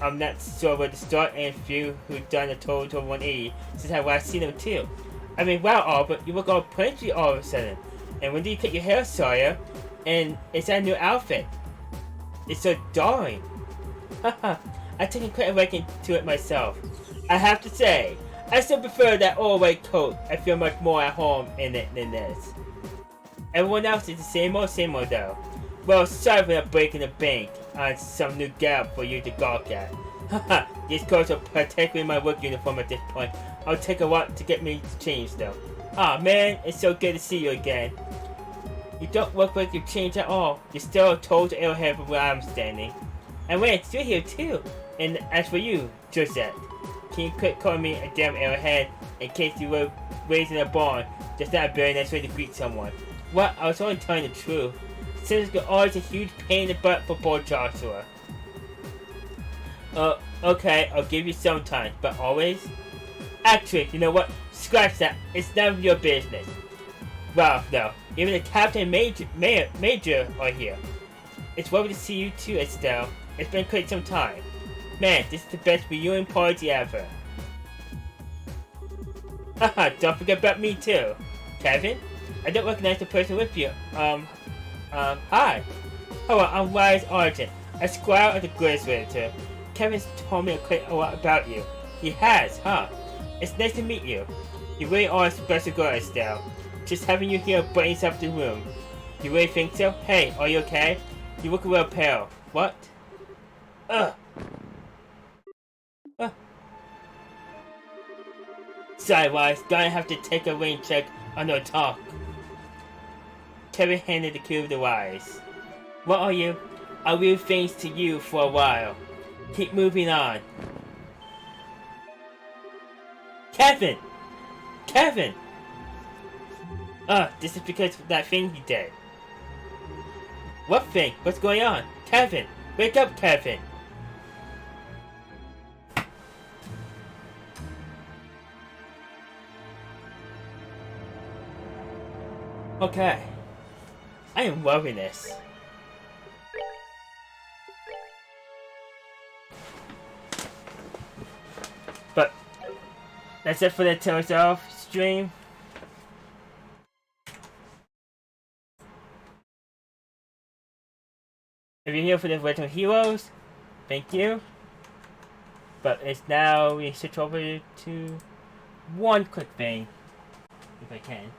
I'm not sure where to start, and a few who've done a total 180 since I last seen them too. I mean, wow, Albert, you look all punchy all of a sudden. And when did you cut your hair, Sawyer? And is that a new outfit? It's so darling. Haha, I've taken quite a liking to it myself. I have to say, I still prefer that all-white coat. I feel much more at home in it than this. Everyone else is the same old though. Well, sorry for not breaking the bank on some new gap for you to gawk at. Haha, these clothes are particularly my work uniform at this point. I'll take a while to get me to change though. Aw man, it's so good to see you again. You don't look like you've changed at all. You're still a total airhead from where I'm standing. And wait, you're here too. And as for you, Josette, can you quit calling me a damn airhead in case you were raised in a barn? That's not a very nice way to greet someone. What? I was only telling the truth. Since you're always a huge pain in the butt for poor Joshua. Okay, I'll give you some time, but always? Actually, you know what? Scratch that. It's none of your business. Well, no. Even the Captain Major are here. It's lovely to see you too, Estelle. It's been quite some time. Man, this is the best reunion party ever. Haha, don't forget about me too. Kevin? I don't recognize the person with you. Hi. Hello, I'm Wise Argent, a squire of the Griswinter. Kevin's told me quite a lot about you. He has, huh? It's nice to meet you. You really are a special girl, Estelle. Just having you here brightens up the room. You really think so? Hey, are you okay? You look a little pale. What? Ugh. Sorry, Wise. Gonna have to take a rain check on our talk. Kevin handed the cube to Wise. What are you? I'll leave things to you for a while. Keep moving on. Kevin! Kevin! This is because of that thing he did. What thing? What's going on? Kevin! Wake up, Kevin! Okay. I am loving this. That's it for the Tales of stream. If you're here for the original heroes, thank you. But it's now we switch over to one quick thing, if I can.